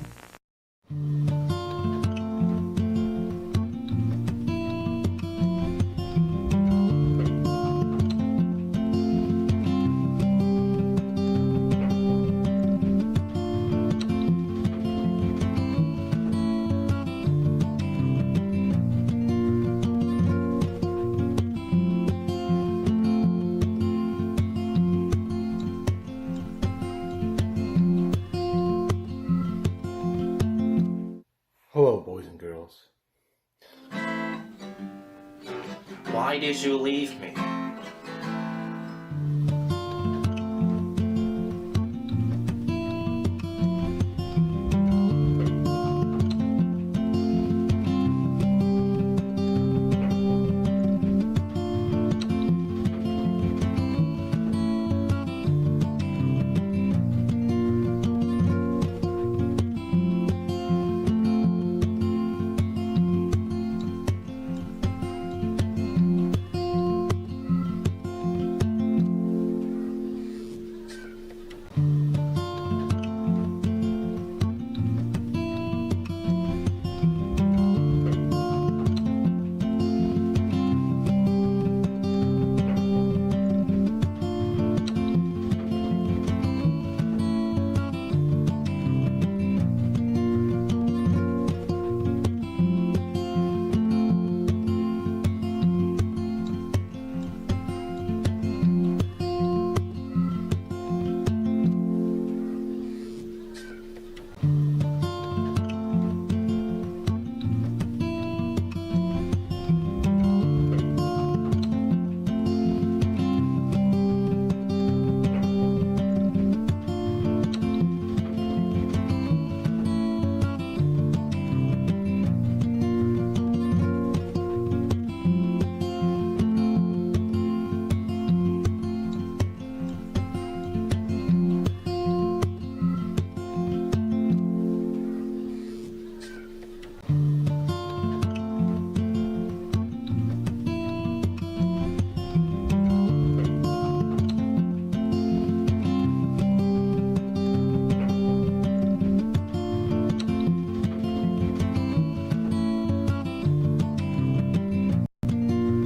girls. Why did you leave me?